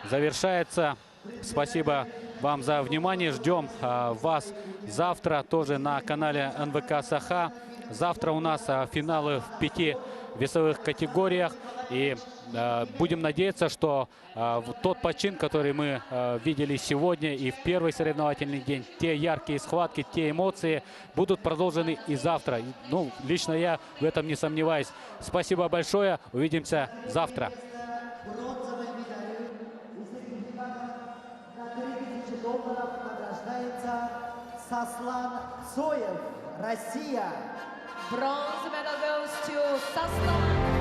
завершается. Спасибо вам за внимание. Ждем вас завтра тоже на канале НВК Саха. Завтра у нас финалы в 5 весовых категориях. И будем надеяться, что тот почин, который мы видели сегодня и в первый соревновательный день, те яркие схватки, те эмоции будут продолжены и завтра. Ну, лично я в этом не сомневаюсь. Спасибо большое. Увидимся завтра. Награждается Саслан Цоев, Россия. Bronze medal goes to Saslan